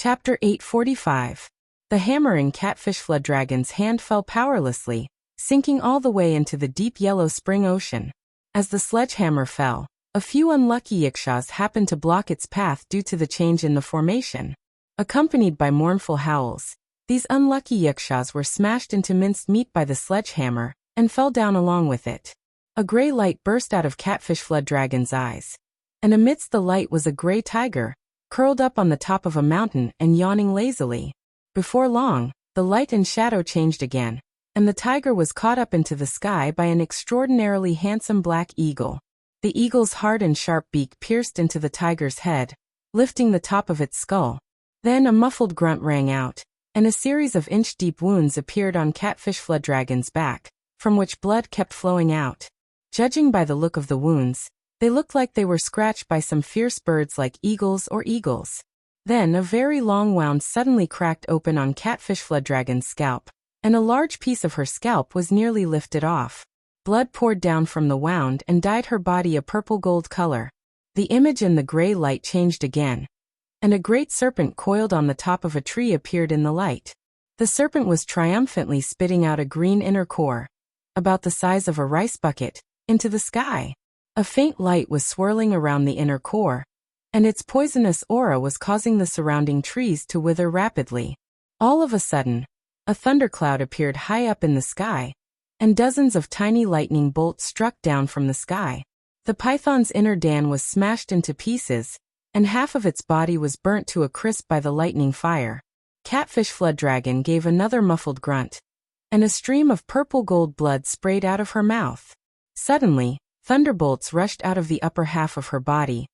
Chapter 845. The hammering catfish flood dragon's hand fell powerlessly, sinking all the way into the deep yellow spring ocean. As the sledgehammer fell, a few unlucky yikshaws happened to block its path due to the change in the formation. Accompanied by mournful howls, these unlucky yikshaws were smashed into minced meat by the sledgehammer and fell down along with it. A gray light burst out of catfish flood dragon's eyes, and amidst the light was a gray tiger, curled up on the top of a mountain and yawning lazily. Before long, the light and shadow changed again, and the tiger was caught up into the sky by an extraordinarily handsome black eagle. The eagle's hard and sharp beak pierced into the tiger's head, lifting the top of its skull. Then a muffled grunt rang out, and a series of inch-deep wounds appeared on catfish flood dragon's back, from which blood kept flowing out. Judging by the look of the wounds, they looked like they were scratched by some fierce birds like eagles or eagles. Then a very long wound suddenly cracked open on catfish flood dragon's scalp, and a large piece of her scalp was nearly lifted off. Blood poured down from the wound and dyed her body a purple-gold color. The image in the gray light changed again, and a great serpent coiled on the top of a tree appeared in the light. The serpent was triumphantly spitting out a green inner core, about the size of a rice bucket, into the sky. A faint light was swirling around the inner core, and its poisonous aura was causing the surrounding trees to wither rapidly. All of a sudden, a thundercloud appeared high up in the sky, and dozens of tiny lightning bolts struck down from the sky. The python's inner dan was smashed into pieces, and half of its body was burnt to a crisp by the lightning fire. Catfish flood dragon gave another muffled grunt, and a stream of purple-gold blood sprayed out of her mouth. Suddenly, thunderbolts rushed out of the upper half of her body,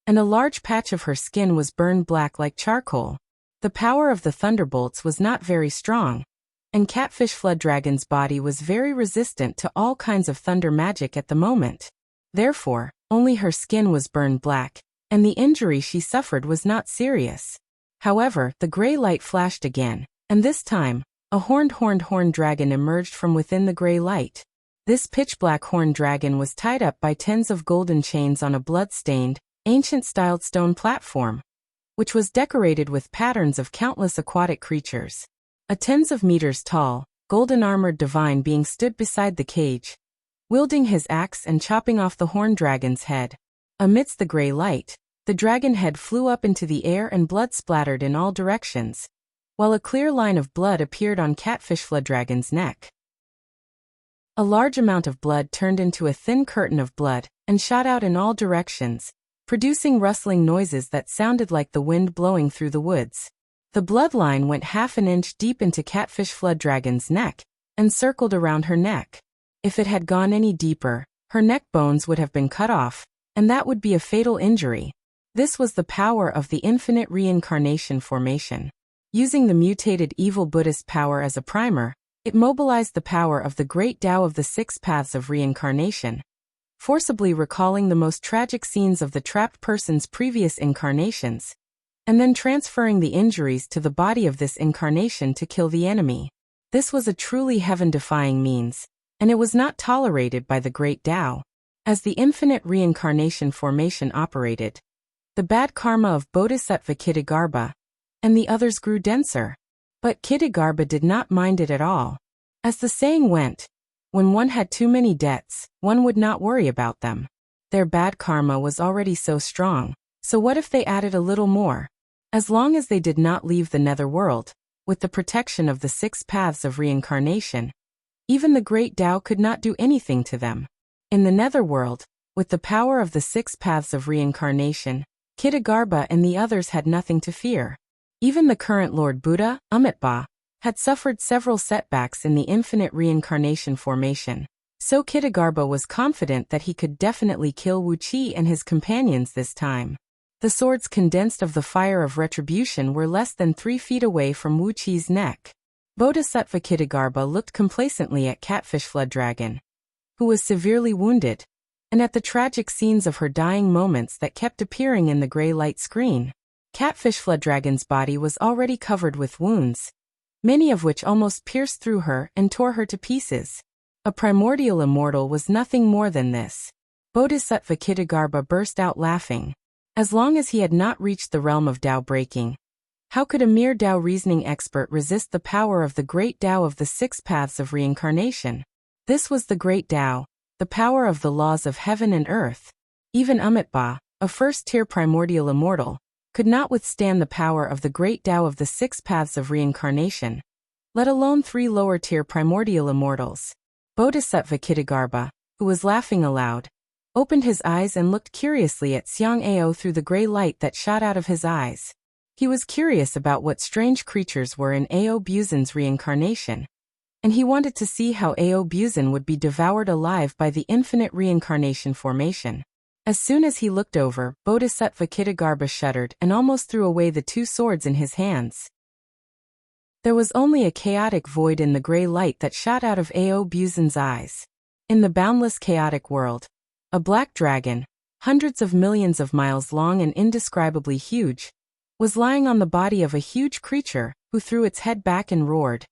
and a large patch of her skin was burned black like charcoal. The power of the thunderbolts was not very strong, and catfish flood dragon's body was very resistant to all kinds of thunder magic at the moment. Therefore, only her skin was burned black, and the injury she suffered was not serious. However, the gray light flashed again, and this time, a horned dragon emerged from within the gray light. This pitch-black horned dragon was tied up by tens of golden chains on a blood-stained, ancient-styled stone platform, which was decorated with patterns of countless aquatic creatures. A tens of meters tall, golden-armored divine being stood beside the cage, wielding his axe and chopping off the horned dragon's head. Amidst the gray light, the dragon head flew up into the air and blood splattered in all directions, while a clear line of blood appeared on catfish flood dragon's neck. A large amount of blood turned into a thin curtain of blood and shot out in all directions, producing rustling noises that sounded like the wind blowing through the woods. The bloodline went half an inch deep into catfish flood dragon's neck and circled around her neck. If it had gone any deeper, her neck bones would have been cut off, and that would be a fatal injury. This was the power of the infinite reincarnation formation. Using the mutated evil Buddhist power as a primer, it mobilized the power of the great Tao of the six paths of reincarnation, forcibly recalling the most tragic scenes of the trapped person's previous incarnations, and then transferring the injuries to the body of this incarnation to kill the enemy. This was a truly heaven-defying means, and it was not tolerated by the great Tao. As the infinite reincarnation formation operated, the bad karma of Bodhisattva Kittagarbha and the others grew denser. But Kittagarbha did not mind it at all. As the saying went, when one had too many debts, one would not worry about them. Their bad karma was already so strong, so what if they added a little more? As long as they did not leave the netherworld, with the protection of the six paths of reincarnation, even the great Tao could not do anything to them. In the netherworld, with the power of the six paths of reincarnation, Kittagarbha and the others had nothing to fear. Even the current Lord Buddha, Amitabha, had suffered several setbacks in the infinite reincarnation formation, so Kittagarbha was confident that he could definitely kill Wuxia and his companions this time. The swords condensed of the fire of retribution were less than 3 feet away from Wuxia's neck. Bodhisattva Kittagarbha looked complacently at catfish flood dragon, who was severely wounded, and at the tragic scenes of her dying moments that kept appearing in the gray light screen. Catfish flood dragon's body was already covered with wounds, many of which almost pierced through her and tore her to pieces. A primordial immortal was nothing more than this. Bodhisattva Kittagarbha burst out laughing. As long as he had not reached the realm of Tao breaking, How could a mere Tao reasoning expert resist the power of the great Tao of the 6 paths of reincarnation? This was the great Tao, the power of the laws of heaven and earth. Even Amitabha, a first-tier primordial immortal, could not withstand the power of the great Tao of the 6 paths of reincarnation, let alone 3 lower-tier primordial immortals. Bodhisattva Kitagarbha, who was laughing aloud, opened his eyes and looked curiously at Xiang Ao through the gray light that shot out of his eyes. He was curious about what strange creatures were in Ao Buzan's reincarnation, and he wanted to see how Ao Buzan would be devoured alive by the infinite reincarnation formation. As soon as he looked over, Bodhisattva Kitagarbha shuddered and almost threw away the 2 swords in his hands. There was only a chaotic void in the gray light that shot out of Ao Buzan's eyes. In the boundless chaotic world, a black dragon, hundreds of millions of miles long and indescribably huge, was lying on the body of a huge creature who threw its head back and roared,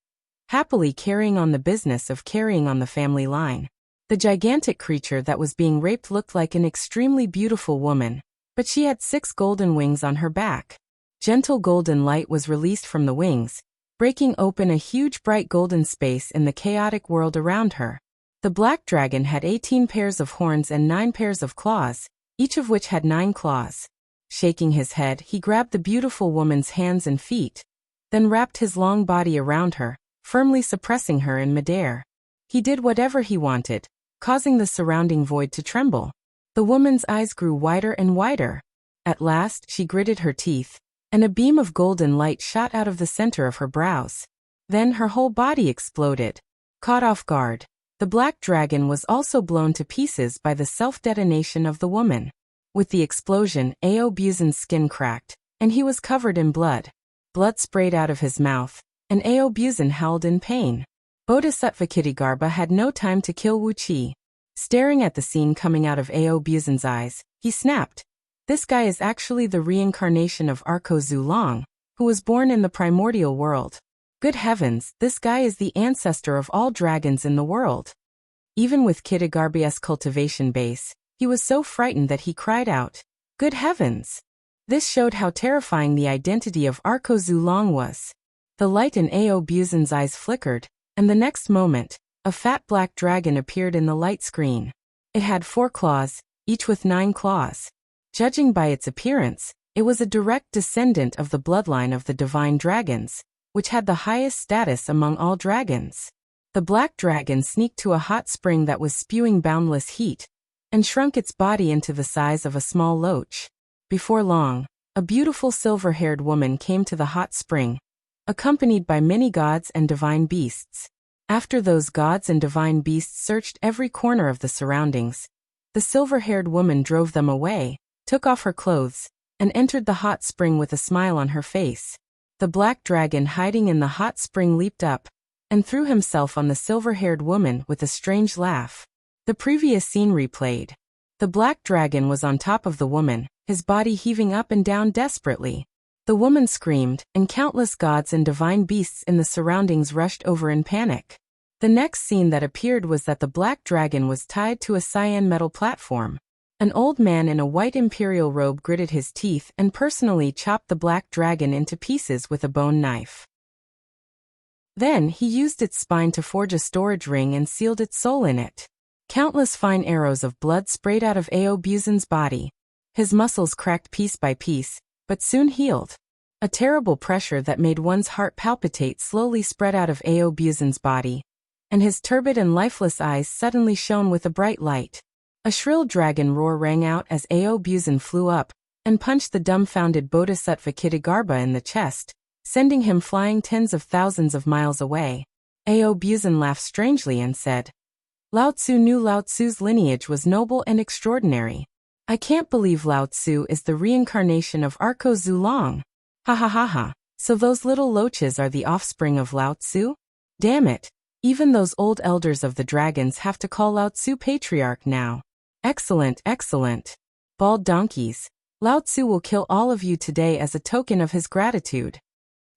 happily carrying on the business of carrying on the family line. The gigantic creature that was being raped looked like an extremely beautiful woman, but she had 6 golden wings on her back. Gentle golden light was released from the wings, breaking open a huge bright golden space in the chaotic world around her. The black dragon had 18 pairs of horns and 9 pairs of claws, each of which had 9 claws. Shaking his head, he grabbed the beautiful woman's hands and feet, then wrapped his long body around her, firmly suppressing her in midair. He did whatever he wanted, causing the surrounding void to tremble. The woman's eyes grew wider and wider. At last, she gritted her teeth, and a beam of golden light shot out of the center of her brows. Then her whole body exploded. Caught off guard, the black dragon was also blown to pieces by the self-detonation of the woman. With the explosion, Ao Buzan's skin cracked, and he was covered in blood. Blood sprayed out of his mouth, and Ao Buzan howled in pain. Bodhisattva Kitagarbha had no time to kill Wuxia. Staring at the scene coming out of Ao Buzan's eyes, he snapped, "This guy is actually the reincarnation of Arko Zulong, who was born in the primordial world. Good heavens, this guy is the ancestor of all dragons in the world." Even with Kitagarbha's cultivation base, he was so frightened that he cried out, "Good heavens!" This showed how terrifying the identity of Arko Zulong was. The light in Ao Buzan's eyes flickered, and the next moment, a fat black dragon appeared in the light screen. It had 4 claws, each with 9 claws. Judging by its appearance, it was a direct descendant of the bloodline of the divine dragons, which had the highest status among all dragons. The black dragon sneaked to a hot spring that was spewing boundless heat, and shrunk its body into the size of a small loach. Before long, a beautiful silver-haired woman came to the hot spring, accompanied by many gods and divine beasts. After those gods and divine beasts searched every corner of the surroundings, the silver-haired woman drove them away, took off her clothes, and entered the hot spring with a smile on her face. The black dragon hiding in the hot spring leaped up, and threw himself on the silver-haired woman with a strange laugh. The previous scene replayed. The black dragon was on top of the woman, his body heaving up and down desperately. The woman screamed, and countless gods and divine beasts in the surroundings rushed over in panic. The next scene that appeared was that the black dragon was tied to a cyan metal platform. An old man in a white imperial robe gritted his teeth and personally chopped the black dragon into pieces with a bone knife. Then he used its spine to forge a storage ring and sealed its soul in it. Countless fine arrows of blood sprayed out of Ao Buzan's body. His muscles cracked piece by piece, but soon healed. A terrible pressure that made one's heart palpitate slowly spread out of Ao Buzan's body, and his turbid and lifeless eyes suddenly shone with a bright light. A shrill dragon roar rang out as Ao Buzan flew up, and punched the dumbfounded Bodhisattva Kitagarbha in the chest, sending him flying tens of thousands of miles away. Ao Buzan laughed strangely and said, "Lao Tzu knew Lao Tzu's lineage was noble and extraordinary. I can't believe Lao Tzu is the reincarnation of Arko Zulong. Ha ha ha ha, so those little loaches are the offspring of Lao Tzu? Damn it, even those old elders of the dragons have to call Lao Tzu patriarch now. Excellent, excellent. Bald donkeys, Lao Tzu will kill all of you today as a token of his gratitude."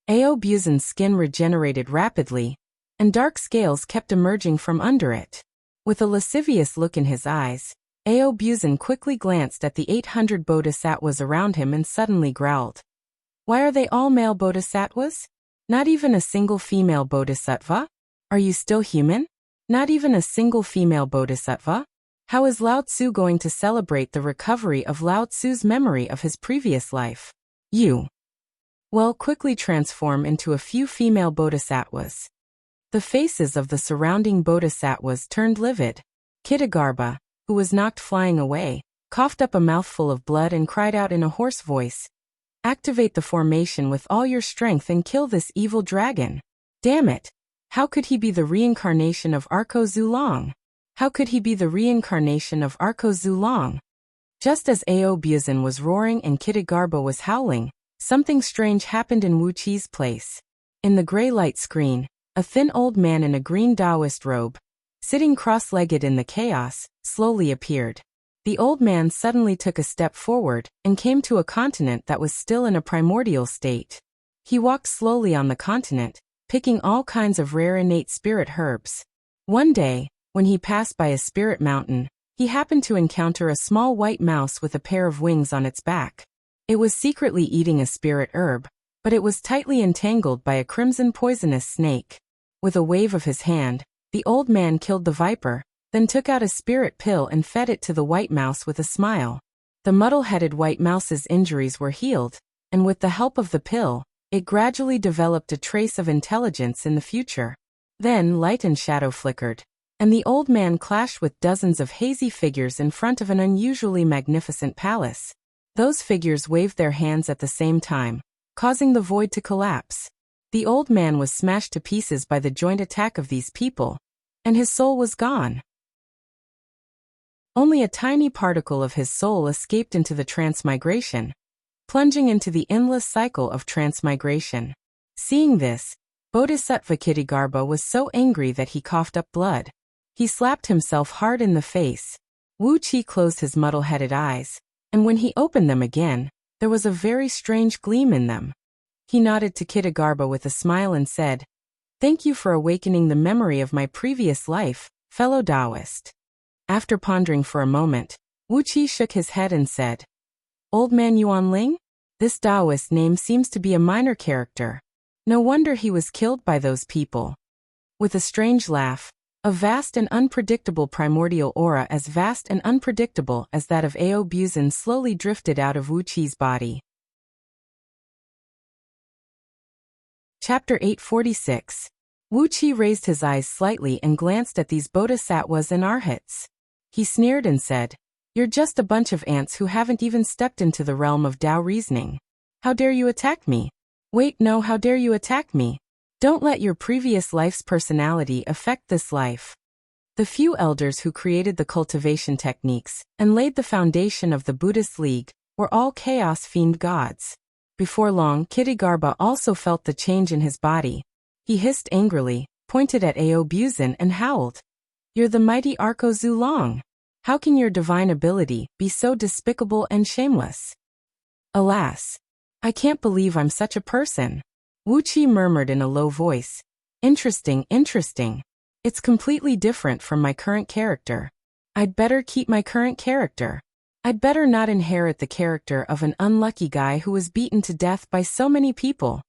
Ao Buzan's skin regenerated rapidly, and dark scales kept emerging from under it. With a lascivious look in his eyes, Ao Buzan quickly glanced at the 800 bodhisattvas around him and suddenly growled, Why are they all male bodhisattvas? Not even a single female bodhisattva? Are you still human? Not even a single female bodhisattva? How is Lao Tzu going to celebrate the recovery of Lao Tzu's memory of his previous life? You will quickly transform into a few female bodhisattvas. The faces of the surrounding bodhisattvas turned livid. Kittagarbha, who was knocked flying away, coughed up a mouthful of blood and cried out in a hoarse voice, "Activate the formation with all your strength and kill this evil dragon. Damn it! How could he be the reincarnation of Arko Zulong? How could he be the reincarnation of Arko Zulong?" Just as Aobuzin was roaring and Kittagarbha was howling, something strange happened in Wuxi's place. In the gray light screen, a thin old man in a green Taoist robe, sitting cross-legged in the chaos, slowly appeared. The old man suddenly took a step forward and came to a continent that was still in a primordial state. He walked slowly on the continent, picking all kinds of rare innate spirit herbs. One day, when he passed by a spirit mountain, he happened to encounter a small white mouse with a pair of wings on its back. It was secretly eating a spirit herb, but it was tightly entangled by a crimson poisonous snake. With a wave of his hand, the old man killed the viper, then took out a spirit pill and fed it to the white mouse with a smile. The muddle-headed white mouse's injuries were healed, and with the help of the pill, it gradually developed a trace of intelligence in the future. Then light and shadow flickered, and the old man clashed with dozens of hazy figures in front of an unusually magnificent palace. Those figures waved their hands at the same time, causing the void to collapse. The old man was smashed to pieces by the joint attack of these people, and his soul was gone. Only a tiny particle of his soul escaped into the transmigration, plunging into the endless cycle of transmigration. Seeing this, Bodhisattva Kittagarbha was so angry that he coughed up blood. He slapped himself hard in the face. Wuxi closed his muddle-headed eyes, and when he opened them again, there was a very strange gleam in them. He nodded to Kittagarbha with a smile and said, "Thank you for awakening the memory of my previous life, fellow Taoist." After pondering for a moment, Wuxi shook his head and said, "Old man Yuanling? This Taoist name seems to be a minor character. No wonder he was killed by those people." With a strange laugh, a vast and unpredictable primordial aura as vast and unpredictable as that of Aobuzin slowly drifted out of Wuxi's body. Chapter 846. Wuxi raised his eyes slightly and glanced at these bodhisattvas and arhats. He sneered and said, "You're just a bunch of ants who haven't even stepped into the realm of Tao reasoning. How dare you attack me? Wait, no, how dare you attack me? Don't let your previous life's personality affect this life." The few elders who created the cultivation techniques and laid the foundation of the Buddhist League were all chaos fiend gods. Before long, Kittagarbha also felt the change in his body. He hissed angrily, pointed at Aobuzin and howled, "You're the mighty Arko Zulong. How can your divine ability be so despicable and shameless? Alas, I can't believe I'm such a person." Wuxi murmured in a low voice, Interesting. It's completely different from my current character. I'd better keep my current character. I'd better not inherit the character of an unlucky guy who was beaten to death by so many people."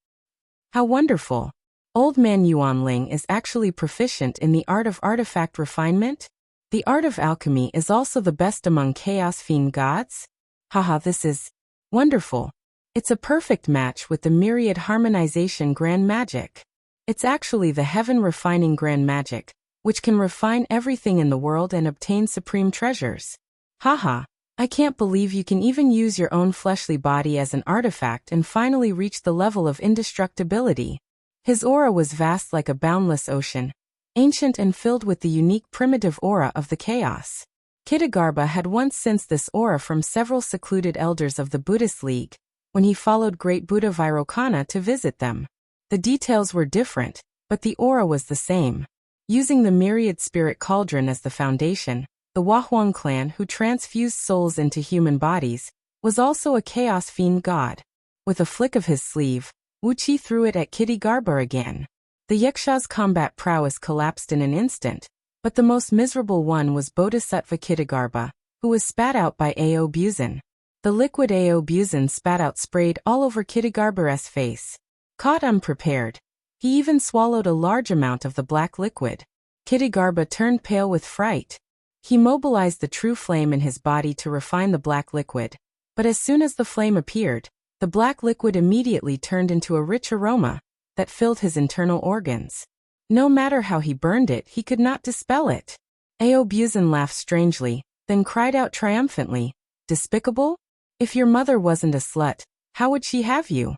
How wonderful. Old man Yuanling is actually proficient in the art of artifact refinement? The art of alchemy is also the best among chaos fiend gods? Haha, this is wonderful. It's a perfect match with the myriad harmonization grand magic. It's actually the heaven refining grand magic, which can refine everything in the world and obtain supreme treasures. Haha, I can't believe you can even use your own fleshly body as an artifact and finally reach the level of indestructibility. His aura was vast like a boundless ocean, ancient and filled with the unique primitive aura of the chaos. Kittagarbha had once sensed this aura from several secluded elders of the Buddhist League, when he followed Great Buddha Vairocana to visit them. The details were different, but the aura was the same. Using the myriad spirit cauldron as the foundation, the Wahuang clan who transfused souls into human bodies, was also a chaos fiend god. With a flick of his sleeve, Wuxi threw it at Kittagarbha again. The Yaksha's combat prowess collapsed in an instant, but the most miserable one was Bodhisattva Kittagarbha, who was spat out by Aobuzin. The liquid Aobuzin spat out sprayed all over Kittigarba's face. Caught unprepared, he even swallowed a large amount of the black liquid. Kittigarba turned pale with fright. He mobilized the true flame in his body to refine the black liquid, but as soon as the flame appeared, the black liquid immediately turned into a rich aroma that filled his internal organs. No matter how he burned it, he could not dispel it. Aobuzin laughed strangely, then cried out triumphantly, "Despicable? If your mother wasn't a slut, how would she have you?"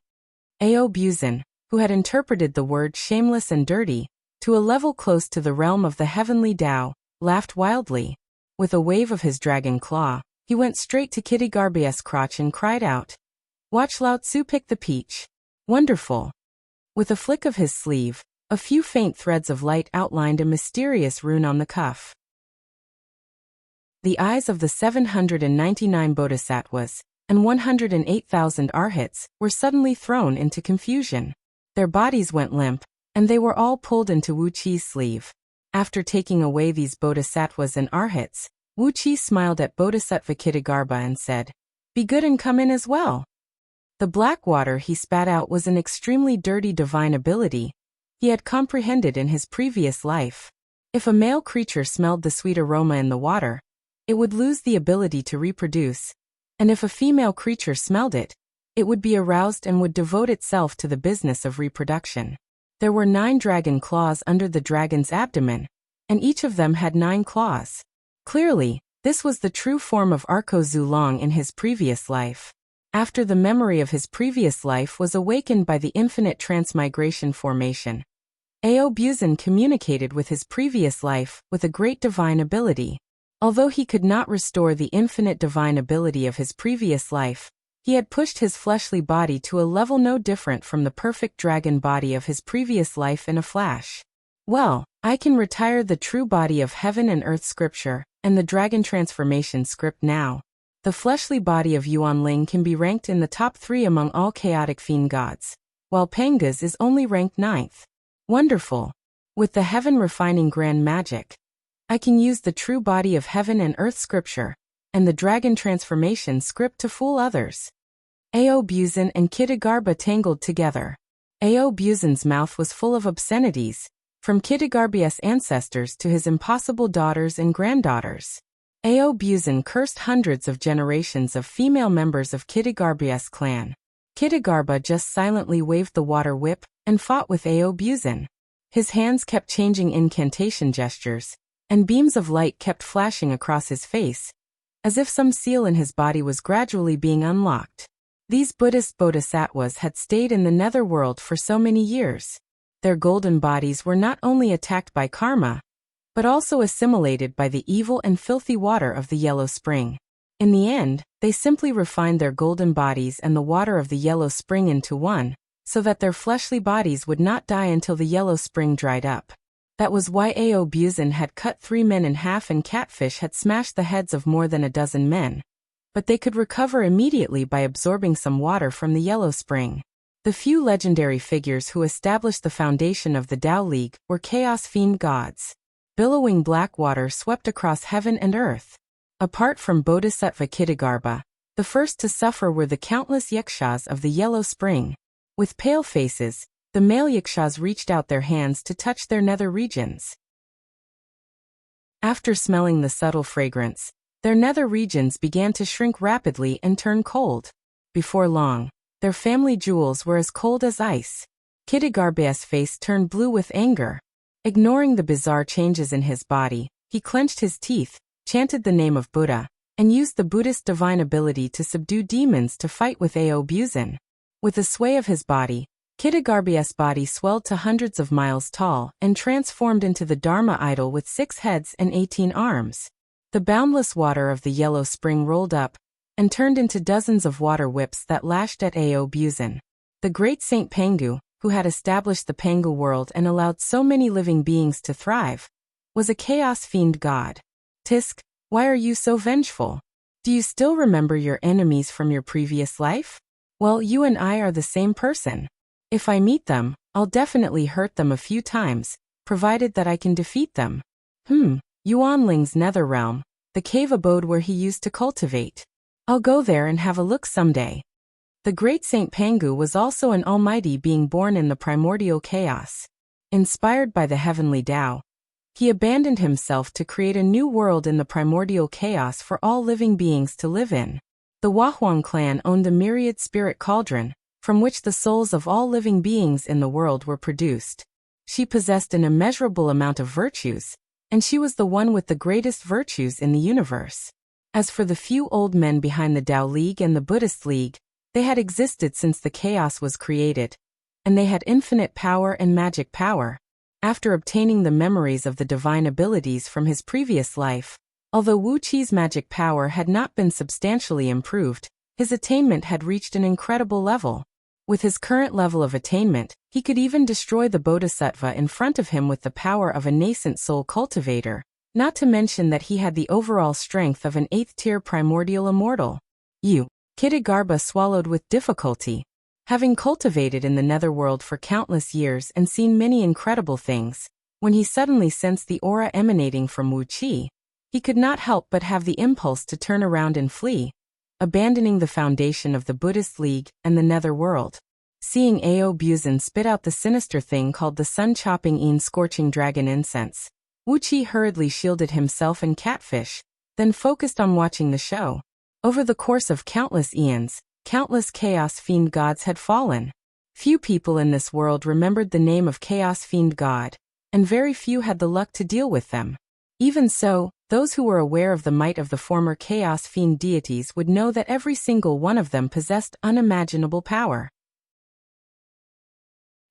Aobuzin, who had interpreted the word shameless and dirty to a level close to the realm of the heavenly Tao, laughed wildly. With a wave of his dragon claw, he went straight to Kittigarba's crotch and cried out, "Watch Lao Tzu pick the peach." Wonderful. With a flick of his sleeve, a few faint threads of light outlined a mysterious rune on the cuff. The eyes of the 799 bodhisattvas and 108,000 arhats were suddenly thrown into confusion. Their bodies went limp, and they were all pulled into Wuxia's sleeve. After taking away these bodhisattvas and arhats, Wuxia smiled at Bodhisattva Kittigarba and said, "Be good and come in as well." The black water he spat out was an extremely dirty divine ability he had comprehended in his previous life. If a male creature smelled the sweet aroma in the water, it would lose the ability to reproduce, and if a female creature smelled it, it would be aroused and would devote itself to the business of reproduction. There were 9 dragon claws under the dragon's abdomen, and each of them had 9 claws. Clearly, this was the true form of Arko Zulong in his previous life. After the memory of his previous life was awakened by the infinite transmigration formation, Aobuzin communicated with his previous life with a great divine ability. Although he could not restore the infinite divine ability of his previous life, he had pushed his fleshly body to a level no different from the perfect dragon body of his previous life in a flash. Well, I can retire the true body of heaven and earth scripture and the dragon transformation script now. The fleshly body of Yuan Ling can be ranked in the top 3 among all chaotic fiend gods, while Panga's is only ranked 9th. Wonderful. With the heaven refining grand magic, I can use the true body of heaven and earth scripture and the dragon transformation script to fool others. Aobuzin and Kittigarba tangled together. Aobuzin's mouth was full of obscenities, from Kittigarba's ancestors to his impossible daughters and granddaughters. Aobuzin cursed hundreds of generations of female members of Kittigarba's clan. Kittigarba just silently waved the water whip and fought with Aobuzin. His hands kept changing incantation gestures, and beams of light kept flashing across his face, as if some seal in his body was gradually being unlocked. These Buddhist bodhisattvas had stayed in the netherworld for so many years. Their golden bodies were not only attacked by karma, but also assimilated by the evil and filthy water of the Yellow Spring. In the end, they simply refined their golden bodies and the water of the Yellow Spring into one, so that their fleshly bodies would not die until the Yellow Spring dried up. That was why Aobuzin had cut 3 men in half and Catfish had smashed the heads of more than a dozen men. But they could recover immediately by absorbing some water from the Yellow Spring. The few legendary figures who established the foundation of the Tao League were chaos fiend gods. Billowing black water swept across heaven and earth. Apart from Bodhisattva Kittigarba, the first to suffer were the countless yakshas of the Yellow Spring. With pale faces, the male yakshas reached out their hands to touch their nether regions. After smelling the subtle fragrance, their nether regions began to shrink rapidly and turn cold. Before long, their family jewels were as cold as ice. Kittigarba's face turned blue with anger. Ignoring the bizarre changes in his body, he clenched his teeth, chanted the name of Buddha, and used the Buddhist divine ability to subdue demons to fight with Aobuzin. With a sway of his body, Kittigarba's body swelled to hundreds of miles tall and transformed into the Dharma idol with 6 heads and 18 arms. The boundless water of the Yellow Spring rolled up and turned into dozens of water whips that lashed at Aobuzin. The great Saint Pangu, who had established the Pangu world and allowed so many living beings to thrive, was a chaos fiend god. Tisk, why are you so vengeful? Do you still remember your enemies from your previous life? Well, you and I are the same person. If I meet them, I'll definitely hurt them a few times, provided that I can defeat them. Yuan Ling's nether realm, the cave abode where he used to cultivate. I'll go there and have a look someday. The great Saint Pangu was also an almighty being born in the primordial chaos. Inspired by the heavenly Tao, he abandoned himself to create a new world in the primordial chaos for all living beings to live in. The Wahuang clan owned the myriad spirit cauldron, from which the souls of all living beings in the world were produced. She possessed an immeasurable amount of virtues, and she was the one with the greatest virtues in the universe. As for the few old men behind the Tao League and the Buddhist League, they had existed since the chaos was created, and they had infinite power and magic power. After obtaining the memories of the divine abilities from his previous life, although Wu Qi's magic power had not been substantially improved, his attainment had reached an incredible level. With his current level of attainment, he could even destroy the bodhisattva in front of him with the power of a nascent soul cultivator, not to mention that he had the overall strength of an 8th-tier primordial immortal. Kitagarbha swallowed with difficulty. Having cultivated in the netherworld for countless years and seen many incredible things, when he suddenly sensed the aura emanating from Wu Qi, he could not help but have the impulse to turn around and flee, abandoning the foundation of the Buddhist League and the netherworld. Seeing Ao Buzan spit out the sinister thing called the sun-chopping scorching dragon incense, Wu Qi hurriedly shielded himself and Catfish, then focused on watching the show. Over the course of countless eons, countless Chaos Fiend gods had fallen. Few people in this world remembered the name of Chaos Fiend God, and very few had the luck to deal with them. Even so, those who were aware of the might of the former Chaos Fiend deities would know that every single one of them possessed unimaginable power.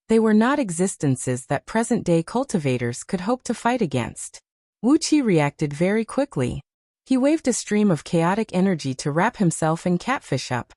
They were not existences that present-day cultivators could hope to fight against. Wu Qi reacted very quickly. He waved a stream of chaotic energy to wrap himself and Catfish up,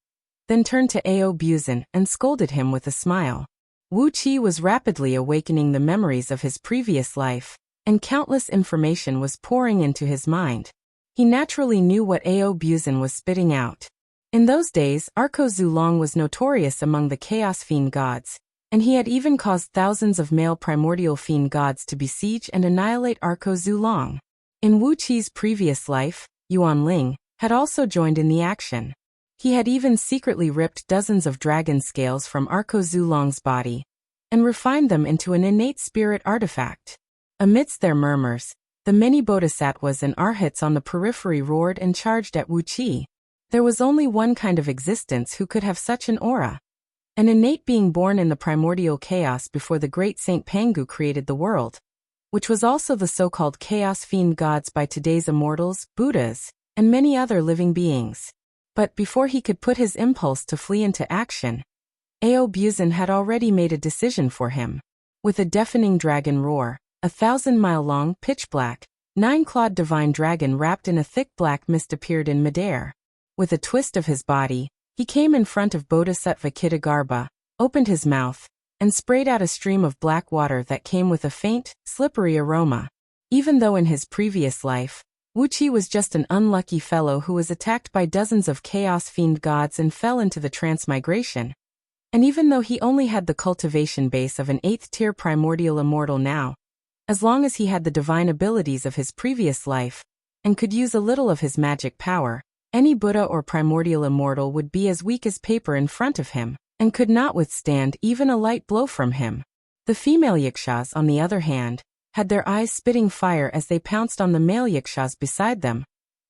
then turned to Ao Buzan and scolded him with a smile. Wu Qi was rapidly awakening the memories of his previous life, and countless information was pouring into his mind. He naturally knew what Ao Buzan was spitting out. In those days, Arko Zulong was notorious among the Chaos Fiend gods, and he had even caused thousands of male primordial fiend gods to besiege and annihilate Arko Zulong. In Wu Qi's previous life, Yuan Ling had also joined in the action. He had even secretly ripped dozens of dragon scales from Arko Zulong's body and refined them into an innate spirit artifact. Amidst their murmurs, the many bodhisattvas and arhats on the periphery roared and charged at Wu Qi. There was only one kind of existence who could have such an aura. An innate being born in the primordial chaos before the great Saint Pangu created the world, which was also the so-called Chaos Fiend gods by today's immortals, Buddhas, and many other living beings. But before he could put his impulse to flee into action, Ao Buzan had already made a decision for him. With a deafening dragon roar, a 1,000-mile-long, pitch-black, 9-clawed divine dragon wrapped in a thick black mist appeared in midair. With a twist of his body, he came in front of Bodhisattva Kitagarbha, opened his mouth, and sprayed out a stream of black water that came with a faint, slippery aroma. Even though in his previous life, Wu Qi was just an unlucky fellow who was attacked by dozens of Chaos Fiend gods and fell into the transmigration, and even though he only had the cultivation base of an 8th-tier primordial immortal now, as long as he had the divine abilities of his previous life, and could use a little of his magic power, any Buddha or primordial immortal would be as weak as paper in front of him, and could not withstand even a light blow from him. The female Yakshas, on the other hand, had their eyes spitting fire as they pounced on the male Yakshas beside them,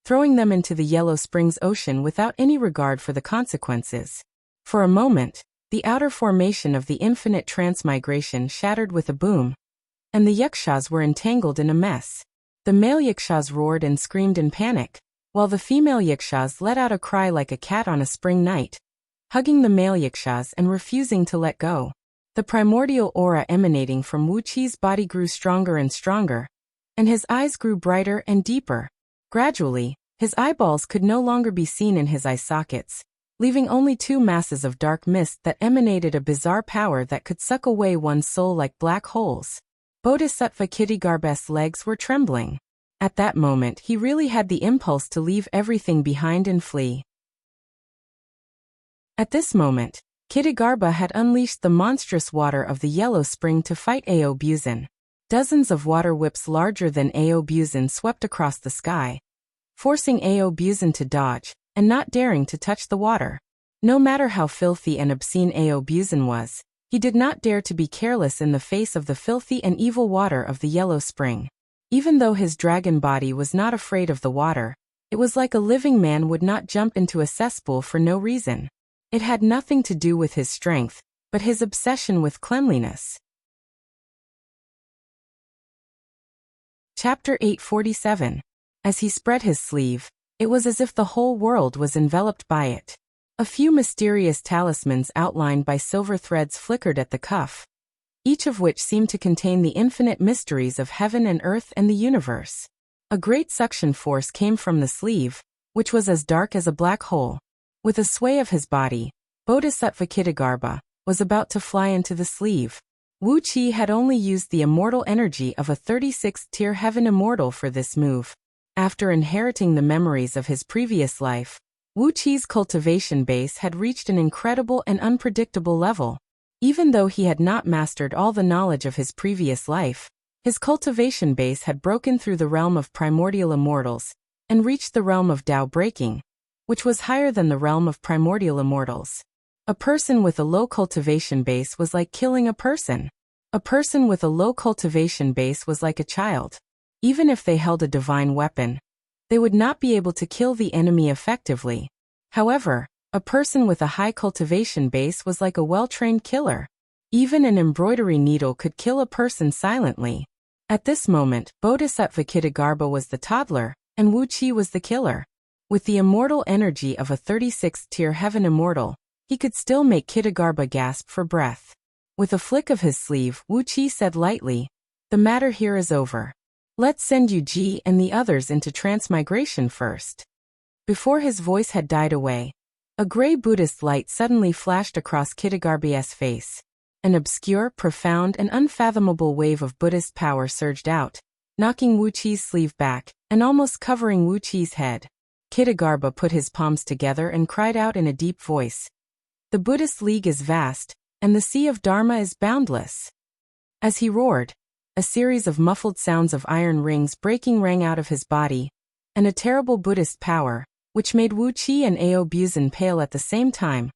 throwing them into the Yellow Springs Ocean without any regard for the consequences. For a moment, the outer formation of the infinite transmigration shattered with a boom, and the Yakshas were entangled in a mess. The male Yakshas roared and screamed in panic, while the female Yakshas let out a cry like a cat on a spring night, hugging the male Yakshas and refusing to let go. The primordial aura emanating from Wu Qi's body grew stronger and stronger, and his eyes grew brighter and deeper. Gradually, his eyeballs could no longer be seen in his eye sockets, leaving only two masses of dark mist that emanated a bizarre power that could suck away one's soul like black holes. Bodhisattva Kitagarbha's legs were trembling. At that moment he really had the impulse to leave everything behind and flee. At this moment, Kitagarbha had unleashed the monstrous water of the Yellow Spring to fight Ao Buzan. Dozens of water whips larger than Ao Buzan swept across the sky, forcing Ao Buzan to dodge, and not daring to touch the water. No matter how filthy and obscene Aobuzin was, he did not dare to be careless in the face of the filthy and evil water of the yellow spring. Even though his dragon body was not afraid of the water, it was like a living man would not jump into a cesspool for no reason. It had nothing to do with his strength, but his obsession with cleanliness. Chapter 847. As he spread his sleeve, it was as if the whole world was enveloped by it. A few mysterious talismans outlined by silver threads flickered at the cuff, each of which seemed to contain the infinite mysteries of heaven and earth and the universe. A great suction force came from the sleeve, which was as dark as a black hole. With a sway of his body, Bodhisattva Kitagarbha was about to fly into the sleeve. Wuxia had only used the immortal energy of a 36th-tier heaven immortal for this move. After inheriting the memories of his previous life, Wuxia's cultivation base had reached an incredible and unpredictable level. Even though he had not mastered all the knowledge of his previous life, his cultivation base had broken through the realm of primordial immortals and reached the realm of Tao breaking, which was higher than the realm of primordial immortals. A person with a low cultivation base was like killing a person. A person with a low cultivation base was like a child. Even if they held a divine weapon, they would not be able to kill the enemy effectively. However, a person with a high cultivation base was like a well-trained killer. Even an embroidery needle could kill a person silently. At this moment, Bodhisattva Kitagarbha was the toddler, and Wuxia was the killer. With the immortal energy of a 36th-tier heaven immortal, he could still make Kitagarbha gasp for breath. With a flick of his sleeve, Wuxia said lightly, "The matter here is over. Let's send Yu Ji and the others into transmigration first." Before his voice had died away, a gray Buddhist light suddenly flashed across Kitagarbha's face. An obscure, profound, and unfathomable wave of Buddhist power surged out, knocking Wuxia's sleeve back, and almost covering Wuxia's head. Kitagarbha put his palms together and cried out in a deep voice, "The Buddhist League is vast, and the sea of Dharma is boundless." As he roared, a series of muffled sounds of iron rings breaking rang out of his body, and a terrible Buddhist power, which made Wuxia and Aobuzin pale at the same time,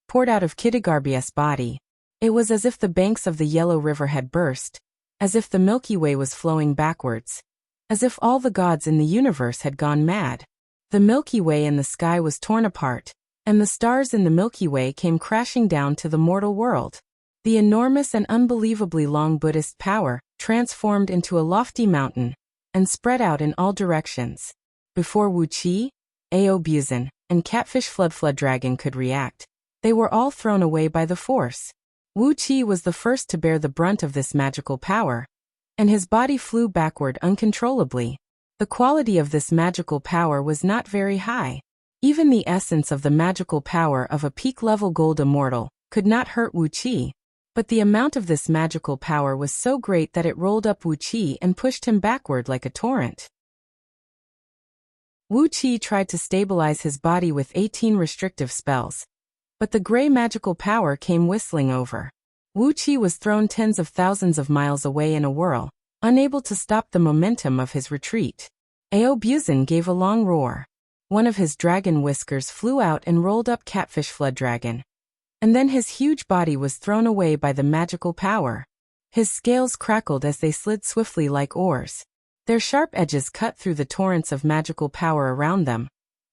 poured out of Kitagarbha's body. It was as if the banks of the Yellow River had burst, as if the Milky Way was flowing backwards, as if all the gods in the universe had gone mad. The Milky Way in the sky was torn apart, and the stars in the Milky Way came crashing down to the mortal world. The enormous and unbelievably long Buddhist power transformed into a lofty mountain and spread out in all directions. Before Wuxia, Aobuzin, and Catfish Flood Dragon could react, they were all thrown away by the force. Wuxia was the first to bear the brunt of this magical power, and his body flew backward uncontrollably. The quality of this magical power was not very high. Even the essence of the magical power of a peak-level gold immortal could not hurt Wuxia, but the amount of this magical power was so great that it rolled up Wuxia and pushed him backward like a torrent. Wuxia tried to stabilize his body with 18 restrictive spells, but the gray magical power came whistling over. Wuxia was thrown tens of thousands of miles away in a whirl, unable to stop the momentum of his retreat. Aobuzin gave a long roar. One of his dragon whiskers flew out and rolled up Catfish Flood Dragon, and then his huge body was thrown away by the magical power. His scales crackled as they slid swiftly like oars. Their sharp edges cut through the torrents of magical power around them,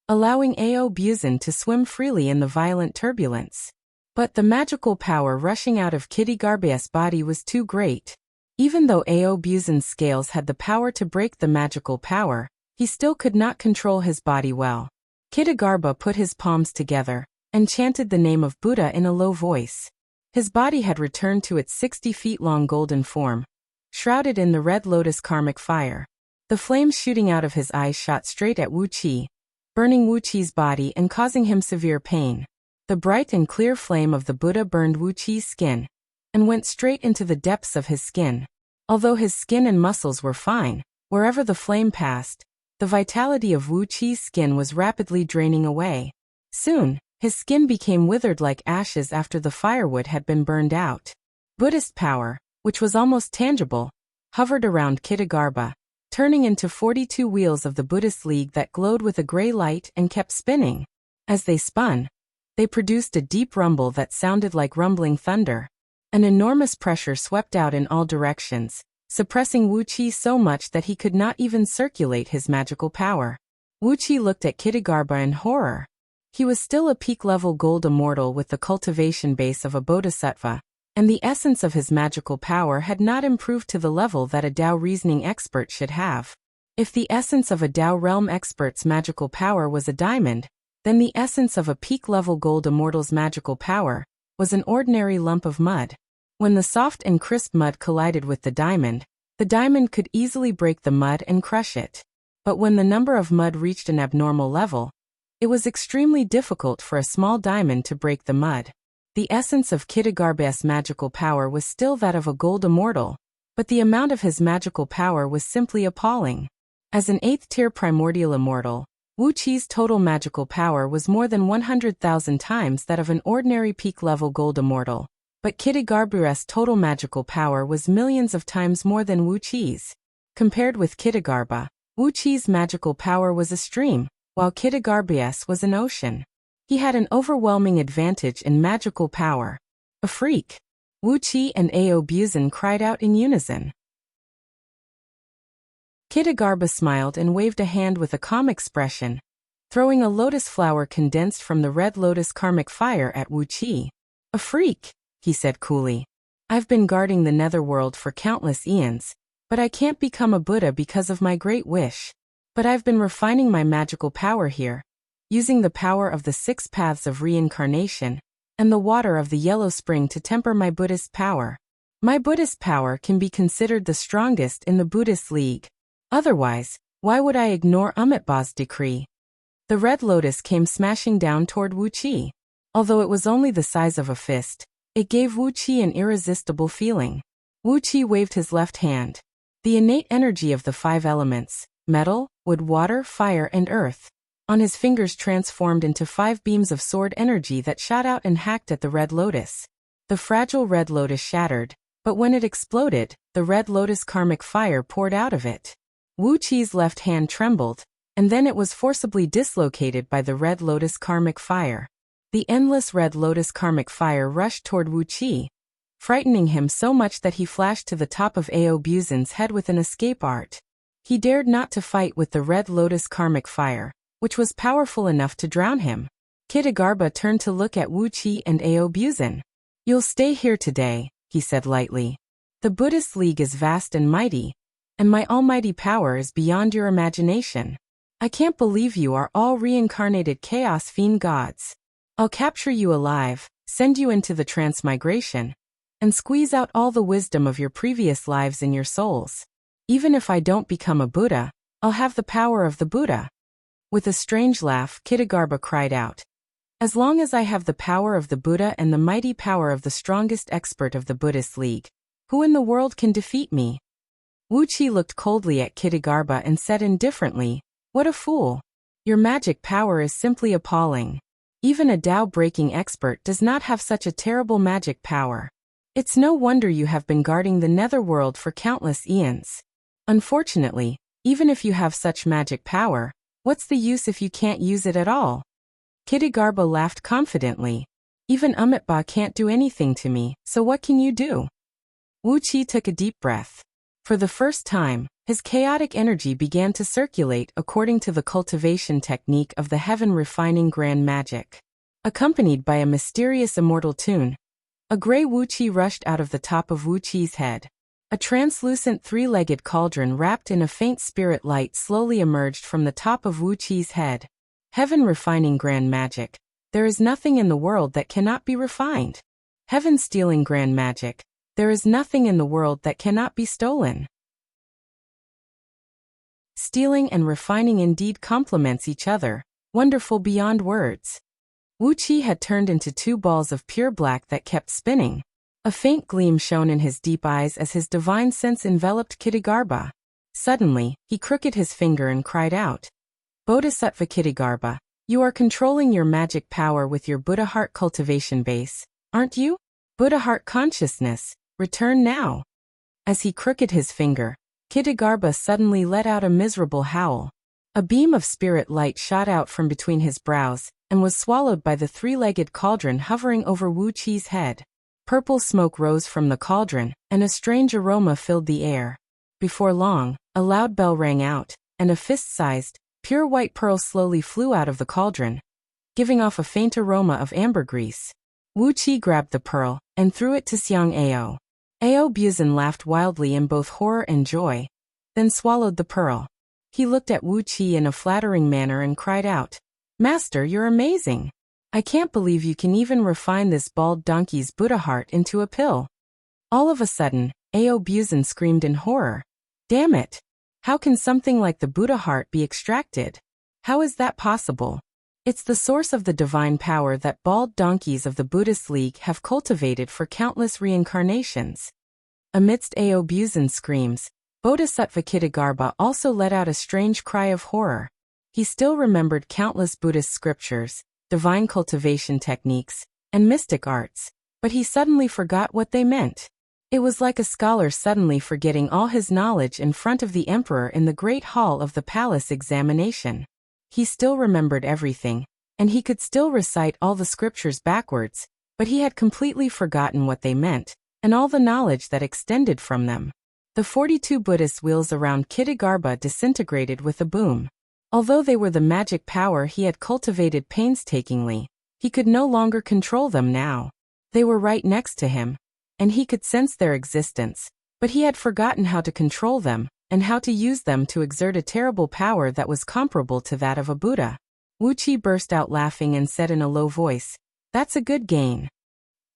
allowing Aobuzin to swim freely in the violent turbulence. But the magical power rushing out of Kitagarbha's body was too great. Even though Aobuzin's scales had the power to break the magical power, he still could not control his body well. Kitagarbha put his palms together and chanted the name of Buddha in a low voice. His body had returned to its 60 feet long golden form, shrouded in the red lotus karmic fire. The flames shooting out of his eyes shot straight at Wuxia, burning Wuxia's body and causing him severe pain. The bright and clear flame of the Buddha burned Wuxia's skin and went straight into the depths of his skin. Although his skin and muscles were fine, wherever the flame passed, the vitality of Wuxia's skin was rapidly draining away. Soon, his skin became withered like ashes after the firewood had been burned out. Buddhist power, which was almost tangible, hovered around Kitagarbha, turning into 42 wheels of the Buddhist League that glowed with a gray light and kept spinning. As they spun, they produced a deep rumble that sounded like rumbling thunder. An enormous pressure swept out in all directions, suppressing Wuxia so much that he could not even circulate his magical power. Wuxia looked at Kitagarbha in horror. He was still a peak-level gold immortal with the cultivation base of a bodhisattva, and the essence of his magical power had not improved to the level that a Dao reasoning expert should have. If the essence of a Dao realm expert's magical power was a diamond, then the essence of a peak-level gold immortal's magical power was an ordinary lump of mud. When the soft and crisp mud collided with the diamond could easily break the mud and crush it. But when the number of mud reached an abnormal level, it was extremely difficult for a small diamond to break the mud. The essence of Kitagarbha's magical power was still that of a gold immortal, but the amount of his magical power was simply appalling. As an 8th-tier primordial immortal, Wuxia's total magical power was more than 100,000 times that of an ordinary peak-level gold immortal, but Kitagarbha's total magical power was millions of times more than Wuxia's. Compared with Kitagarbha, Wuxia's magical power was a stream, while Kitagarbha's was an ocean. He had an overwhelming advantage in magical power. A freak! Wuxia and Audiobook cried out in unison. Kitagarbha smiled and waved a hand with a calm expression, throwing a lotus flower condensed from the red lotus karmic fire at Wuxia. A freak, he said coolly. I've been guarding the netherworld for countless eons, but I can't become a Buddha because of my great wish. But I've been refining my magical power here, using the power of the 6 paths of reincarnation, and the water of the yellow spring to temper my Buddhist power. My Buddhist power can be considered the strongest in the Buddhist League. Otherwise, why would I ignore Amitabha's decree? The red lotus came smashing down toward Wuxia. Although it was only the size of a fist, it gave Wuxia an irresistible feeling. Wuxia waved his left hand. The innate energy of the 5 elements, metal, wood, water, fire, and earth, on his fingers transformed into 5 beams of sword energy that shot out and hacked at the red lotus. The fragile red lotus shattered, but when it exploded, the red lotus karmic fire poured out of it. Wuxia's left hand trembled, and then it was forcibly dislocated by the red lotus karmic fire. The endless red lotus karmic fire rushed toward Wuxia, frightening him so much that he flashed to the top of Audiobook's head with an escape art. He dared not to fight with the red lotus karmic fire, which was powerful enough to drown him. Kitagarbha turned to look at Wuxia and Audiobook. You'll stay here today, he said lightly. The Buddhist League is vast and mighty, and my almighty power is beyond your imagination. I can't believe you are all reincarnated chaos fiend gods. I'll capture you alive, send you into the transmigration, and squeeze out all the wisdom of your previous lives in your souls. Even if I don't become a Buddha, I'll have the power of the Buddha. With a strange laugh, Kitagarbha cried out. As long as I have the power of the Buddha and the mighty power of the strongest expert of the Buddhist League, who in the world can defeat me? Wuxia looked coldly at Kitagarbha and said indifferently, what a fool. Your magic power is simply appalling. Even a Tao-breaking expert does not have such a terrible magic power. It's no wonder you have been guarding the netherworld for countless eons. Unfortunately, even if you have such magic power, what's the use if you can't use it at all? Kitagarbha laughed confidently. Even Amitabha can't do anything to me, so what can you do? Wuxia took a deep breath. For the first time, his chaotic energy began to circulate according to the cultivation technique of the heaven refining grand magic. Accompanied by a mysterious immortal tune, a gray Wuxia rushed out of the top of Wuxia's head. A translucent 3-legged cauldron wrapped in a faint spirit light slowly emerged from the top of Wuxia's head. Heaven refining grand magic. There is nothing in the world that cannot be refined. Heaven stealing grand magic. There is nothing in the world that cannot be stolen. Stealing and refining indeed complements each other, wonderful beyond words. Wuxia had turned into 2 balls of pure black that kept spinning. A faint gleam shone in his deep eyes as his divine sense enveloped Kitagarbha. Suddenly, he crooked his finger and cried out. Bodhisattva Kitagarbha, you are controlling your magic power with your Buddha heart cultivation base, aren't you? Buddha heart consciousness, return now. As he crooked his finger, Kitagarbha suddenly let out a miserable howl. A beam of spirit light shot out from between his brows, and was swallowed by the three-legged cauldron hovering over Wuqi's head. Purple smoke rose from the cauldron, and a strange aroma filled the air. Before long, a loud bell rang out, and a fist-sized, pure white pearl slowly flew out of the cauldron, giving off a faint aroma of ambergris. Wuqi grabbed the pearl, and threw it to Xiang Ao. Ao Buzin laughed wildly in both horror and joy, then swallowed the pearl. He looked at Wuqi in a flattering manner and cried out, "Master, you're amazing! I can't believe you can even refine this bald donkey's Buddha heart into a pill." All of a sudden, Ao Buzin screamed in horror. "Damn it! How can something like the Buddha heart be extracted? How is that possible? It's the source of the divine power that bald donkeys of the Buddhist League have cultivated for countless reincarnations." Amidst Ao Buzin's screams, Bodhisattva Kitagarbha also let out a strange cry of horror. He still remembered countless Buddhist scriptures, divine cultivation techniques, and mystic arts, but he suddenly forgot what they meant. It was like a scholar suddenly forgetting all his knowledge in front of the emperor in the great hall of the palace examination. He still remembered everything, and he could still recite all the scriptures backwards, but he had completely forgotten what they meant, and all the knowledge that extended from them. The 42 Buddhist wheels around Kitagarbha disintegrated with a boom. Although they were the magic power he had cultivated painstakingly, he could no longer control them now. They were right next to him, and he could sense their existence, but he had forgotten how to control them, and how to use them to exert a terrible power that was comparable to that of a Buddha. Wuqi burst out laughing and said in a low voice, "That's a good gain."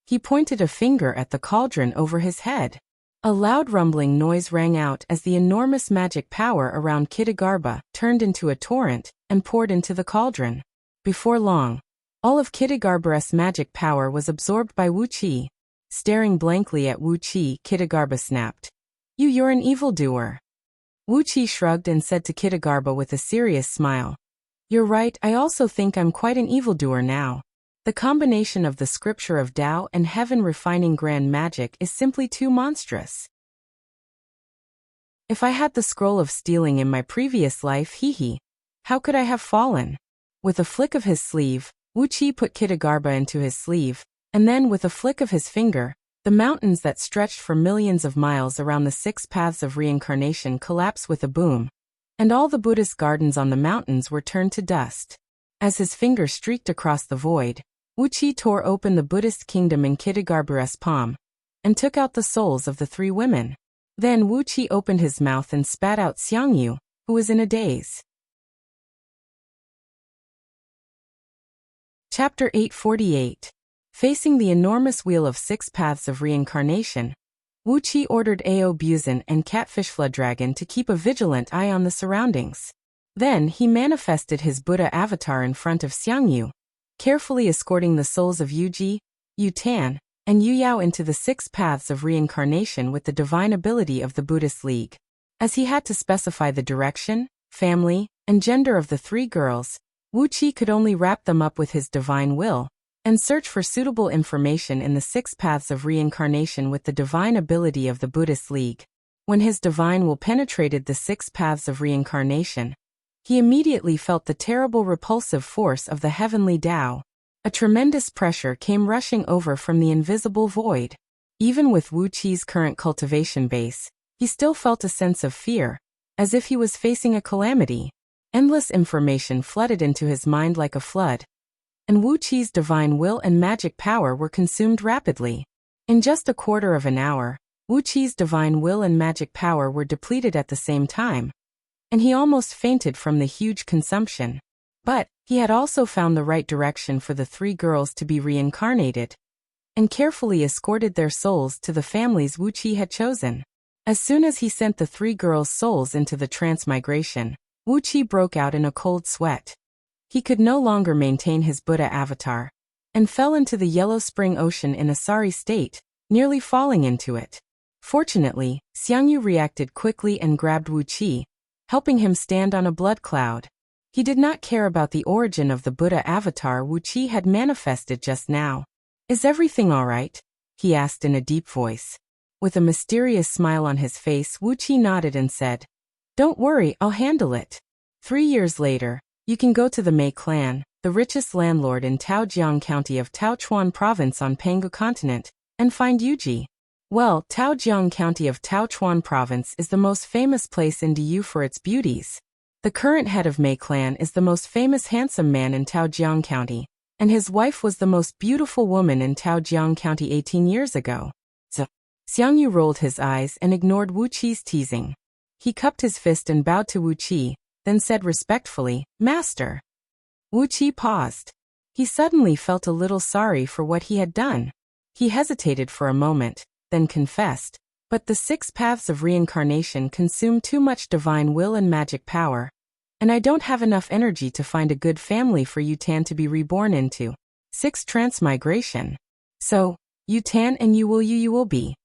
He pointed a finger at the cauldron over his head. A loud rumbling noise rang out as the enormous magic power around Kitagarbha turned into a torrent and poured into the cauldron. Before long, all of Kitagarbha's magic power was absorbed by Wuqi. Staring blankly at Wuqi, Kitagarbha snapped, You're an evildoer." Wuqi shrugged and said to Kitagarbha with a serious smile, "You're right, I also think I'm quite an evildoer now. The combination of the scripture of Tao and heaven refining grand magic is simply too monstrous. If I had the scroll of stealing in my previous life, how could I have fallen?" With a flick of his sleeve, Wuqi put Kitagarbha into his sleeve, and then with a flick of his finger, the mountains that stretched for millions of miles around the 6 paths of reincarnation collapsed with a boom, and all the Buddhist gardens on the mountains were turned to dust. As his finger streaked across the void, Wuqi tore open the Buddhist kingdom in Kitagarbha's palm, and took out the souls of the 3 women. Then Wuqi opened his mouth and spat out Xiangyu, who was in a daze. Chapter 848. Facing the enormous wheel of 6 paths of reincarnation, Wuqi ordered Ao Buzin and Catfish Flood Dragon to keep a vigilant eye on the surroundings. Then he manifested his Buddha avatar in front of Xiangyu, carefully escorting the souls of Yuji, Yutan, and Yuyao into the 6 paths of reincarnation with the divine ability of the Buddhist League. As he had to specify the direction, family, and gender of the 3 girls, Wuqi could only wrap them up with his divine will, and search for suitable information in the 6 paths of reincarnation with the divine ability of the Buddhist League. When his divine will penetrated the 6 paths of reincarnation, he immediately felt the terrible repulsive force of the heavenly Tao. A tremendous pressure came rushing over from the invisible void. Even with Wuqi's current cultivation base, he still felt a sense of fear, as if he was facing a calamity. Endless information flooded into his mind like a flood, and Wuqi's divine will and magic power were consumed rapidly. In just a quarter of an hour, Wuqi's divine will and magic power were depleted at the same time, and he almost fainted from the huge consumption. But he had also found the right direction for the 3 girls to be reincarnated, and carefully escorted their souls to the families Wuqi had chosen. As soon as he sent the 3 girls' souls into the transmigration, Wuqi broke out in a cold sweat. He could no longer maintain his Buddha avatar, and fell into the yellow spring ocean in a sorry state, nearly falling into it. Fortunately, Xiangyu reacted quickly and grabbed Wuqi, helping him stand on a blood cloud. He did not care about the origin of the Buddha avatar Wuqi had manifested just now. "Is everything all right?" he asked in a deep voice. With a mysterious smile on his face, Wuqi nodded and said, "Don't worry, I'll handle it." 3 years later, you can go to the Mei clan, the richest landlord in Taojiang County of Taochuan Province on Penghu Continent, and find Yuji. Well, Taojiang County of Taochuan Province is the most famous place in Diyu for its beauties. The current head of Mei clan is the most famous handsome man in Taojiang County, and his wife was the most beautiful woman in Taojiang County 18 years ago. Xiangyu rolled his eyes and ignored Wu Qi's teasing. He cupped his fist and bowed to Wu Qi, then said respectfully, "Master." Wu Qi paused. He suddenly felt a little sorry for what he had done. He hesitated for a moment, then confessed, "But the 6 paths of reincarnation consume too much divine will and magic power, and I don't have enough energy to find a good family for Yutan to be reborn into. 6 transmigration. So, Yutan and you will be.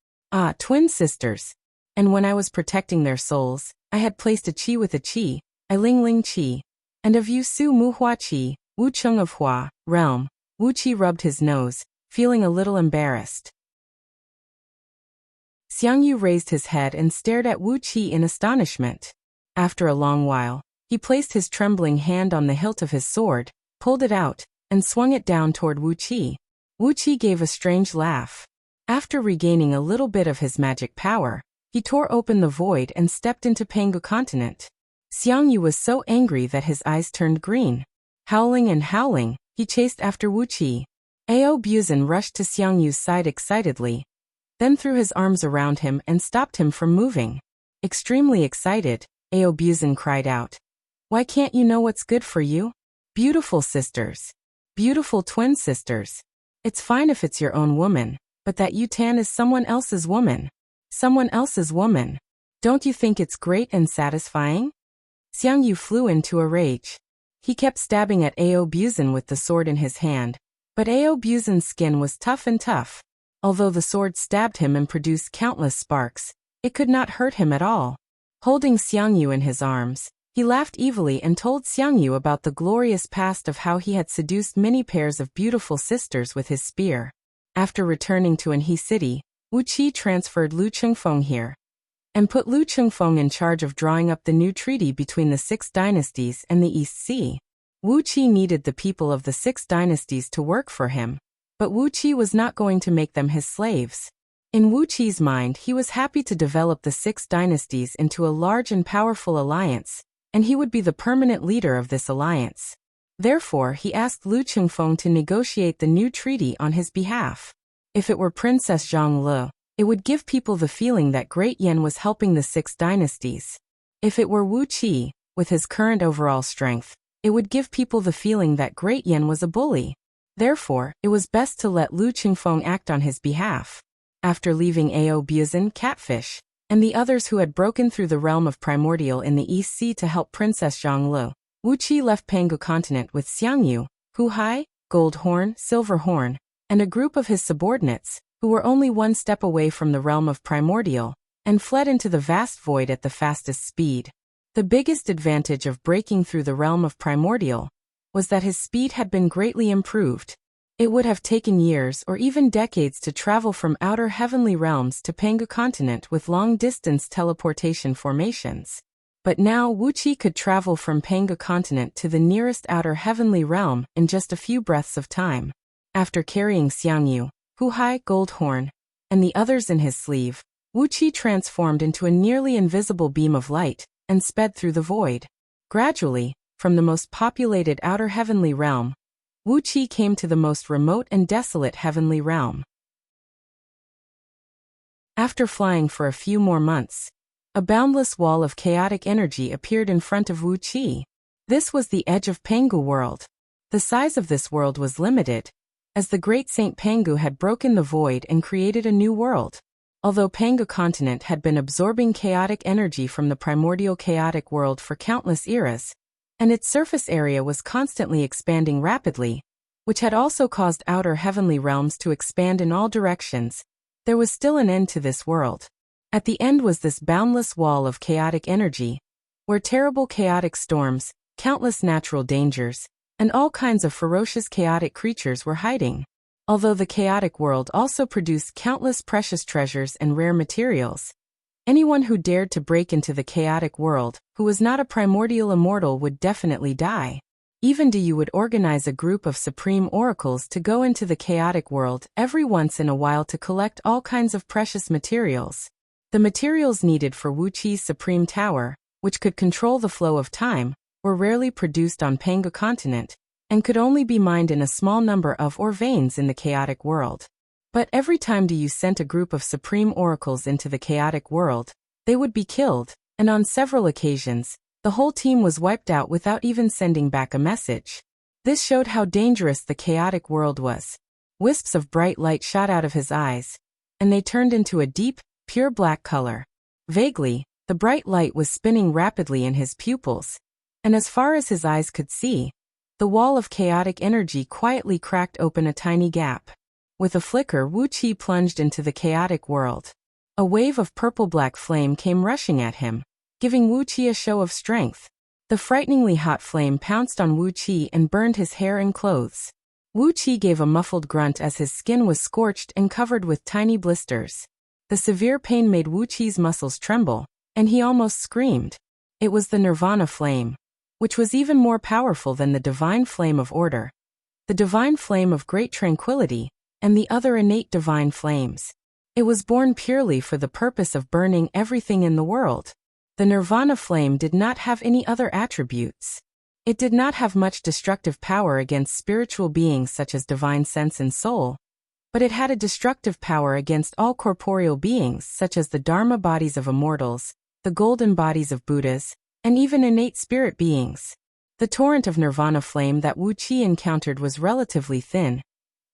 Twin sisters. And when I was protecting their souls, I had placed a qi with a qi, a ling ling qi, and of Yu Su Mu Hua qi, Wu Chung of Hua, realm." Wu Qi rubbed his nose, feeling a little embarrassed. Xiangyu raised his head and stared at Wu Qi in astonishment. After a long while, he placed his trembling hand on the hilt of his sword, pulled it out, and swung it down toward Wu Qi. Wu Qi gave a strange laugh. After regaining a little bit of his magic power, he tore open the void and stepped into Penghu Continent. Xiangyu was so angry that his eyes turned green. Howling and howling, he chased after Wu Qi. Ao Buzan rushed to Xiangyu's side excitedly, then threw his arms around him and stopped him from moving. Extremely excited, Ao Buzan cried out, "Why can't you know what's good for you? Beautiful sisters. Beautiful twin sisters. It's fine if it's your own woman, but that Yutan is someone else's woman. Someone else's woman. Don't you think it's great and satisfying?" Xiangyu flew into a rage. He kept stabbing at Ao Buzan with the sword in his hand, but Ao Buzan's skin was tough and tough. Although the sword stabbed him and produced countless sparks, it could not hurt him at all. Holding Xiangyu in his arms, he laughed evilly and told Xiangyu about the glorious past of how he had seduced many pairs of beautiful sisters with his spear. After returning to Anhui City, Wu Qi transferred Lu Chengfeng here, and put Lu Chengfeng in charge of drawing up the new treaty between the 6 dynasties and the East Sea. Wu Qi needed the people of the 6 dynasties to work for him, but Wu Qi was not going to make them his slaves. In Wu Qi's mind, he was happy to develop the 6 dynasties into a large and powerful alliance, and he would be the permanent leader of this alliance. Therefore, he asked Lu Chengfeng to negotiate the new treaty on his behalf. If it were Princess Zhang Lu, it would give people the feeling that Great Yan was helping the 6 dynasties. If it were Wu Qi, with his current overall strength, it would give people the feeling that Great Yan was a bully. Therefore, it was best to let Lu Chengfeng act on his behalf. After leaving Ao Buzan, Catfish, and the others who had broken through the realm of Primordial in the East Sea to help Princess Zhang Lu, Wu Qi left Penghu Continent with Xiangyu, Hu Hai, Gold Horn, Silver Horn, and a group of his subordinates, who were only one step away from the realm of Primordial, and fled into the vast void at the fastest speed. The biggest advantage of breaking through the realm of Primordial was that his speed had been greatly improved. It would have taken years or even decades to travel from outer heavenly realms to Penghu Continent with long-distance teleportation formations. But now Wu Qi could travel from Penghu Continent to the nearest outer heavenly realm in just a few breaths of time. After carrying Xiangyu, Hu Hai, Gold Horn, and the others in his sleeve, Wu Qi transformed into a nearly invisible beam of light and sped through the void. Gradually, from the most populated outer heavenly realm, Wu Qi came to the most remote and desolate heavenly realm. After flying for a few more months, a boundless wall of chaotic energy appeared in front of Wu Qi. This was the edge of Penghu world. The size of this world was limited, as the great Saint Penghu had broken the void and created a new world. Although Penghu Continent had been absorbing chaotic energy from the primordial chaotic world for countless eras, and its surface area was constantly expanding rapidly, which had also caused outer heavenly realms to expand in all directions, there was still an end to this world. At the end was this boundless wall of chaotic energy, where terrible chaotic storms, countless natural dangers, and all kinds of ferocious chaotic creatures were hiding. Although the chaotic world also produced countless precious treasures and rare materials, anyone who dared to break into the chaotic world, who was not a primordial immortal, would definitely die. Even you would organize a group of supreme oracles to go into the chaotic world every once in a while to collect all kinds of precious materials. The materials needed for Wuxi's supreme tower, which could control the flow of time, were rarely produced on Panga continent, and could only be mined in a small number of or veins in the chaotic world. But every time you sent a group of supreme oracles into the chaotic world, they would be killed, and on several occasions, the whole team was wiped out without even sending back a message. This showed how dangerous the chaotic world was. Wisps of bright light shot out of his eyes, and they turned into a deep, pure black color. Vaguely, the bright light was spinning rapidly in his pupils, and as far as his eyes could see, the wall of chaotic energy quietly cracked open a tiny gap. With a flicker, Wuxi plunged into the chaotic world. A wave of purple-black flame came rushing at him, giving Wuxi a show of strength. The frighteningly hot flame pounced on Wuxi and burned his hair and clothes. Wuxi gave a muffled grunt as his skin was scorched and covered with tiny blisters. The severe pain made Wuxi's muscles tremble, and he almost screamed. It was the Nirvana flame, which was even more powerful than the divine flame of order, the divine flame of great tranquility, and the other innate divine flames. It was born purely for the purpose of burning everything in the world. The Nirvana flame did not have any other attributes. It did not have much destructive power against spiritual beings such as divine sense and soul, but it had a destructive power against all corporeal beings such as the Dharma bodies of immortals, the golden bodies of Buddhas, and even innate spirit beings. The torrent of Nirvana flame that Wuxi encountered was relatively thin,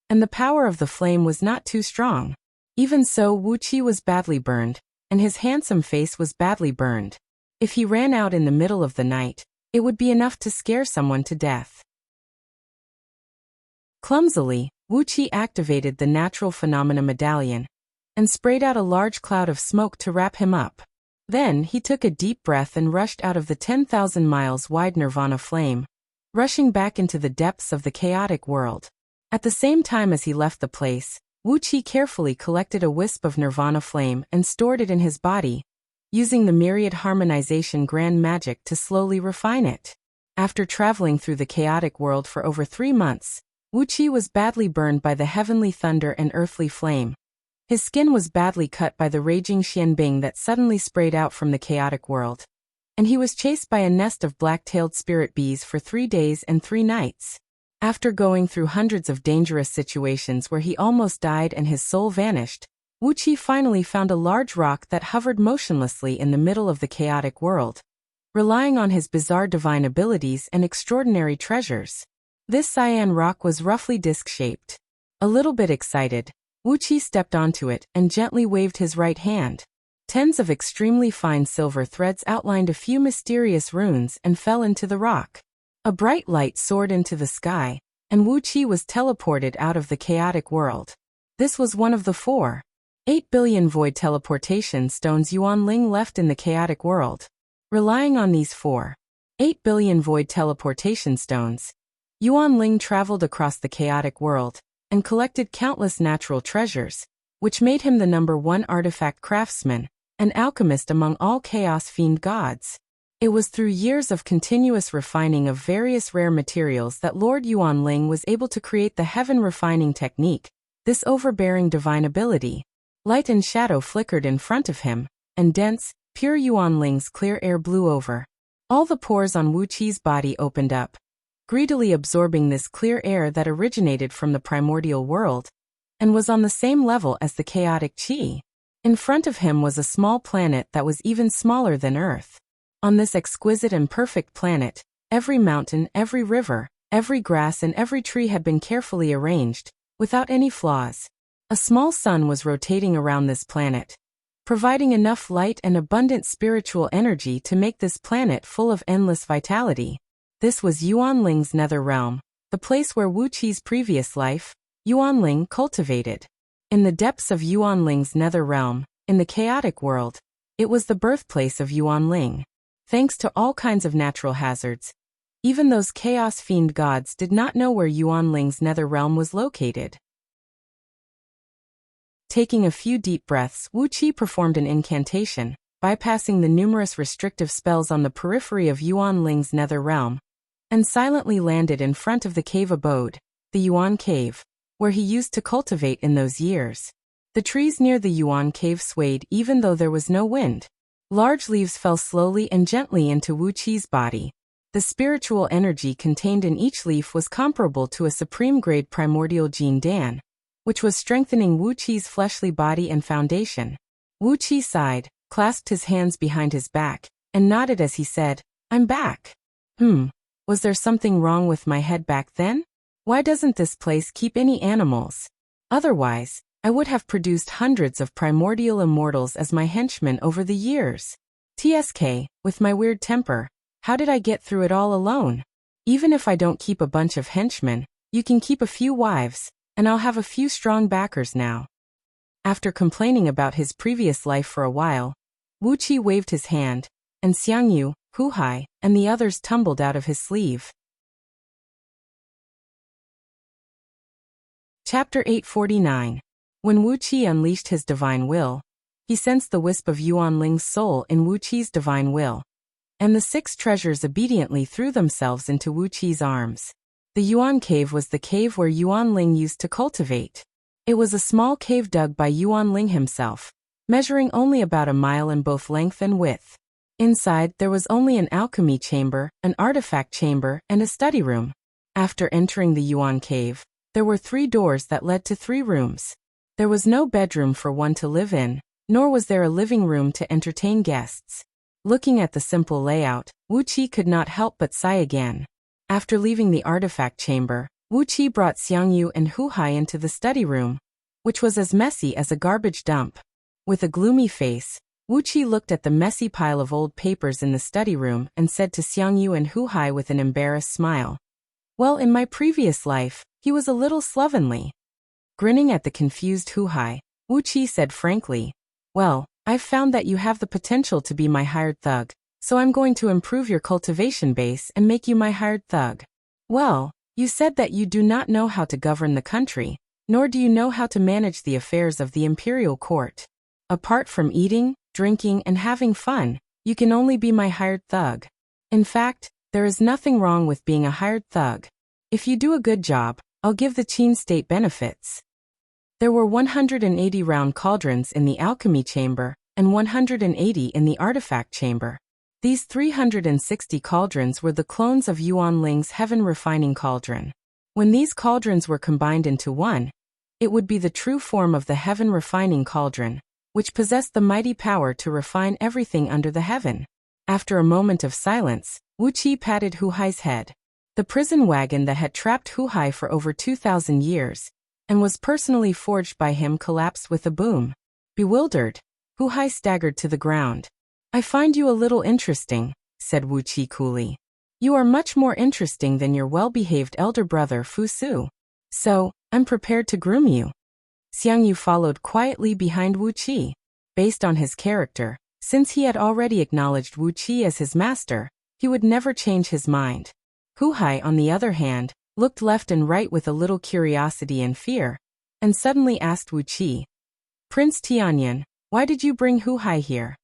and the power of the flame was not too strong. Even so, Wuxi was badly burned, and his handsome face was badly burned. If he ran out in the middle of the night, it would be enough to scare someone to death. Clumsily, Wuxi activated the Natural Phenomena Medallion and sprayed out a large cloud of smoke to wrap him up. Then he took a deep breath and rushed out of the 10,000 miles wide Nirvana flame, rushing back into the depths of the chaotic world. At the same time as he left the place, Wuxi carefully collected a wisp of Nirvana flame and stored it in his body, using the myriad harmonization grand magic to slowly refine it. After traveling through the chaotic world for over 3 months, Wuxi was badly burned by the heavenly thunder and earthly flame. His skin was badly cut by the raging xianbing that suddenly sprayed out from the chaotic world, and he was chased by a nest of black-tailed spirit bees for 3 days and 3 nights. After going through hundreds of dangerous situations where he almost died and his soul vanished, Wuxi finally found a large rock that hovered motionlessly in the middle of the chaotic world, relying on his bizarre divine abilities and extraordinary treasures. This cyan rock was roughly disc-shaped. A little bit excited, Wuxi stepped onto it and gently waved his right hand. Tens of extremely fine silver threads outlined a few mysterious runes and fell into the rock. A bright light soared into the sky, and Wuxi was teleported out of the chaotic world. This was one of the 8 billion void teleportation stones Yuanling left in the chaotic world. Relying on these 8 billion void teleportation stones, Yuanling traveled across the chaotic world and collected countless natural treasures, which made him the #1 artifact craftsman, an alchemist among all chaos fiend gods. It was through years of continuous refining of various rare materials that Lord Yuanling was able to create the heaven refining technique, this overbearing divine ability. Light and shadow flickered in front of him, and dense, pure Yuanling's clear air blew over. All the pores on Wuqi's body opened up, greedily absorbing this clear air that originated from the primordial world, and was on the same level as the chaotic qi. In front of him was a small planet that was even smaller than Earth. On this exquisite and perfect planet, every mountain, every river, every grass and every tree had been carefully arranged, without any flaws. A small sun was rotating around this planet, providing enough light and abundant spiritual energy to make this planet full of endless vitality. This was Yuanling's nether realm, the place where Wuqi's previous life, Yuanling cultivated. In the depths of Yuanling's nether realm, in the chaotic world, it was the birthplace of Yuanling. Thanks to all kinds of natural hazards, even those chaos fiend gods did not know where Yuanling's nether realm was located. Taking a few deep breaths, Wuqi performed an incantation, bypassing the numerous restrictive spells on the periphery of Yuanling's nether realm, and silently landed in front of the cave abode, the Yuan Cave, where he used to cultivate in those years. The trees near the Yuan Cave swayed even though there was no wind. Large leaves fell slowly and gently into Wuqi's body. The spiritual energy contained in each leaf was comparable to a supreme-grade primordial Jin Dan, which was strengthening Wuqi's fleshly body and foundation. Wuqi sighed, clasped his hands behind his back, and nodded as he said, "I'm back." Was there something wrong with my head back then? Why doesn't this place keep any animals? Otherwise, I would have produced hundreds of primordial immortals as my henchmen over the years. TSK, with my weird temper, how did I get through it all alone? Even if I don't keep a bunch of henchmen, you can keep a few wives, and I'll have a few strong backers now. After complaining about his previous life for a while, Wuqi waved his hand, and Xiangyu, Hu Hai, and the others tumbled out of his sleeve. Chapter 849. When Wuqi unleashed his divine will, he sensed the wisp of Yuan Ling's soul in Wuqi's divine will, and the 6 treasures obediently threw themselves into Wuqi's arms. The Yuan Cave was the cave where Yuan Ling used to cultivate. It was a small cave dug by Yuan Ling himself, measuring only about a mile in both length and width. Inside, there was only an alchemy chamber, an artifact chamber, and a study room. After entering the Yuan Cave, there were 3 doors that led to 3 rooms. There was no bedroom for one to live in, nor was there a living room to entertain guests. Looking at the simple layout, Wuqi could not help but sigh again. After leaving the artifact chamber, Wuqi brought Xiangyu and Hu Hai into the study room, which was as messy as a garbage dump. With a gloomy face, Wuqi looked at the messy pile of old papers in the study room and said to Xiangyu and Hu Hai with an embarrassed smile, "Well, in my previous life, he was a little slovenly." Grinning at the confused Hu Hai, Wuqi said frankly, "Well, I've found that you have the potential to be my hired thug, so I'm going to improve your cultivation base and make you my hired thug." "Well, you said that you do not know how to govern the country, nor do you know how to manage the affairs of the imperial court. Apart from eating, drinking, and having fun, you can only be my hired thug. In fact, there is nothing wrong with being a hired thug. If you do a good job, I'll give the Qin state benefits." There were 180 round cauldrons in the alchemy chamber, and 180 in the artifact chamber. These 360 cauldrons were the clones of Yuan Ling's heaven refining cauldron. When these cauldrons were combined into one, it would be the true form of the heaven refining cauldron, which possessed the mighty power to refine everything under the heaven. After a moment of silence, Wuqi patted Hu Hai's head. The prison wagon that had trapped Hu Hai for over 2,000 years, and was personally forged by him, collapsed with a boom. Bewildered, Hu Hai staggered to the ground. "I find you a little interesting," said Wuqi coolly. "You are much more interesting than your well-behaved elder brother Fu Su. So, I'm prepared to groom you." Xiangyu followed quietly behind Wuqi. Based on his character, since he had already acknowledged Wuqi as his master, he would never change his mind. Hu Hai, on the other hand, looked left and right with a little curiosity and fear, and suddenly asked Wuqi, "Prince Tianyan, why did you bring Hu Hai here?"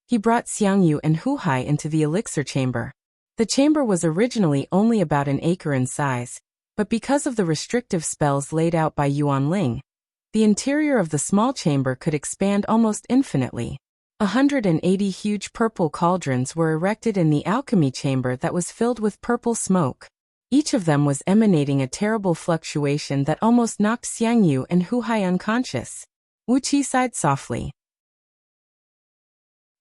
He brought Xiangyu and Hu Hai into the elixir chamber. The chamber was originally only about an acre in size, but because of the restrictive spells laid out by Yuan Ling, the interior of the small chamber could expand almost infinitely. 180 huge purple cauldrons were erected in the alchemy chamber that was filled with purple smoke. Each of them was emanating a terrible fluctuation that almost knocked Xiangyu and Hu Hai unconscious. Wuqi sighed softly.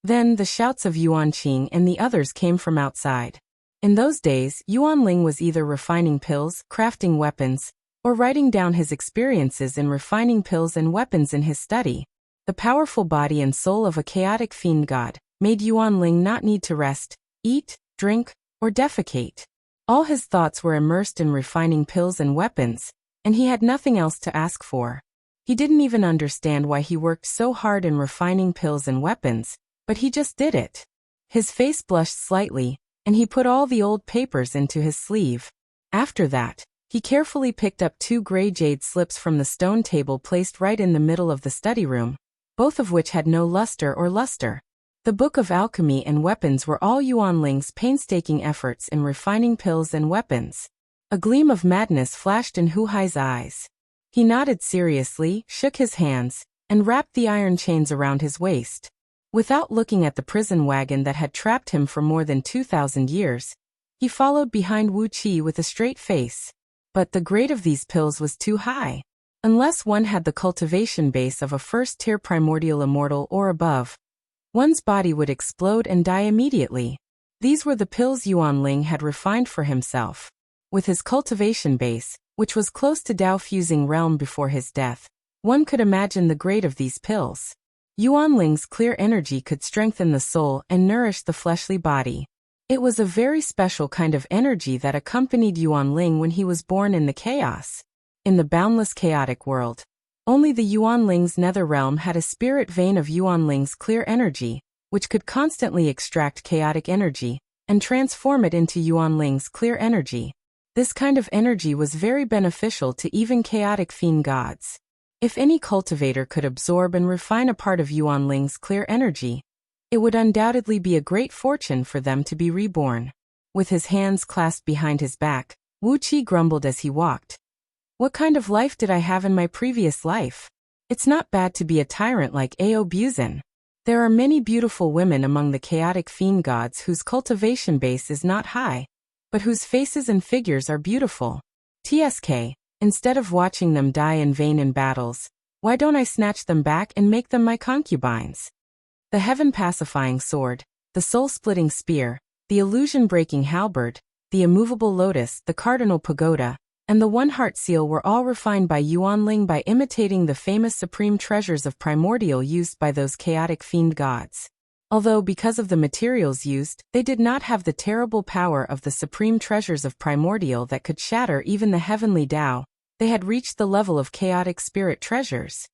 Then the shouts of Yuan Qing and the others came from outside. In those days, Yuan Ling was either refining pills, crafting weapons, or writing down his experiences in refining pills and weapons in his study. The powerful body and soul of a chaotic fiend god made Yuan Ling not need to rest, eat, drink, or defecate. All his thoughts were immersed in refining pills and weapons, and he had nothing else to ask for. He didn't even understand why he worked so hard in refining pills and weapons, but he just did it. His face blushed slightly, and he put all the old papers into his sleeve. After that, he carefully picked up 2 gray jade slips from the stone table placed right in the middle of the study room, both of which had no luster or luster. The Book of Alchemy and Weapons were all Yuan Ling's painstaking efforts in refining pills and weapons. A gleam of madness flashed in Hu Hai's eyes. He nodded seriously, shook his hands, and wrapped the iron chains around his waist. Without looking at the prison wagon that had trapped him for more than 2,000 years, he followed behind Wu Qi with a straight face. But the grade of these pills was too high. Unless one had the cultivation base of a first-tier primordial immortal or above, one's body would explode and die immediately. These were the pills Yuan Ling had refined for himself. With his cultivation base, which was close to Dao fusing realm before his death, one could imagine the grade of these pills. Yuan Ling's clear energy could strengthen the soul and nourish the fleshly body. It was a very special kind of energy that accompanied Yuan Ling when he was born in the chaos. In the boundless chaotic world, only the Yuan Ling's nether realm had a spirit vein of Yuan Ling's clear energy, which could constantly extract chaotic energy and transform it into Yuan Ling's clear energy. This kind of energy was very beneficial to even chaotic fiend gods. If any cultivator could absorb and refine a part of Yuan Ling's clear energy, it would undoubtedly be a great fortune for them to be reborn. With his hands clasped behind his back, Wu Qi grumbled as he walked. What kind of life did I have in my previous life? It's not bad to be a tyrant like Ao Buzin. There are many beautiful women among the chaotic fiend gods whose cultivation base is not high, but whose faces and figures are beautiful. TSK, instead of watching them die in vain in battles, why don't I snatch them back and make them my concubines? The heaven-pacifying sword, the soul-splitting spear, the illusion-breaking halberd, the immovable lotus, the cardinal pagoda, and the one-heart seal were all refined by Yuan Ling by imitating the famous supreme treasures of primordial used by those chaotic fiend gods. Although because of the materials used, they did not have the terrible power of the supreme treasures of primordial that could shatter even the heavenly Tao, they had reached the level of chaotic spirit treasures.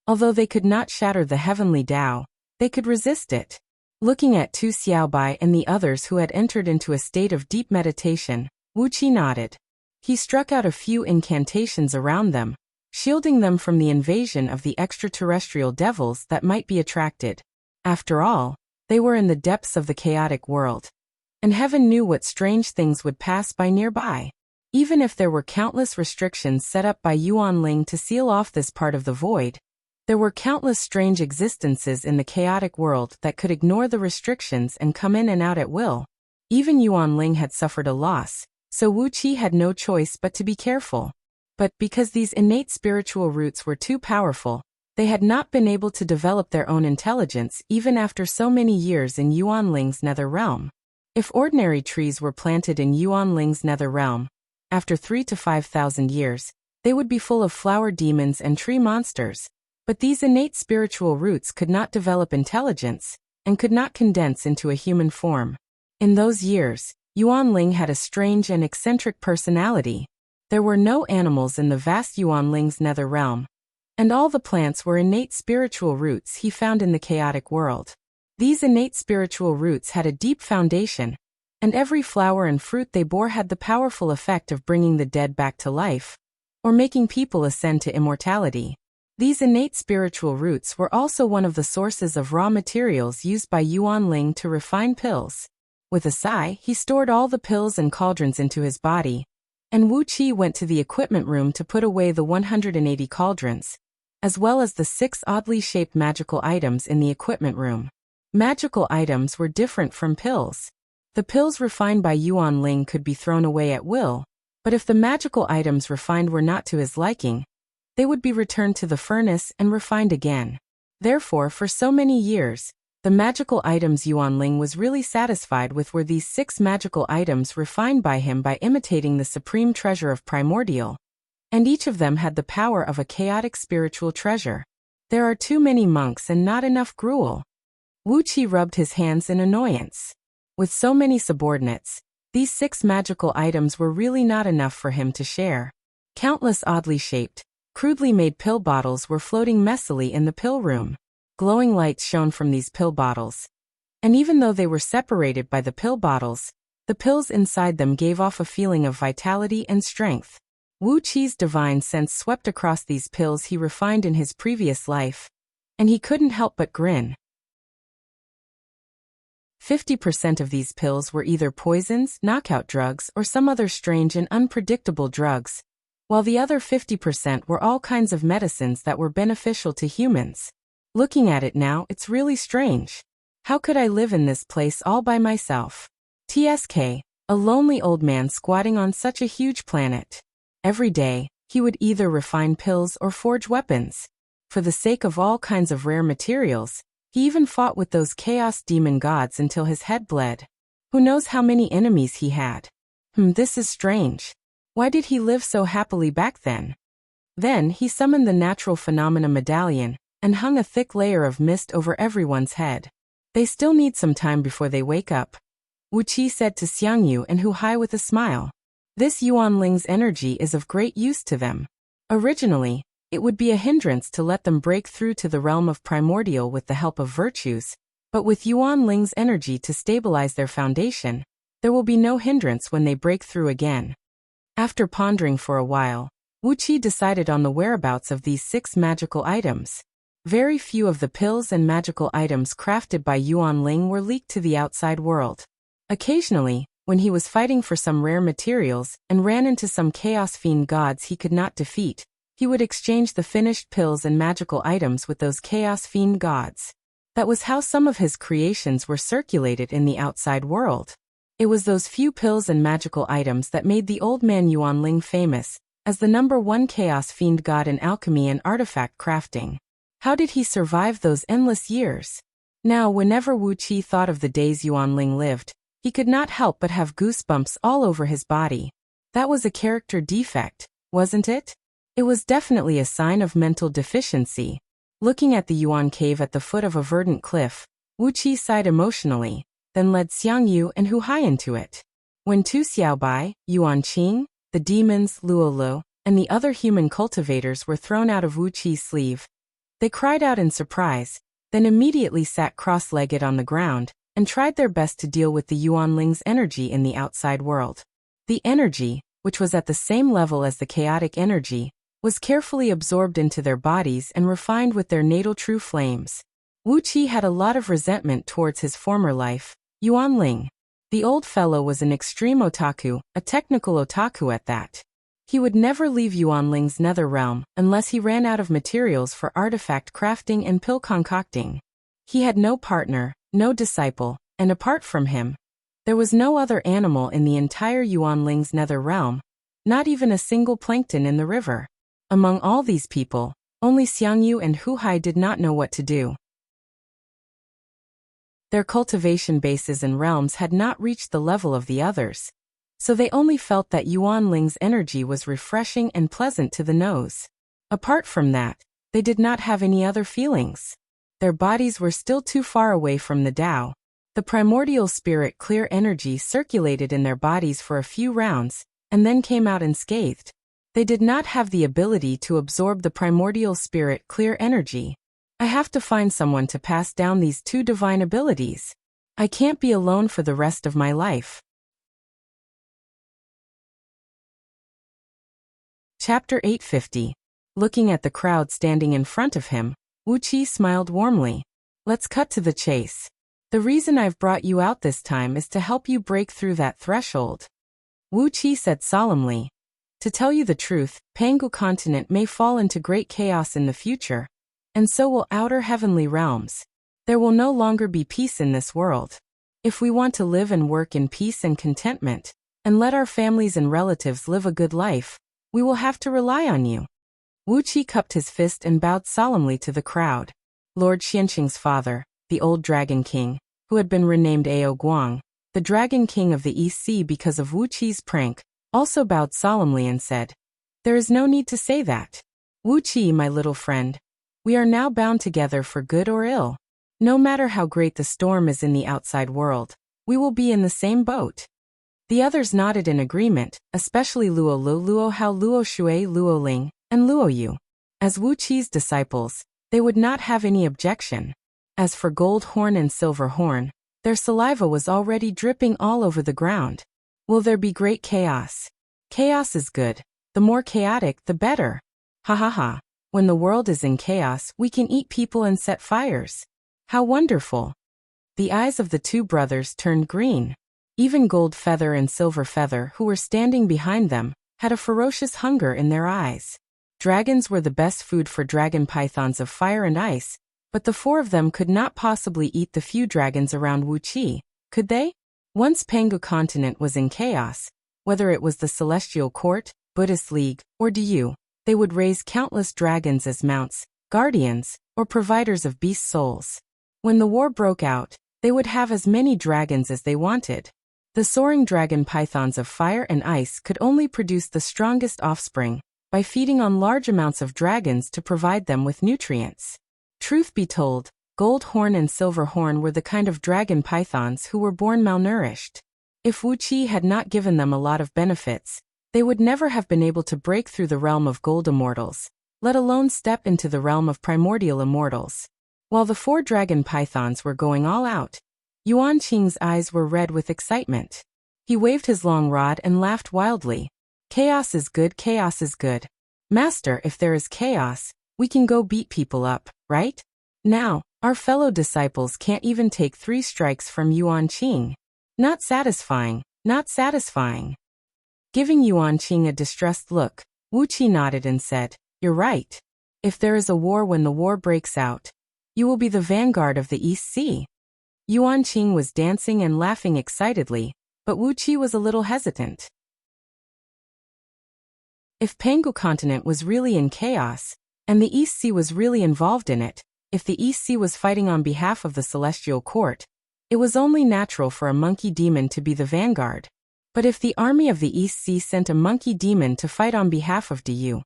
Although they could not shatter the heavenly Tao, they could resist it. Looking at Tu Xiaobai and the others who had entered into a state of deep meditation, Wu Qi nodded. He struck out a few incantations around them, shielding them from the invasion of the extraterrestrial devils that might be attracted. After all, they were in the depths of the chaotic world, and heaven knew what strange things would pass by nearby. Even if there were countless restrictions set up by Yuan Ling to seal off this part of the void, there were countless strange existences in the chaotic world that could ignore the restrictions and come in and out at will. Even Yuan Ling had suffered a loss, so Wu Qi had no choice but to be careful. But because these innate spiritual roots were too powerful, they had not been able to develop their own intelligence even after so many years in Yuan Ling's nether realm. If ordinary trees were planted in Yuan Ling's nether realm, after 3,000 to 5,000 years, they would be full of flower demons and tree monsters. But these innate spiritual roots could not develop intelligence, and could not condense into a human form. In those years, Yuan Ling had a strange and eccentric personality. There were no animals in the vast Yuan Ling's nether realm, and all the plants were innate spiritual roots he found in the chaotic world. These innate spiritual roots had a deep foundation, and every flower and fruit they bore had the powerful effect of bringing the dead back to life, or making people ascend to immortality. These innate spiritual roots were also one of the sources of raw materials used by Yuan Ling to refine pills. With a sigh, he stored all the pills and cauldrons into his body, and Wu Qi went to the equipment room to put away the 180 cauldrons, as well as the 6 oddly shaped magical items in the equipment room. Magical items were different from pills. The pills refined by Yuan Ling could be thrown away at will, but if the magical items refined were not to his liking, they would be returned to the furnace and refined again. Therefore, for so many years, the magical items Yuan Ling was really satisfied with were these 6 magical items refined by him by imitating the supreme treasure of primordial, and each of them had the power of a chaotic spiritual treasure. There are too many monks and not enough gruel. Wu Qi rubbed his hands in annoyance. With so many subordinates, these 6 magical items were really not enough for him to share. Countless oddly shaped, crudely made pill bottles were floating messily in the pill room. Glowing lights shone from these pill bottles, and even though they were separated by the pill bottles, the pills inside them gave off a feeling of vitality and strength. Wu Qi's divine sense swept across these pills he refined in his previous life, and he couldn't help but grin. 50% of these pills were either poisons, knockout drugs, or some other strange and unpredictable drugs, while the other 50% were all kinds of medicines that were beneficial to humans. Looking at it now, it's really strange. How could I live in this place all by myself? TSK, a lonely old man squatting on such a huge planet. Every day, he would either refine pills or forge weapons. For the sake of all kinds of rare materials, he even fought with those chaos demon gods until his head bled. Who knows how many enemies he had? This is strange. Why did he live so happily back then? Then he summoned the natural phenomena medallion and hung a thick layer of mist over everyone's head. They still need some time before they wake up, Wuxia said to Xiangyu and Hu Hai with a smile. This Yuanling's energy is of great use to them. Originally, it would be a hindrance to let them break through to the realm of primordial with the help of virtues, but with Yuanling's energy to stabilize their foundation, there will be no hindrance when they break through again. After pondering for a while, Wuxia decided on the whereabouts of these 6 magical items. Very few of the pills and magical items crafted by Yuanling were leaked to the outside world. Occasionally, when he was fighting for some rare materials and ran into some chaos fiend gods he could not defeat, he would exchange the finished pills and magical items with those chaos fiend gods. That was how some of his creations were circulated in the outside world. It was those few pills and magical items that made the old man Yuanling famous as the #1 chaos fiend god in alchemy and artifact crafting. How did he survive those endless years? Now, whenever Wuxia thought of the days Yuanling lived, he could not help but have goosebumps all over his body. That was a character defect, wasn't it? It was definitely a sign of mental deficiency. Looking at the Yuan cave at the foot of a verdant cliff, Wuxia sighed emotionally, then led Xiangyu and Hu Hai into it. When Tu Xiaobai, Yuan Qing, the demons, Luolu, and the other human cultivators were thrown out of Wuqia's sleeve, they cried out in surprise, then immediately sat cross-legged on the ground, and tried their best to deal with the Yuanling's energy in the outside world. The energy, which was at the same level as the chaotic energy, was carefully absorbed into their bodies and refined with their natal true flames. Wuxia had a lot of resentment towards his former life, Yuanling. The old fellow was an extreme otaku, a technical otaku at that. He would never leave Yuanling's nether realm unless he ran out of materials for artifact crafting and pill concocting. He had no partner, no disciple, and apart from him, there was no other animal in the entire Yuanling's nether realm, not even a single plankton in the river. Among all these people, only Xiangyu and Hu Hai did not know what to do. Their cultivation bases and realms had not reached the level of the others, so they only felt that Yuanling's energy was refreshing and pleasant to the nose. Apart from that, they did not have any other feelings. Their bodies were still too far away from the Tao. The primordial spirit clear energy circulated in their bodies for a few rounds, and then came out unscathed. They did not have the ability to absorb the primordial spirit clear energy. I have to find someone to pass down these 2 divine abilities. I can't be alone for the rest of my life. Chapter 850. Looking at the crowd standing in front of him, Wuxia smiled warmly. Let's cut to the chase. The reason I've brought you out this time is to help you break through that threshold. Wuxia said solemnly. To tell you the truth, Pangu continent may fall into great chaos in the future, and so will outer heavenly realms. There will no longer be peace in this world. If we want to live and work in peace and contentment, and let our families and relatives live a good life, we will have to rely on you. Wuxia cupped his fist and bowed solemnly to the crowd. Lord Xianqing's father, the old Dragon King, who had been renamed Ao Guang, the Dragon King of the East Sea because of Wuqia's prank, also bowed solemnly and said, There is no need to say that. Wuxia, my little friend, we are now bound together for good or ill. No matter how great the storm is in the outside world, we will be in the same boat. The others nodded in agreement, especially Luo Lu, Luo Hao, Luo Shui, Luo Ling, and Luo Yu. As Wuqia's disciples, they would not have any objection. As for Gold Horn and Silver Horn, their saliva was already dripping all over the ground. Will there be great chaos? Chaos is good. The more chaotic, the better. Ha ha ha. When the world is in chaos, we can eat people and set fires. How wonderful! The eyes of the two brothers turned green. Even Gold Feather and Silver Feather, who were standing behind them, had a ferocious hunger in their eyes. Dragons were the best food for dragon pythons of fire and ice, but the four of them could not possibly eat the few dragons around Wuxia, could they? Once Pangu continent was in chaos, whether it was the Celestial Court, Buddhist League, or Diyu, they would raise countless dragons as mounts, guardians, or providers of beast souls. When the war broke out, they would have as many dragons as they wanted. The soaring dragon pythons of fire and ice could only produce the strongest offspring by feeding on large amounts of dragons to provide them with nutrients. Truth be told, Gold Horn and Silver Horn were the kind of dragon pythons who were born malnourished. If Wuxia had not given them a lot of benefits, they would never have been able to break through the realm of gold immortals, let alone step into the realm of primordial immortals. While the four dragon pythons were going all out, Yuan Qing's eyes were red with excitement. He waved his long rod and laughed wildly. Chaos is good, chaos is good. Master, if there is chaos, we can go beat people up, right? Now, our fellow disciples can't even take 3 strikes from Yuan Qing. Not satisfying, not satisfying. Giving Yuan Qing a distressed look, Wuxia nodded and said, "You're right. If there is a war when the war breaks out, you will be the vanguard of the East Sea." Yuan Qing was dancing and laughing excitedly, but Wuxia was a little hesitant. If Pangu continent was really in chaos, and the East Sea was really involved in it, if the East Sea was fighting on behalf of the Celestial Court, it was only natural for a monkey demon to be the vanguard. But if the army of the East Sea sent a monkey demon to fight on behalf of Diyu,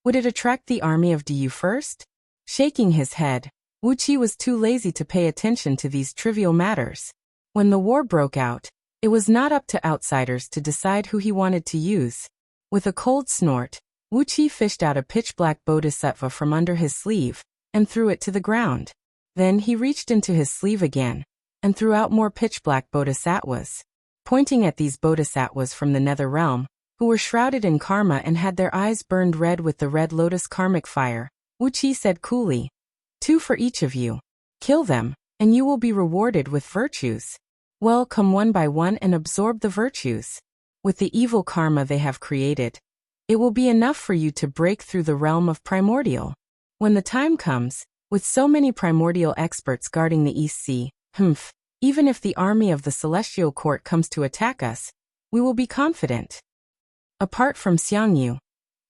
would it attract the army of Diyu first? Shaking his head, Wuxia was too lazy to pay attention to these trivial matters. When the war broke out, it was not up to outsiders to decide who he wanted to use. With a cold snort, Wuxia fished out a pitch-black bodhisattva from under his sleeve and threw it to the ground. Then he reached into his sleeve again and threw out more pitch-black bodhisattvas. Pointing at these bodhisattvas from the nether realm, who were shrouded in karma and had their eyes burned red with the red lotus karmic fire, Wuxia said coolly, 2 for each of you. Kill them, and you will be rewarded with virtues. Well, come one by one and absorb the virtues. With the evil karma they have created, it will be enough for you to break through the realm of primordial. When the time comes, with so many primordial experts guarding the East Sea, even if the army of the Celestial Court comes to attack us, we will be confident. Apart from Xiangyu,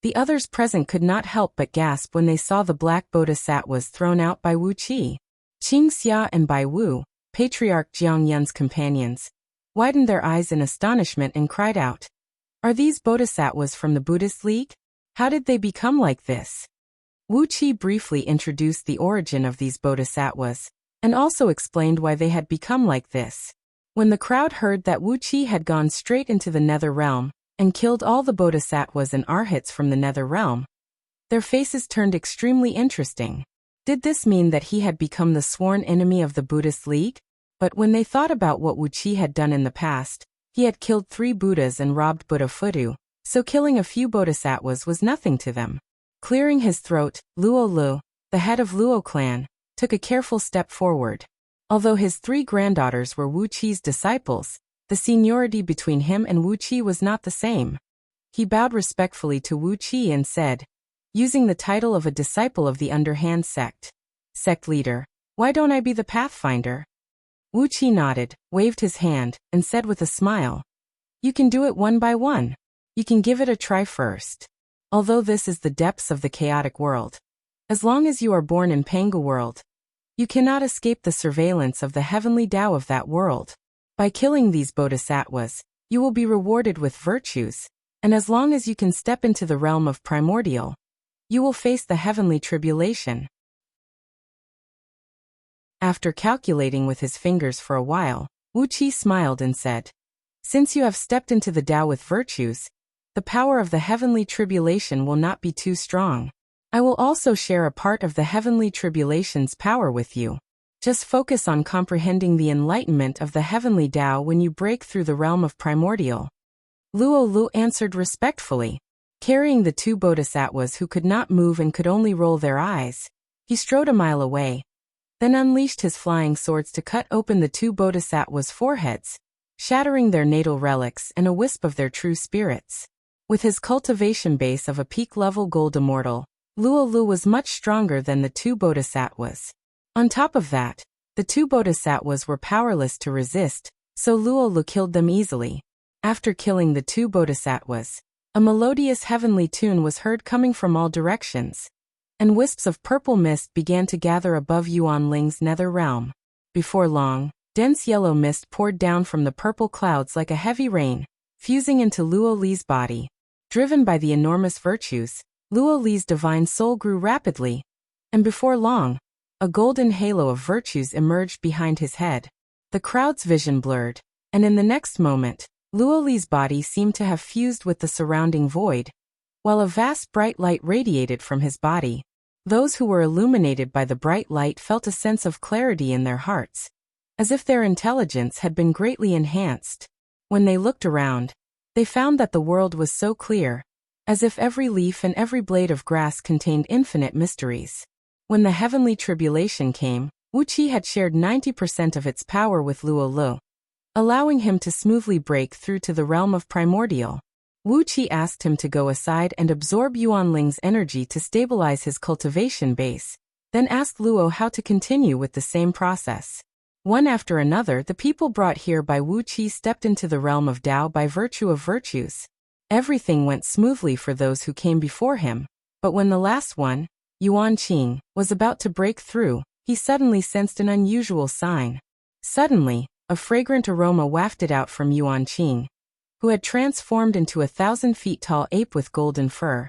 the others present could not help but gasp when they saw the black bodhisattvas thrown out by Wuxia. Qing Xia and Bai Wu, Patriarch Jiang Yun's companions, widened their eyes in astonishment and cried out, "Are these bodhisattvas from the Buddhist League? How did they become like this?" Wuxia briefly introduced the origin of these bodhisattvas, and also explained why they had become like this. When the crowd heard that Wuxia had gone straight into the nether realm, and killed all the bodhisattvas and arhats from the nether realm, their faces turned extremely interesting. Did this mean that he had become the sworn enemy of the Buddhist League? But when they thought about what Wuxia had done in the past, he had killed 3 Buddhas and robbed Buddha Fudu, so killing a few bodhisattvas was nothing to them. Clearing his throat, Luo Lu, the head of Luo clan, took a careful step forward. Although his 3 granddaughters were Wuqia's disciples, the seniority between him and Wuxia was not the same. He bowed respectfully to Wuxia and said, using the title of a disciple of the underhand sect, "Sect leader, why don't I be the pathfinder?" Wuxia nodded, waved his hand, and said with a smile, "You can do it one by one. You can give it a try first. Although this is the depths of the chaotic world, as long as you are born in Pangu world, you cannot escape the surveillance of the heavenly Tao of that world. By killing these bodhisattvas, you will be rewarded with virtues, and as long as you can step into the realm of primordial, you will face the heavenly tribulation." After calculating with his fingers for a while, Wuxia smiled and said, "Since you have stepped into the Tao with virtues, the power of the heavenly tribulation will not be too strong. I will also share a part of the heavenly tribulation's power with you. Just focus on comprehending the enlightenment of the heavenly Tao when you break through the realm of primordial." Luo Lu answered respectfully, Carrying the two bodhisattvas who could not move and could only roll their eyes, he strode a mile away, then unleashed his flying swords to cut open the two bodhisattvas' foreheads, shattering their natal relics and a wisp of their true spirits. With his cultivation base of a peak-level gold immortal, Luo was much stronger than the two bodhisattvas. On top of that, the two bodhisattvas were powerless to resist, so Luo killed them easily. After killing the two bodhisattvas, a melodious heavenly tune was heard coming from all directions, and wisps of purple mist began to gather above Yuan Ling's nether realm. Before long, dense yellow mist poured down from the purple clouds like a heavy rain, fusing into Luo Li's body. Driven by the enormous virtues, Luo Li's divine soul grew rapidly, and before long, a golden halo of virtues emerged behind his head. The crowd's vision blurred, and in the next moment, Luo Li's body seemed to have fused with the surrounding void, while a vast bright light radiated from his body. Those who were illuminated by the bright light felt a sense of clarity in their hearts, as if their intelligence had been greatly enhanced. When they looked around, they found that the world was so clear, as if every leaf and every blade of grass contained infinite mysteries. When the heavenly tribulation came, Wuxia had shared 90% of its power with Luo, allowing him to smoothly break through to the realm of primordial. Wuxia asked him to go aside and absorb Yuan Ling's energy to stabilize his cultivation base, then asked Luo how to continue with the same process. One after another, the people brought here by Wuxia stepped into the realm of Tao by virtue of virtues. Everything went smoothly for those who came before him, but when the last one, Yuan Qing, was about to break through, he suddenly sensed an unusual sign. Suddenly, a fragrant aroma wafted out from Yuan Qing, who had transformed into a 1,000-feet-tall ape with golden fur,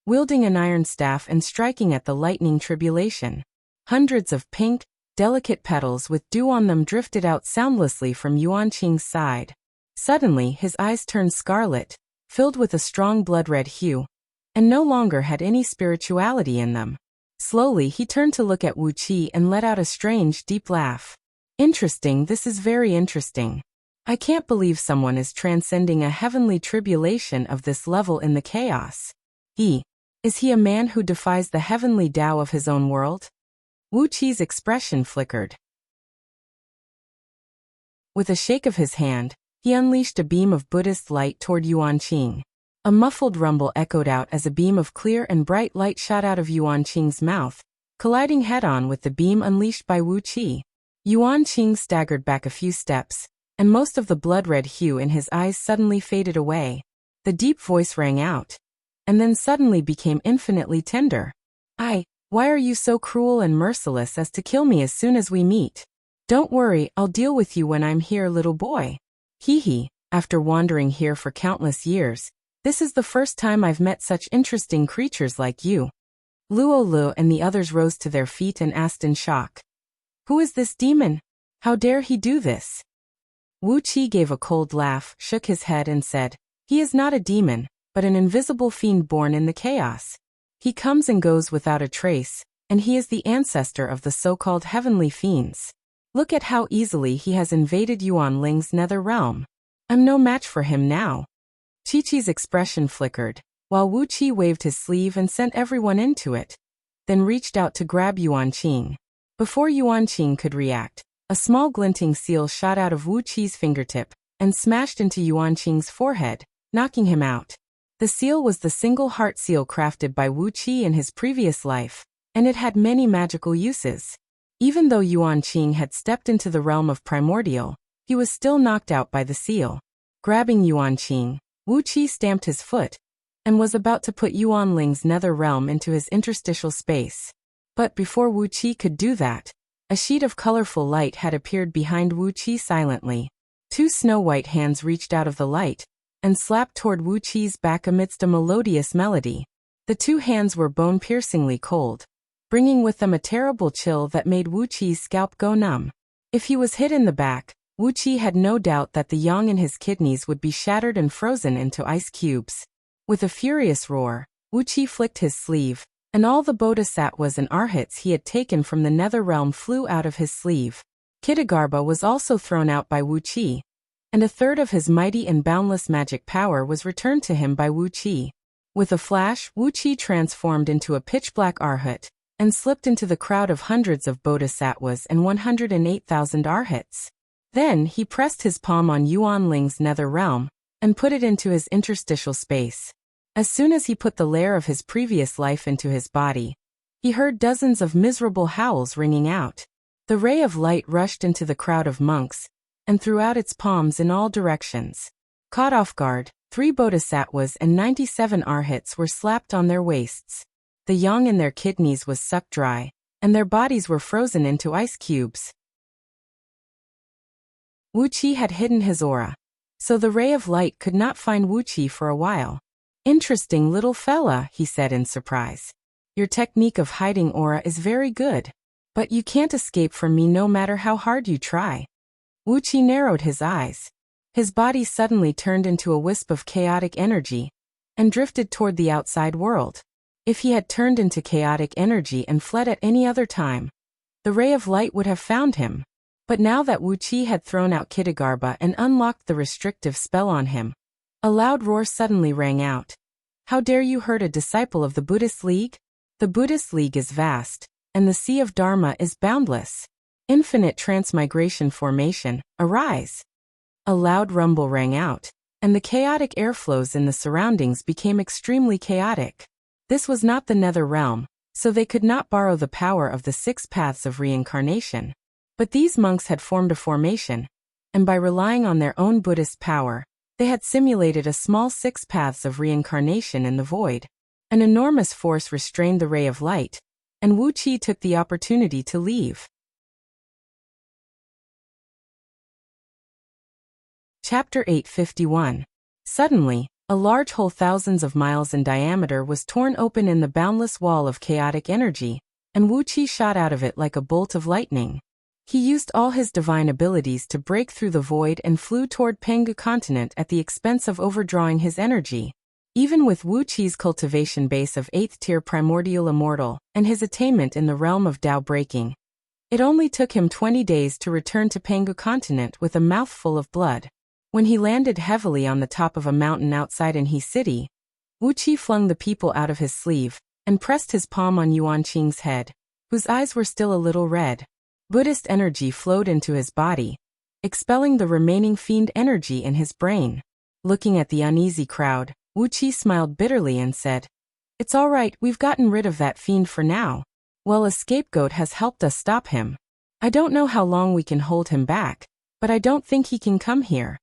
wielding an iron staff and striking at the lightning tribulation. Hundreds of pink, delicate petals with dew on them drifted out soundlessly from Yuan Qing's side. Suddenly, his eyes turned scarlet, filled with a strong blood-red hue, and no longer had any spirituality in them. Slowly, he turned to look at Wuxia and let out a strange, deep laugh. Interesting, this is very interesting. I can't believe someone is transcending a heavenly tribulation of this level in the chaos. Is he a man who defies the heavenly Tao of his own world? Wuqi's expression flickered. With a shake of his hand, he unleashed a beam of Buddhist light toward Yuan Qing. A muffled rumble echoed out as a beam of clear and bright light shot out of Yuan Qing's mouth, colliding head-on with the beam unleashed by Wuxia. Yuan Qing staggered back a few steps, and most of the blood-red hue in his eyes suddenly faded away. The deep voice rang out, and then suddenly became infinitely tender. Why are you so cruel and merciless as to kill me as soon as we meet? Don't worry, I'll deal with you when I'm here, little boy. After wandering here for countless years, this is the first time I've met such interesting creatures like you. Luo and the others rose to their feet and asked in shock. Who is this demon? How dare he do this? Wuxia gave a cold laugh, shook his head and said, he is not a demon, but an invisible fiend born in the chaos. He comes and goes without a trace, and he is the ancestor of the so-called heavenly fiends. Look at how easily he has invaded Yuan Ling's nether realm. I'm no match for him now. Chi-Chi's expression flickered, while Wuxia waved his sleeve and sent everyone into it, then reached out to grab Yuan Qing. Before Yuan Qing could react, a small glinting seal shot out of Wuqi's fingertip and smashed into Yuan Qing's forehead, knocking him out. The seal was the single heart seal crafted by Wuxia in his previous life, and it had many magical uses. Even though Yuan Qing had stepped into the realm of primordial, he was still knocked out by the seal. Grabbing Yuan Qing, Wuxia stamped his foot, and was about to put Yuan Ling's nether realm into his interstitial space. But before Wuxia could do that, a sheet of colorful light had appeared behind Wuxia silently. Two snow-white hands reached out of the light, and slapped toward Wuqi's back amidst a melodious melody. The two hands were bone-piercingly cold, bringing with them a terrible chill that made Wuqi's scalp go numb. If he was hit in the back, Wuxia had no doubt that the yang in his kidneys would be shattered and frozen into ice cubes. With a furious roar, Wuxia flicked his sleeve, and all the bodhisattvas and arhats he had taken from the nether realm flew out of his sleeve. Kitagarbha was also thrown out by Wuxia, and a third of his mighty and boundless magic power was returned to him by Wuxia. With a flash, Wuxia transformed into a pitch-black arhat and slipped into the crowd of hundreds of bodhisattvas and 108,000 arhats. Then he pressed his palm on Yuanling's nether realm and put it into his interstitial space. As soon as he put the lair of his previous life into his body, he heard dozens of miserable howls ringing out. The ray of light rushed into the crowd of monks and threw out its palms in all directions. Caught off guard, 3 bodhisattvas and 97 arhats were slapped on their waists. The yang in their kidneys was sucked dry, and their bodies were frozen into ice cubes. Wuxia had hidden his aura, so the ray of light could not find Wuxia for a while. "Interesting little fella," he said in surprise. "Your technique of hiding aura is very good, but you can't escape from me no matter how hard you try." Wuxia narrowed his eyes. His body suddenly turned into a wisp of chaotic energy and drifted toward the outside world. If he had turned into chaotic energy and fled at any other time, the ray of light would have found him. But now that Wuxia had thrown out Kitagarbha and unlocked the restrictive spell on him, a loud roar suddenly rang out. "How dare you hurt a disciple of the Buddhist League? The Buddhist League is vast, and the sea of Dharma is boundless. Infinite transmigration formation, arise!" A loud rumble rang out, and the chaotic airflows in the surroundings became extremely chaotic. This was not the nether realm, so they could not borrow the power of the 6 paths of reincarnation. But these monks had formed a formation, and by relying on their own Buddhist power, they had simulated a small 6 paths of reincarnation in the void. An enormous force restrained the ray of light, and Wuxia took the opportunity to leave. Chapter 851. Suddenly, a large hole thousands of miles in diameter was torn open in the boundless wall of chaotic energy, and Wuxia shot out of it like a bolt of lightning. He used all his divine abilities to break through the void and flew toward Pengu continent at the expense of overdrawing his energy. Even with Wuqia's cultivation base of 8th tier primordial immortal and his attainment in the realm of Tao breaking, it only took him 20 days to return to Pengu continent with a mouthful of blood. When he landed heavily on the top of a mountain outside Anhe City, Wuxia flung the people out of his sleeve and pressed his palm on Yuanqing's head, whose eyes were still a little red. Buddhist energy flowed into his body, expelling the remaining fiend energy in his brain. Looking at the uneasy crowd, Wuxia smiled bitterly and said, "It's all right, we've gotten rid of that fiend for now. Well, a scapegoat has helped us stop him. I don't know how long we can hold him back, but I don't think he can come here."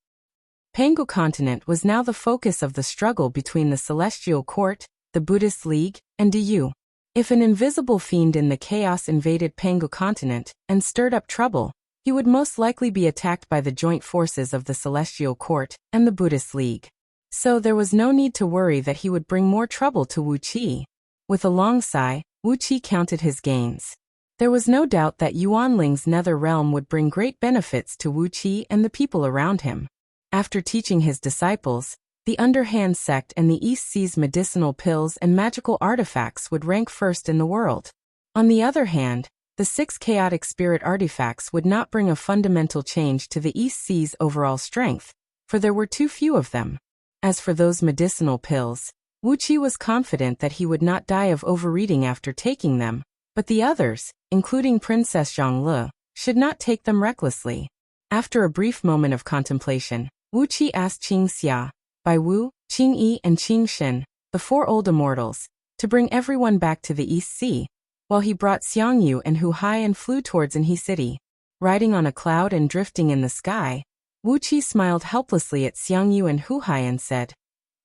Pengu continent was now the focus of the struggle between the Celestial Court, the Buddhist League, and Diyu. If an invisible fiend in the chaos invaded Pengu continent and stirred up trouble, he would most likely be attacked by the joint forces of the Celestial Court and the Buddhist League. So there was no need to worry that he would bring more trouble to Wuxia. With a long sigh, Wuxia counted his gains. There was no doubt that Yuanling's nether realm would bring great benefits to Wuxia and the people around him. After teaching his disciples, the Underhand sect and the East Sea's medicinal pills and magical artifacts would rank first in the world. On the other hand, the 6 chaotic spirit artifacts would not bring a fundamental change to the East Sea's overall strength, for there were too few of them. As for those medicinal pills, Wuxia was confident that he would not die of overeating after taking them, but the others, including Princess Zhongli, should not take them recklessly. After a brief moment of contemplation, Wuxia asked Qing Xia, Bai Wu, Qing Yi and Qing Shen, the 4 old immortals, to bring everyone back to the East Sea, while he brought Xiangyu and Hu Hai and flew towards Anhe City. Riding on a cloud and drifting in the sky, Wuxia smiled helplessly at Xiangyu and Hu Hai and said,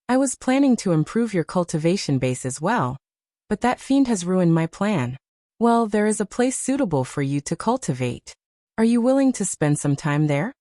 "I was planning to improve your cultivation base as well, but that fiend has ruined my plan. Well, there is a place suitable for you to cultivate. Are you willing to spend some time there?"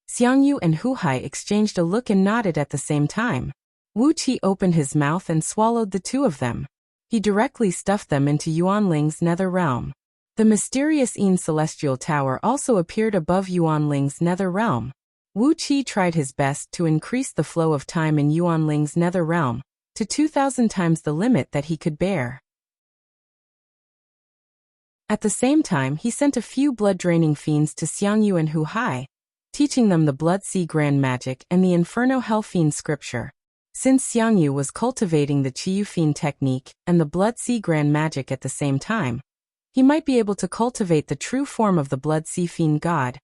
Xiangyu and Hu Hai exchanged a look and nodded at the same time. Wuxia opened his mouth and swallowed the 2 of them. He directly stuffed them into Yuanling's nether realm. The mysterious Yin Celestial Tower also appeared above Yuanling's nether realm. Wuxia tried his best to increase the flow of time in Yuanling's nether realm to 2,000 times the limit that he could bear. At the same time, he sent a few blood-draining fiends to Xiangyu and Hu Hai, teaching them the Blood Sea Grand Magic and the Inferno Hell Fiend scripture. Since Xiangyu was cultivating the Qiyufin technique and the Blood Sea Grand Magic at the same time, he might be able to cultivate the true form of the Blood Sea Fiend God,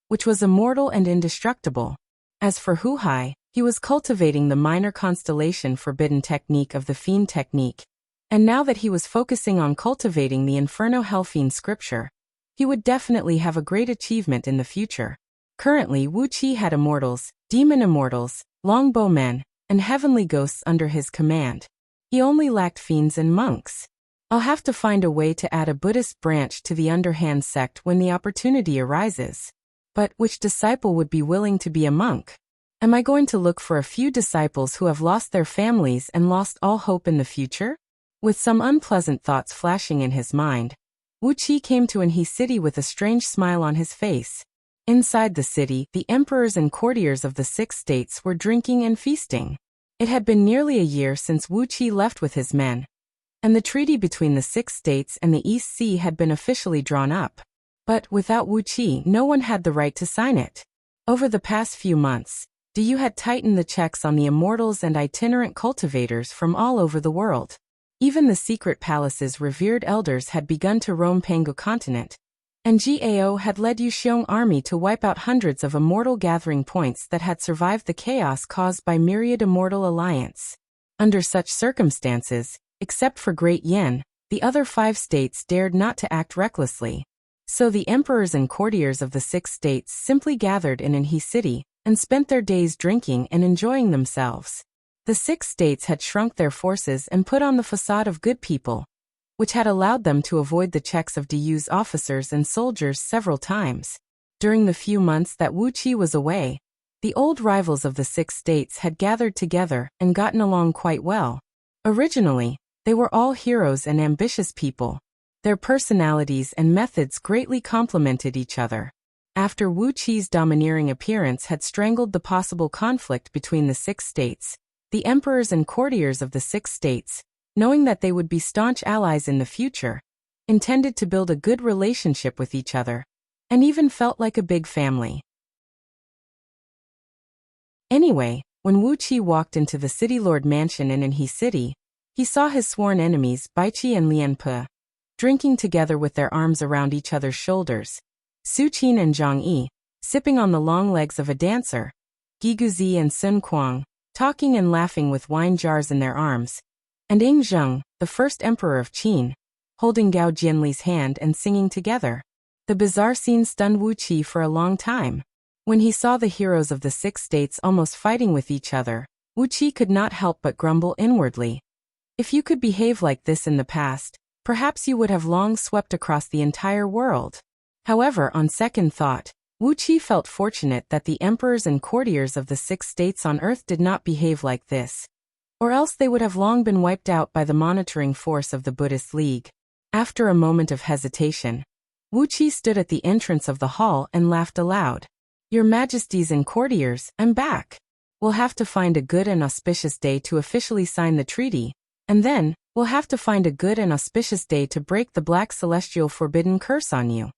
which was immortal and indestructible. As for Hu Hai, he was cultivating the minor constellation forbidden technique of the Fiend technique, and now that he was focusing on cultivating the Inferno Hellfiend scripture, he would definitely have a great achievement in the future. Currently, Wu Qi had immortals, demon immortals, longbowmen, and heavenly ghosts under his command. He only lacked fiends and monks. I'll have to find a way to add a Buddhist branch to the underhand sect when the opportunity arises. But which disciple would be willing to be a monk? Am I going to look for a few disciples who have lost their families and lost all hope in the future? With some unpleasant thoughts flashing in his mind, Wu Qi came to Anhe City with a strange smile on his face. Inside the city, the emperors and courtiers of the 6 states were drinking and feasting. It had been nearly a year since Wu Qi left with his men, and the treaty between the 6 states and the East Sea had been officially drawn up. But without Wu Qi, no one had the right to sign it. Over the past few months, Du had tightened the checks on the immortals and itinerant cultivators from all over the world. Even the secret palace's revered elders had begun to roam Pangu continent, and Gao had led Yuxiong army to wipe out hundreds of immortal gathering points that had survived the chaos caused by myriad immortal alliance. Under such circumstances, except for Great Yen, the other 5 states dared not to act recklessly. So the emperors and courtiers of the 6 states simply gathered in Anhe City and spent their days drinking and enjoying themselves. The 6 states had shrunk their forces and put on the facade of good people, which had allowed them to avoid the checks of Du's officers and soldiers several times. During the few months that Wu Qi was away, the old rivals of the 6 states had gathered together and gotten along quite well. Originally, they were all heroes and ambitious people. Their personalities and methods greatly complemented each other. After Wu Qi's domineering appearance had strangled the possible conflict between the 6 states, the emperors and courtiers of the 6 states, knowing that they would be staunch allies in the future, intended to build a good relationship with each other, and even felt like a big family. Anyway, when Wu Qi walked into the city lord mansion in Anhe City, he saw his sworn enemies Baiqi and Lianpe drinking together with their arms around each other's shoulders, Su Qin and Zhang Yi sipping on the long legs of a dancer, Guiguzi and Sun Kuang talking and laughing with wine jars in their arms, and Ying Zheng, the first emperor of Qin, holding Gao Jianli's hand and singing together. The bizarre scene stunned Wu Qi for a long time. When he saw the heroes of the 6 states almost fighting with each other, Wu Qi could not help but grumble inwardly. If you could behave like this in the past, perhaps you would have long swept across the entire world. However, on second thought, Wu Qi felt fortunate that the emperors and courtiers of the 6 states on Earth did not behave like this, or else they would have long been wiped out by the monitoring force of the Buddhist League. After a moment of hesitation, Wu Qi stood at the entrance of the hall and laughed aloud. Your Majesties and courtiers, I'm back. We'll have to find a good and auspicious day to officially sign the treaty, and then, we'll have to find a good and auspicious day to break the Black Celestial Forbidden Curse on you.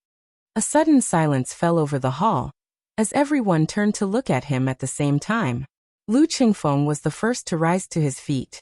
A sudden silence fell over the hall, as everyone turned to look at him at the same time. Lu Qingfeng was the first to rise to his feet.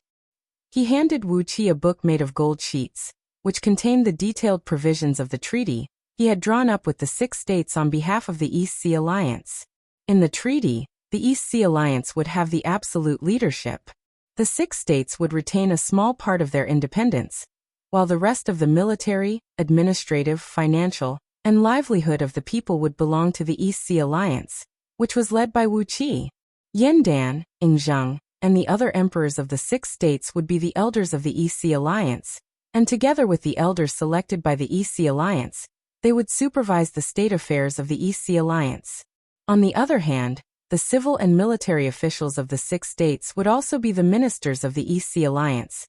He handed Wu Qi a book made of gold sheets, which contained the detailed provisions of the treaty he had drawn up with the 6 states on behalf of the East Sea Alliance. In the treaty, the East Sea Alliance would have the absolute leadership. The 6 states would retain a small part of their independence, while the rest of the military, administrative, financial, and livelihood of the people would belong to the East Sea Alliance, which was led by Wu Qi. Yan Dan, Ying Zheng, and the other emperors of the 6 states would be the elders of the East Sea Alliance, and together with the elders selected by the East Sea Alliance, they would supervise the state affairs of the East Sea Alliance. On the other hand, the civil and military officials of the 6 states would also be the ministers of the East Sea Alliance,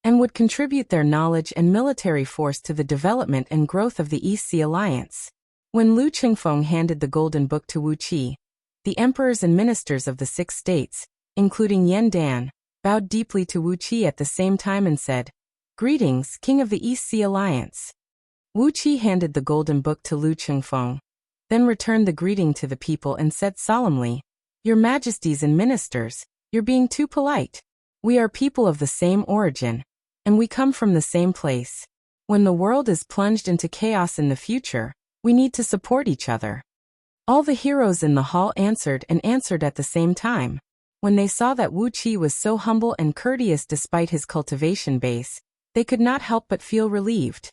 and would contribute their knowledge and military force to the development and growth of the East Sea Alliance. When Lu Qingfeng handed the Golden Book to Wu Qi, the emperors and ministers of the 6 states, including Yan Dan, bowed deeply to Wu Qi at the same time and said, "Greetings, King of the East Sea Alliance." Wu Qi handed the Golden Book to Lu Qingfeng, then returned the greeting to the people and said solemnly, "Your Majesties and ministers, you're being too polite. We are people of the same origin, and we come from the same place. When the world is plunged into chaos in the future, we need to support each other." All the heroes in the hall answered at the same time. When they saw that Wuxia was so humble and courteous despite his cultivation base, they could not help but feel relieved.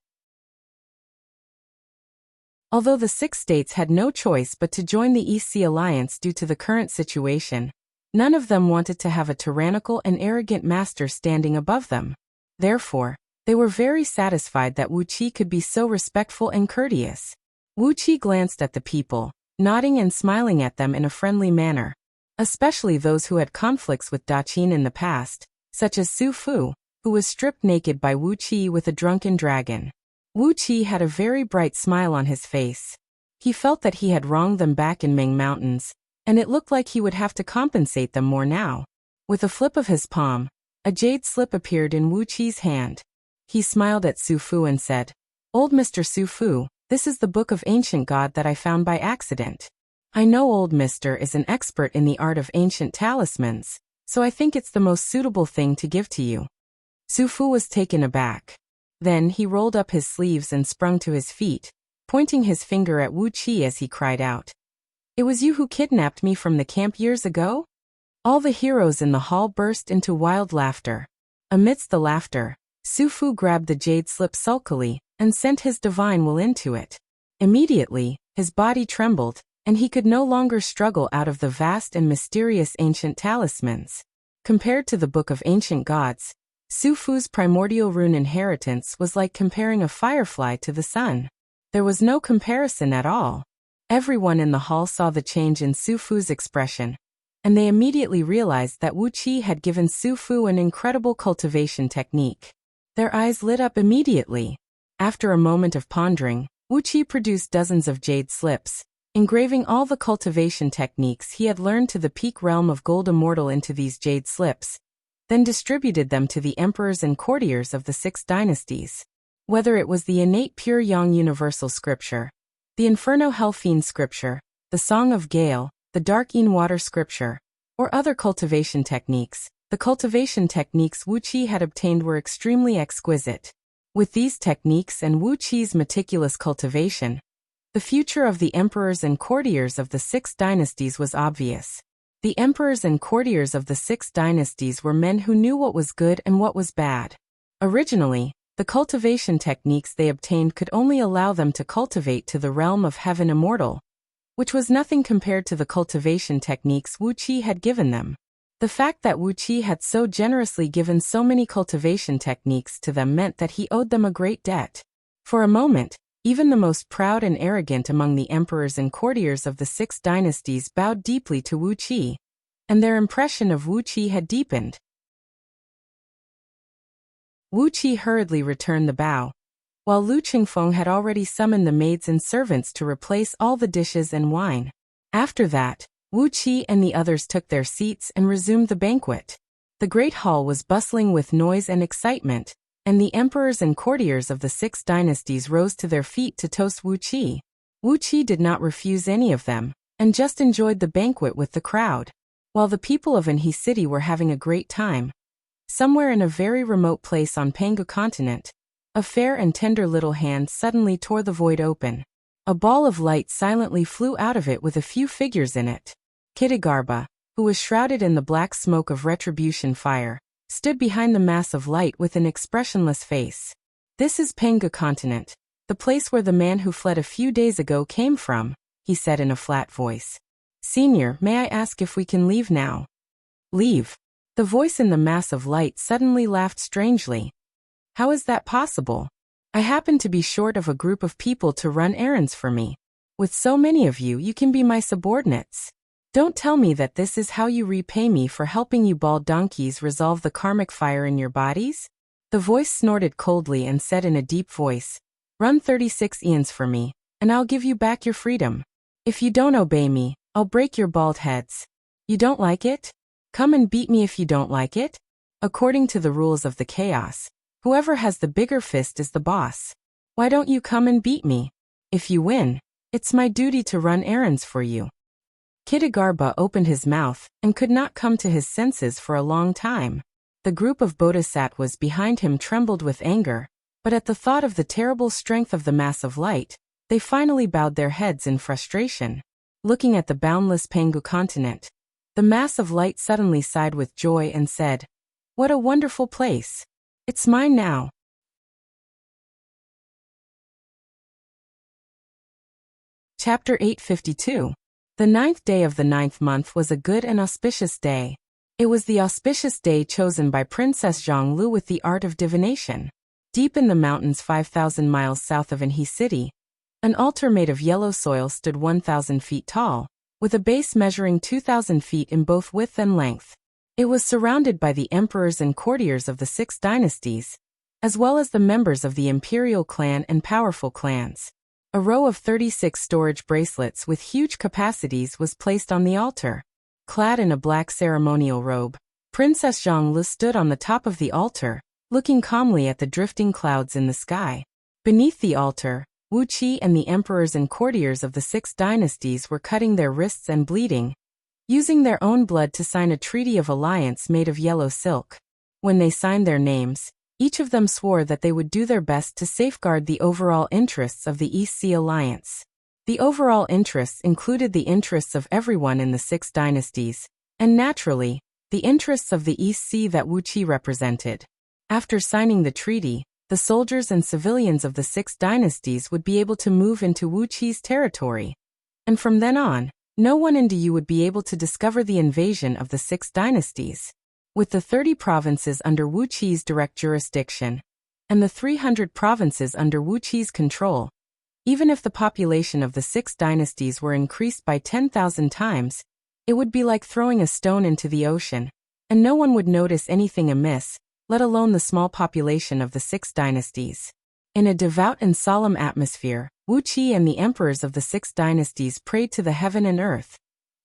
Although the 6 states had no choice but to join the East Sea Alliance due to the current situation, none of them wanted to have a tyrannical and arrogant master standing above them. Therefore, they were very satisfied that Wuxia could be so respectful and courteous. Wuxia glanced at the people, nodding and smiling at them in a friendly manner, especially those who had conflicts with Daqin in the past, such as Su Fu, who was stripped naked by Wuxia with a drunken dragon. Wuxia had a very bright smile on his face. He felt that he had wronged them back in Ming Mountains, and it looked like he would have to compensate them more now. With a flip of his palm, a jade slip appeared in Wuqia's hand. He smiled at Su Fu and said, "Old Mr. Su Fu, this is the book of ancient god that I found by accident. I know old Mr. is an expert in the art of ancient talismans, so I think it's the most suitable thing to give to you." Su Fu was taken aback. Then he rolled up his sleeves and sprung to his feet, pointing his finger at Wuxia as he cried out, "It was you who kidnapped me from the camp years ago?" All the heroes in the hall burst into wild laughter. Amidst the laughter, Su Fu grabbed the jade slip sulkily and sent his divine will into it. Immediately, his body trembled, and he could no longer struggle out of the vast and mysterious ancient talismans. Compared to the Book of Ancient Gods, Su Fu's primordial rune inheritance was like comparing a firefly to the sun. There was no comparison at all. Everyone in the hall saw the change in Su Fu's expression, and they immediately realized that Wuxia had given Su Fu an incredible cultivation technique. Their eyes lit up immediately. After a moment of pondering, Wuxia produced dozens of jade slips, engraving all the cultivation techniques he had learned to the peak realm of Gold Immortal into these jade slips, then distributed them to the emperors and courtiers of the 6 dynasties. Whether it was the innate pure Yang universal scripture, the Inferno Hellfiend scripture, the Song of Gale, the Dark Een Water scripture, or other cultivation techniques, the cultivation techniques Wuxia had obtained were extremely exquisite. With these techniques and Wuqia's meticulous cultivation, the future of the emperors and courtiers of the 6 dynasties was obvious. The emperors and courtiers of the 6 dynasties were men who knew what was good and what was bad. Originally, the cultivation techniques they obtained could only allow them to cultivate to the realm of Heaven Immortal, which was nothing compared to the cultivation techniques Wuxia had given them. The fact that Wuxia had so generously given so many cultivation techniques to them meant that he owed them a great debt. For a moment, even the most proud and arrogant among the emperors and courtiers of the 6 dynasties bowed deeply to Wuxia, and their impression of Wuxia had deepened. Wuxia hurriedly returned the bow, while Lu Qingfeng had already summoned the maids and servants to replace all the dishes and wine. After that, Wuxia and the others took their seats and resumed the banquet. The great hall was bustling with noise and excitement, and the emperors and courtiers of the 6 dynasties rose to their feet to toast Wuxia. Wuxia did not refuse any of them, and just enjoyed the banquet with the crowd. While the people of Anhe City were having a great time, somewhere in a very remote place on Pangu continent, a fair and tender little hand suddenly tore the void open. A ball of light silently flew out of it with a few figures in it. Kittigarba, who was shrouded in the black smoke of retribution fire, stood behind the mass of light with an expressionless face. "This is Pangu continent, the place where the man who fled a few days ago came from," he said in a flat voice. "Senior, may I ask if we can leave now?" "Leave?" The voice in the mass of light suddenly laughed strangely. "How is that possible? I happen to be short of a group of people to run errands for me. With so many of you, you can be my subordinates. Don't tell me that this is how you repay me for helping you bald donkeys resolve the karmic fire in your bodies?" The voice snorted coldly and said in a deep voice, "Run 36 eons for me, and I'll give you back your freedom. If you don't obey me, I'll break your bald heads. You don't like it? Come and beat me if you don't like it. According to the rules of the chaos, whoever has the bigger fist is the boss. Why don't you come and beat me? If you win, it's my duty to run errands for you." Kittigarba opened his mouth and could not come to his senses for a long time. The group of bodhisattvas behind him trembled with anger, but at the thought of the terrible strength of the mass of light, they finally bowed their heads in frustration. Looking at the boundless Pangu continent, the mass of light suddenly sighed with joy and said, "What a wonderful place! It's mine now." Chapter 852. The 9th day of the 9th month was a good and auspicious day. It was the auspicious day chosen by Princess Zhonglu with the art of divination. Deep in the mountains 5,000 miles south of Anhui City, an altar made of yellow soil stood 1,000 feet tall, with a base measuring 2,000 feet in both width and length. It was surrounded by the emperors and courtiers of the 6 dynasties, as well as the members of the imperial clan and powerful clans. A row of 36 storage bracelets with huge capacities was placed on the altar. Clad in a black ceremonial robe, Princess Zhonglu stood on the top of the altar, looking calmly at the drifting clouds in the sky. Beneath the altar, Wuxia and the emperors and courtiers of the 6 dynasties were cutting their wrists and bleeding, using their own blood to sign a treaty of alliance made of yellow silk. When they signed their names, each of them swore that they would do their best to safeguard the overall interests of the East Sea Alliance. The overall interests included the interests of everyone in the 6 dynasties, and naturally, the interests of the East Sea that Wuxia represented. After signing the treaty, the soldiers and civilians of the 6 dynasties would be able to move into Wuxia's territory. And from then on, no one in Diyu would be able to discover the invasion of the 6 dynasties. With the 30 provinces under Wuxia's direct jurisdiction, and the 300 provinces under Wuxia's control, even if the population of the 6 dynasties were increased by 10,000 times, it would be like throwing a stone into the ocean, and no one would notice anything amiss, let alone the small population of the 6 dynasties. In a devout and solemn atmosphere, Wuxia and the emperors of the 6 dynasties prayed to the heaven and earth,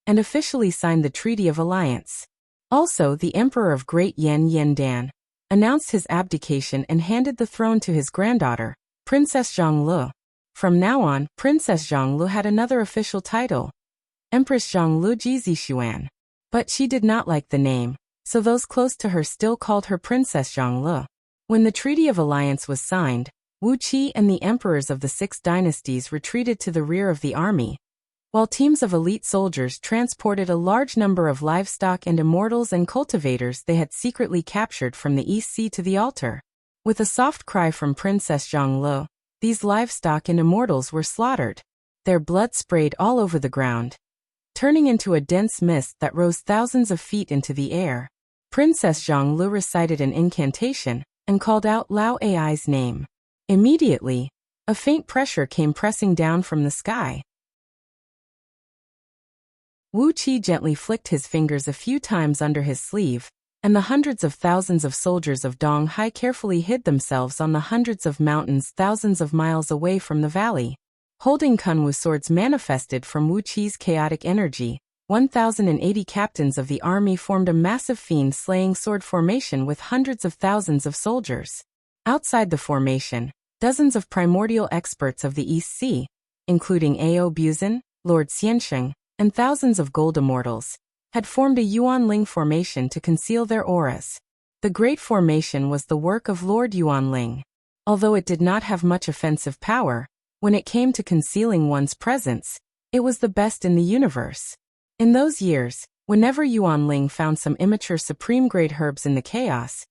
and officially signed the Treaty of Alliance. Also, the Emperor of Great Yan Dan announced his abdication and handed the throne to his granddaughter, Princess Zhonglu. From now on, Princess Zhonglu had another official title, Empress Zhonglu Jizixuan. But she did not like the name, so those close to her still called her Princess Zhonglu. When the Treaty of Alliance was signed, Wuxia and the emperors of the 6 dynasties retreated to the rear of the army, while teams of elite soldiers transported a large number of livestock and immortals and cultivators they had secretly captured from the East Sea to the altar. With a soft cry from Princess Zhonglu, these livestock and immortals were slaughtered. Their blood sprayed all over the ground, turning into a dense mist that rose thousands of feet into the air. Princess Zhonglu recited an incantation and called out Lao Ai's name. Immediately, a faint pressure came pressing down from the sky. Wuxia gently flicked his fingers a few times under his sleeve, and the hundreds of thousands of soldiers of Donghai carefully hid themselves on the hundreds of mountains thousands of miles away from the valley. Holding Kunwu swords manifested from Wuxia's chaotic energy, 1,080 captains of the army formed a massive fiend-slaying sword formation with hundreds of thousands of soldiers. Outside the formation, dozens of primordial experts of the East Sea, including Ao Buzan, Lord Xiansheng, and thousands of gold immortals, had formed a Yuanling formation to conceal their auras. The Great Formation was the work of Lord Yuanling. Although it did not have much offensive power, when it came to concealing one's presence, it was the best in the universe. In those years, whenever Yuanling found some immature supreme-grade herbs in the chaos,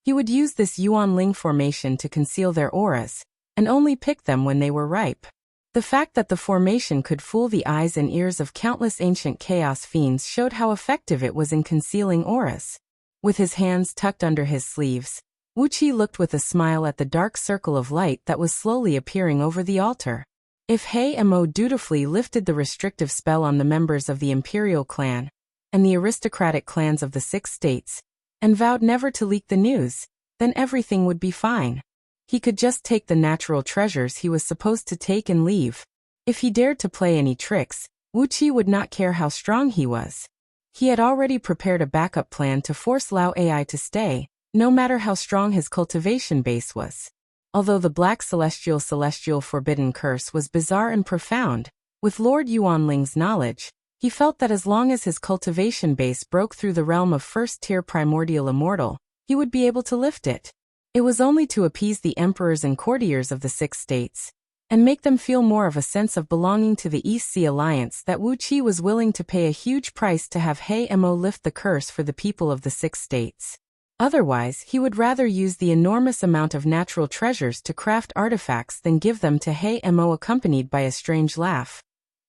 he would use this Yuanling formation to conceal their auras, and only pick them when they were ripe. The fact that the formation could fool the eyes and ears of countless ancient chaos fiends showed how effective it was in concealing auras. With his hands tucked under his sleeves, Wuxia looked with a smile at the dark circle of light that was slowly appearing over the altar. If He Mo dutifully lifted the restrictive spell on the members of the imperial clan and the aristocratic clans of the 6 states, and vowed never to leak the news, then everything would be fine. He could just take the natural treasures he was supposed to take and leave. If he dared to play any tricks, Wuxia would not care how strong he was. He had already prepared a backup plan to force Lao Ai to stay, no matter how strong his cultivation base was. Although the Black Celestial Forbidden Curse was bizarre and profound, with Lord Yuanling's knowledge, he felt that as long as his cultivation base broke through the realm of first-tier primordial immortal, he would be able to lift it. It was only to appease the emperors and courtiers of the 6 states, and make them feel more of a sense of belonging to the East Sea Alliance, that Wuxia was willing to pay a huge price to have Mo lift the curse for the people of the 6 states. Otherwise, he would rather use the enormous amount of natural treasures to craft artifacts than give them to Mo, accompanied by a strange laugh.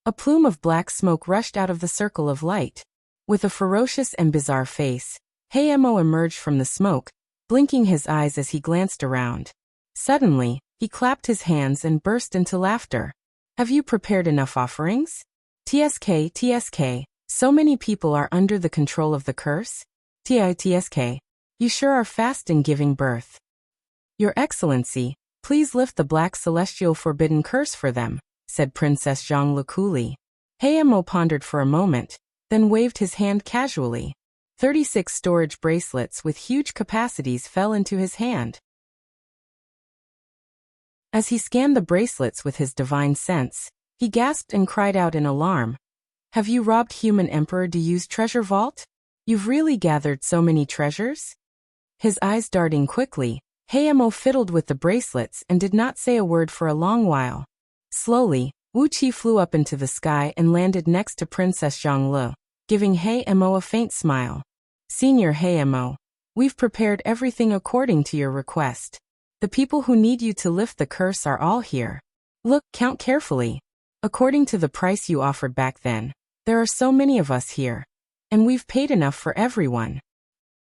A plume of black smoke rushed out of the circle of light. With a ferocious and bizarre face, Mo emerged from the smoke, blinking his eyes as he glanced around. Suddenly, he clapped his hands and burst into laughter. Have you prepared enough offerings? TSK, so many people are under the control of the curse? TSK, you sure are fast in giving birth. Your Excellency, please lift the black celestial forbidden curse for them, said Princess Zhang coolly. Mo pondered for a moment, then waved his hand casually. 36 storage bracelets with huge capacities fell into his hand. As he scanned the bracelets with his divine sense, he gasped and cried out in alarm. Have you robbed human emperor Duyu's treasure vault? You've really gathered so many treasures? His eyes darting quickly, Mo fiddled with the bracelets and did not say a word for a long while. Slowly, Wuxia flew up into the sky and landed next to Princess Zhang, giving Mo a faint smile. Senior Mo, we've prepared everything according to your request. The people who need you to lift the curse are all here. Look, count carefully. According to the price you offered back then, there are so many of us here. And we've paid enough for everyone.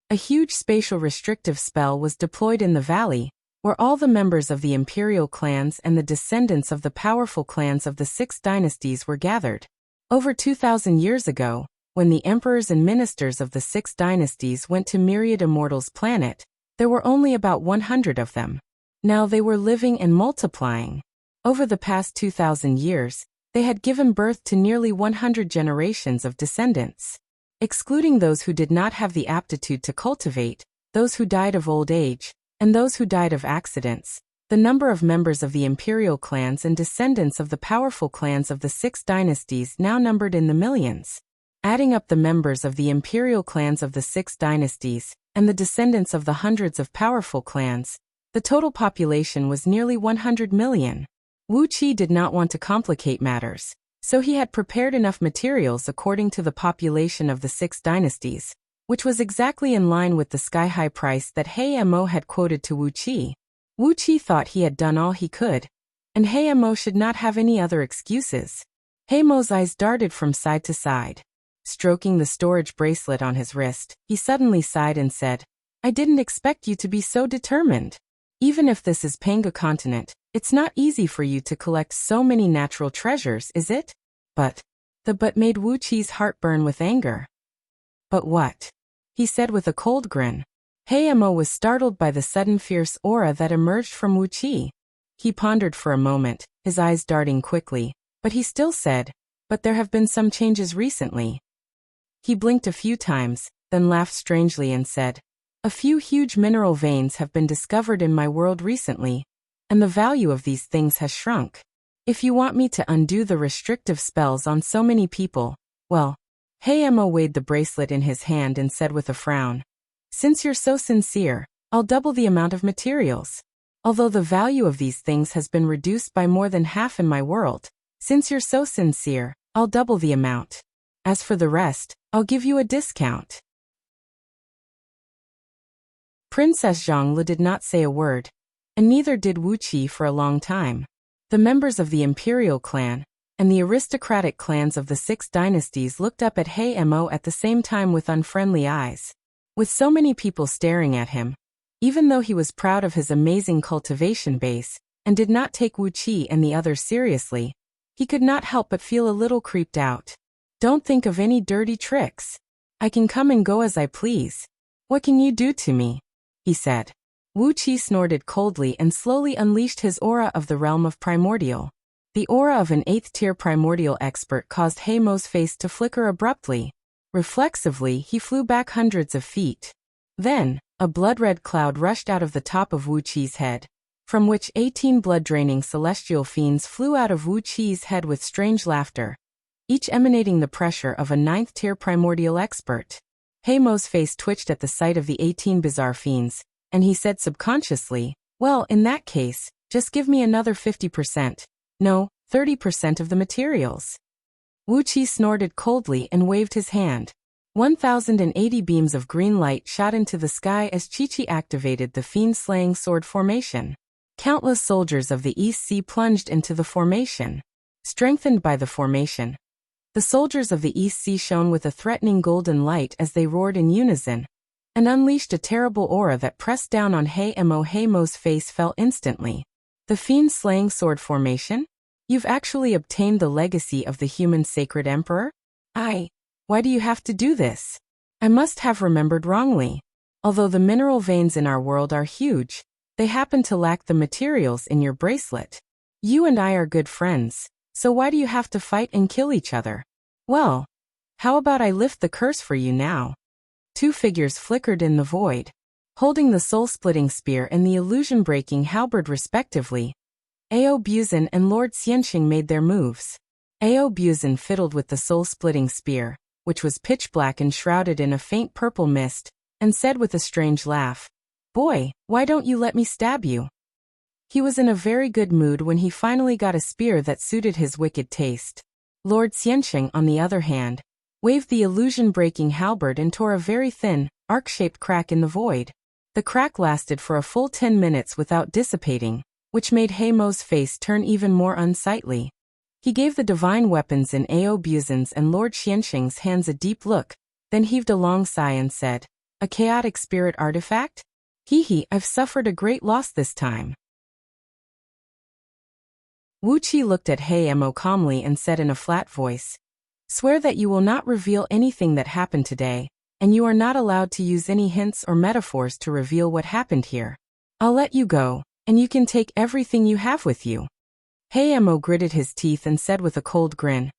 A huge spatial restrictive spell was deployed in the valley, where all the members of the imperial clans and the descendants of the powerful clans of the 6 dynasties were gathered. Over 2,000 years ago, when the emperors and ministers of the 6 dynasties went to Myriad Immortal's planet, there were only about 100 of them. Now they were living and multiplying. Over the past 2,000 years, they had given birth to nearly 100 generations of descendants. Excluding those who did not have the aptitude to cultivate, those who died of old age, and those who died of accidents, the number of members of the imperial clans and descendants of the powerful clans of the 6 dynasties now numbered in the millions. Adding up the members of the imperial clans of the 6 dynasties, and the descendants of the hundreds of powerful clans, the total population was nearly 100 million. Wuxia did not want to complicate matters, so he had prepared enough materials according to the population of the 6 dynasties, which was exactly in line with the sky-high price that Mo had quoted to Wuxia. Wuxia thought he had done all he could, and Mo should not have any other excuses. Mo's eyes darted from side to side. Stroking the storage bracelet on his wrist, he suddenly sighed and said, I didn't expect you to be so determined. Even if this is Panga continent, it's not easy for you to collect so many natural treasures, is it? But made Wuqi's heart burn with anger. But what? He said with a cold grin. Mo was startled by the sudden fierce aura that emerged from Wuqi. He pondered for a moment, his eyes darting quickly, but he still said, but there have been some changes recently. He blinked a few times, then laughed strangely and said, a few huge mineral veins have been discovered in my world recently, and the value of these things has shrunk. If you want me to undo the restrictive spells on so many people, well, Mo weighed the bracelet in his hand and said with a frown, since you're so sincere, I'll double the amount of materials. Although the value of these things has been reduced by more than half in my world, since you're so sincere, I'll double the amount. As for the rest, I'll give you a discount. Princess Zhang did not say a word, and neither did Wuqi for a long time. The members of the imperial clan and the aristocratic clans of the 6 dynasties looked up at Mo at the same time with unfriendly eyes. With so many people staring at him, even though he was proud of his amazing cultivation base and did not take Wuqi and the others seriously, he could not help but feel a little creeped out. Don't think of any dirty tricks. I can come and go as I please. What can you do to me? He said. Wuqi snorted coldly and slowly unleashed his aura of the realm of primordial. The aura of an 8th-tier primordial expert caused Mo's face to flicker abruptly. Reflexively, he flew back hundreds of feet. Then, a blood-red cloud rushed out of the top of Wuqi's head, from which 18 blood-draining celestial fiends flew out of Wuqi's head with strange laughter, each emanating the pressure of a 9th-tier primordial expert. Heimo's face twitched at the sight of the 18 bizarre fiends, and he said subconsciously, well, in that case, just give me another 50%. No, 30% of the materials. Wuxia snorted coldly and waved his hand. 1,080 beams of green light shot into the sky as Chi-Chi activated the fiend-slaying sword formation. Countless soldiers of the East Sea plunged into the formation. Strengthened by the formation, the soldiers of the East Sea shone with a threatening golden light as they roared in unison, and unleashed a terrible aura that pressed down on Heimo's face fell instantly. The fiend-slaying sword formation? You've actually obtained the legacy of the human sacred emperor? Why do you have to do this? I must have remembered wrongly. Although the mineral veins in our world are huge, they happen to lack the materials in your bracelet. You and I are good friends, so why do you have to fight and kill each other? Well, how about I lift the curse for you now? Two figures flickered in the void, holding the soul-splitting spear and the illusion-breaking halberd respectively. Ao Buzin and Lord Xianxing made their moves. Ao Buzin fiddled with the soul-splitting spear, which was pitch black and shrouded in a faint purple mist, and said with a strange laugh, "Boy, why don't you let me stab you?" He was in a very good mood when he finally got a spear that suited his wicked taste. Lord Xianxing, on the other hand, waved the illusion-breaking halberd and tore a very thin, arc-shaped crack in the void. The crack lasted for a full 10 minutes without dissipating, which made Heimo's face turn even more unsightly. He gave the divine weapons in Ao Buzin's and Lord Xianxing's hands a deep look, then heaved a long sigh and said, "A chaotic spirit artifact? I've suffered a great loss this time." Wuxia looked at Heimo calmly and said in a flat voice, "Swear that you will not reveal anything that happened today, and you are not allowed to use any hints or metaphors to reveal what happened here. I'll let you go, and you can take everything you have with you." Heimo gritted his teeth and said with a cold grin,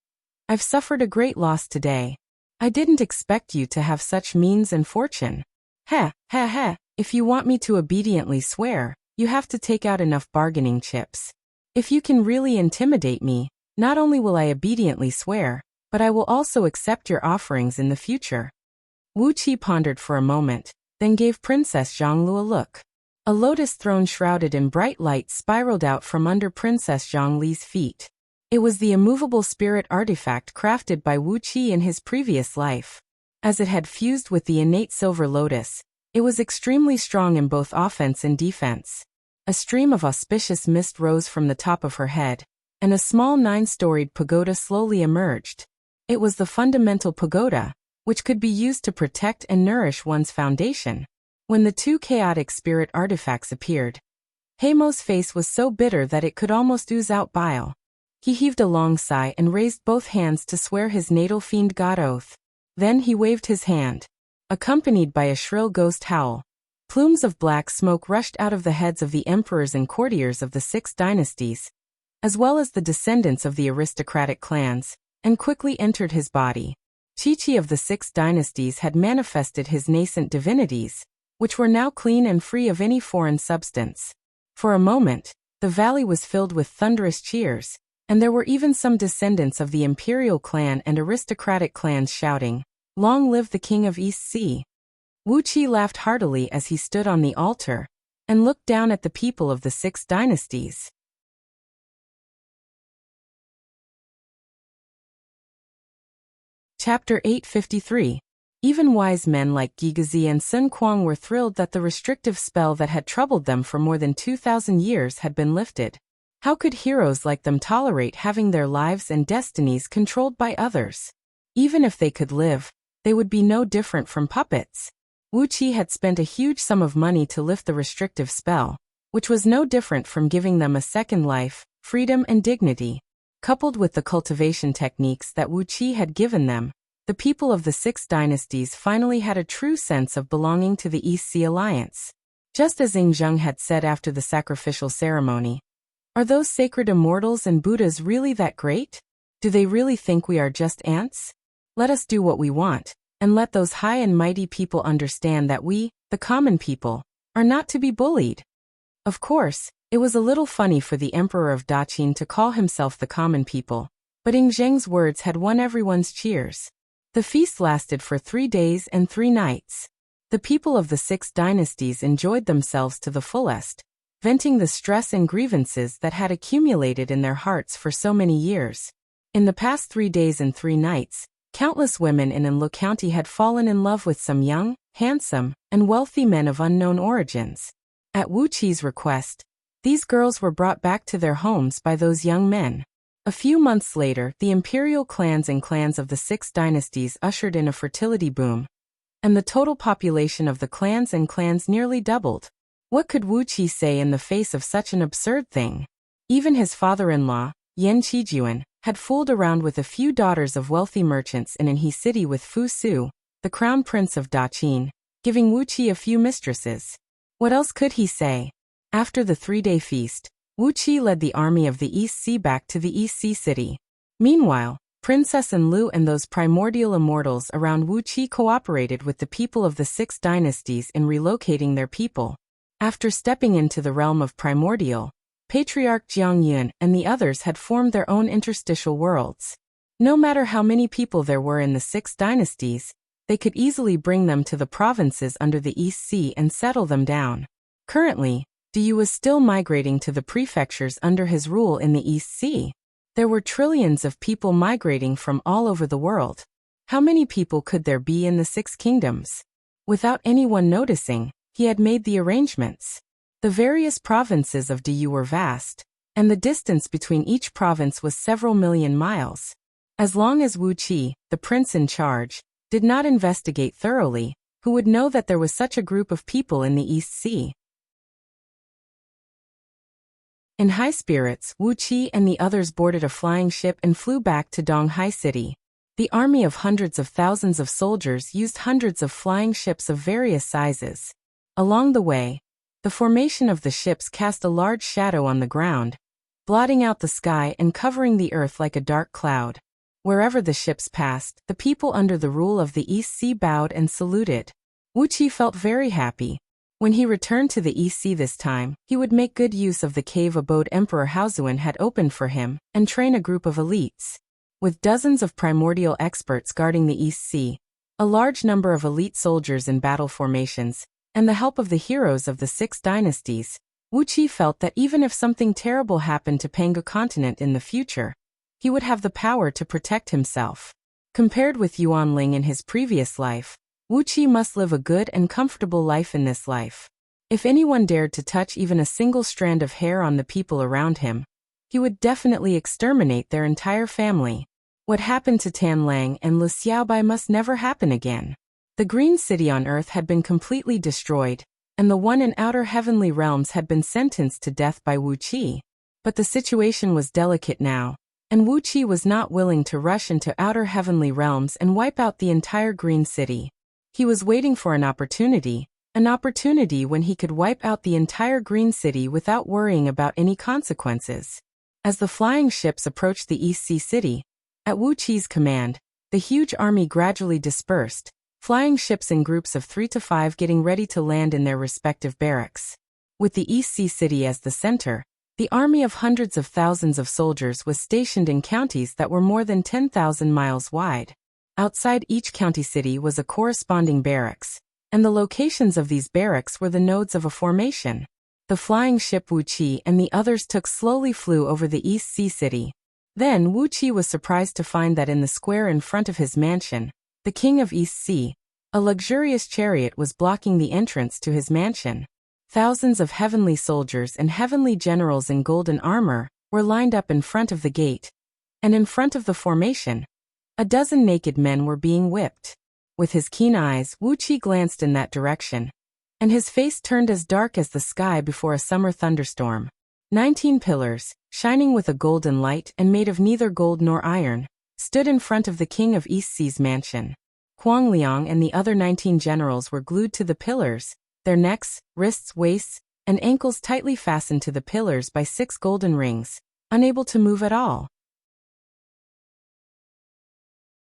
"I've suffered a great loss today. I didn't expect you to have such means and fortune. If you want me to obediently swear, you have to take out enough bargaining chips. If you can really intimidate me, not only will I obediently swear, but I will also accept your offerings in the future." Wuxia pondered for a moment, then gave Princess Zhonglu a look. A lotus throne shrouded in bright light spiraled out from under Princess Zhongli's feet. It was the immovable spirit artifact crafted by Wuxia in his previous life. As it had fused with the innate silver lotus, it was extremely strong in both offense and defense. A stream of auspicious mist rose from the top of her head, and a small 9-storied pagoda slowly emerged. It was the fundamental pagoda, which could be used to protect and nourish one's foundation. When the two chaotic spirit artifacts appeared, Heimo's face was so bitter that it could almost ooze out bile. He heaved a long sigh and raised both hands to swear his natal fiend god oath. Then he waved his hand. Accompanied by a shrill ghost howl, plumes of black smoke rushed out of the heads of the emperors and courtiers of the 6 dynasties, as well as the descendants of the aristocratic clans, and quickly entered his body. Chi-Chi of the 6 dynasties had manifested his nascent divinities, which were now clean and free of any foreign substance. For a moment, the valley was filled with thunderous cheers, and there were even some descendants of the imperial clan and aristocratic clans shouting, "Long live the King of East Sea!" Wuxia laughed heartily as he stood on the altar, and looked down at the people of the 6 dynasties. Chapter 853. Even wise men like Gigazi and Sun Kuang were thrilled that the restrictive spell that had troubled them for more than 2,000 years had been lifted. How could heroes like them tolerate having their lives and destinies controlled by others? Even if they could live, they would be no different from puppets. Wuxia had spent a huge sum of money to lift the restrictive spell, which was no different from giving them a second life, freedom and dignity. Coupled with the cultivation techniques that Wuxia had given them, the people of the 6 dynasties finally had a true sense of belonging to the East Sea Alliance. Just as Yingzheng had said after the sacrificial ceremony, "Are those sacred immortals and Buddhas really that great? Do they really think we are just ants? Let us do what we want, and let those high and mighty people understand that we, the common people, are not to be bullied." Of course, it was a little funny for the Emperor of Daqin to call himself the common people, but Yingzheng's words had won everyone's cheers. The feast lasted for 3 days and 3 nights. The people of the 6 dynasties enjoyed themselves to the fullest, venting the stress and grievances that had accumulated in their hearts for so many years. In the past 3 days and 3 nights, countless women in Anlu County had fallen in love with some young, handsome, and wealthy men of unknown origins. At Wuxi's request, these girls were brought back to their homes by those young men. A few months later, the imperial clans and clans of the 6 dynasties ushered in a fertility boom, and the total population of the clans and clans nearly doubled. What could Wuxi say in the face of such an absurd thing? Even his father-in-law, Yan Qijuan, had fooled around with a few daughters of wealthy merchants in Anhe City with Fu Su, the crown prince of Daqin, giving Wuxi a few mistresses. What else could he say? After the 3-day feast, Wuxi led the army of the East Sea back to the East Sea City. Meanwhile, Princess Anlu and those primordial immortals around Wuxi cooperated with the people of the 6 dynasties in relocating their people. After stepping into the realm of primordial, Patriarch Jiangyun and the others had formed their own interstitial worlds. No matter how many people there were in the 6 dynasties, they could easily bring them to the provinces under the East Sea and settle them down. Currently, Du was still migrating to the prefectures under his rule in the East Sea. There were trillions of people migrating from all over the world. How many people could there be in the 6 kingdoms? Without anyone noticing, he had made the arrangements. The various provinces of Du were vast, and the distance between each province was several million miles. As long as Wuqi, the prince in charge, did not investigate thoroughly, who would know that there was such a group of people in the East Sea? In high spirits, Wuqi and the others boarded a flying ship and flew back to Donghai City. The army of hundreds of thousands of soldiers used hundreds of flying ships of various sizes. Along the way, the formation of the ships cast a large shadow on the ground, blotting out the sky and covering the earth like a dark cloud. Wherever the ships passed, the people under the rule of the East Sea bowed and saluted. Wuqi felt very happy. When he returned to the East Sea this time, he would make good use of the cave abode Emperor Haozuan had opened for him, and train a group of elites. With dozens of primordial experts guarding the East Sea, a large number of elite soldiers in battle formations, and the help of the heroes of the 6 dynasties, Wuqi felt that even if something terrible happened to Pangu continent in the future, he would have the power to protect himself. Compared with Yuan Ling in his previous life, Wuqi must live a good and comfortable life in this life. If anyone dared to touch even a single strand of hair on the people around him, he would definitely exterminate their entire family. What happened to Tan Lang and Lu Xiaobai must never happen again. The Green City on Earth had been completely destroyed, and the one in outer heavenly realms had been sentenced to death by Wuqi. But the situation was delicate now, and Wuqi was not willing to rush into outer heavenly realms and wipe out the entire Green City. He was waiting for an opportunity when he could wipe out the entire Green City without worrying about any consequences. As the flying ships approached the East Sea City, at Wuqi's command, the huge army gradually dispersed, flying ships in groups of 3 to 5 getting ready to land in their respective barracks. With the East Sea City as the center, the army of hundreds of thousands of soldiers was stationed in counties that were more than 10,000 miles wide. Outside each county city was a corresponding barracks, and the locations of these barracks were the nodes of a formation. The flying ship Wuqi and the others slowly flew over the East Sea City. Then Wuqi was surprised to find that in the square in front of his mansion, the king of East Sea, a luxurious chariot was blocking the entrance to his mansion. Thousands of heavenly soldiers and heavenly generals in golden armor were lined up in front of the gate, and in front of the formation, a dozen naked men were being whipped. With his keen eyes, Wuqi glanced in that direction, and his face turned as dark as the sky before a summer thunderstorm. 19 pillars, shining with a golden light and made of neither gold nor iron, stood in front of the king of East Sea's mansion. Huang Liang and the other 19 generals were glued to the pillars, their necks, wrists, waists, and ankles tightly fastened to the pillars by 6 golden rings, unable to move at all.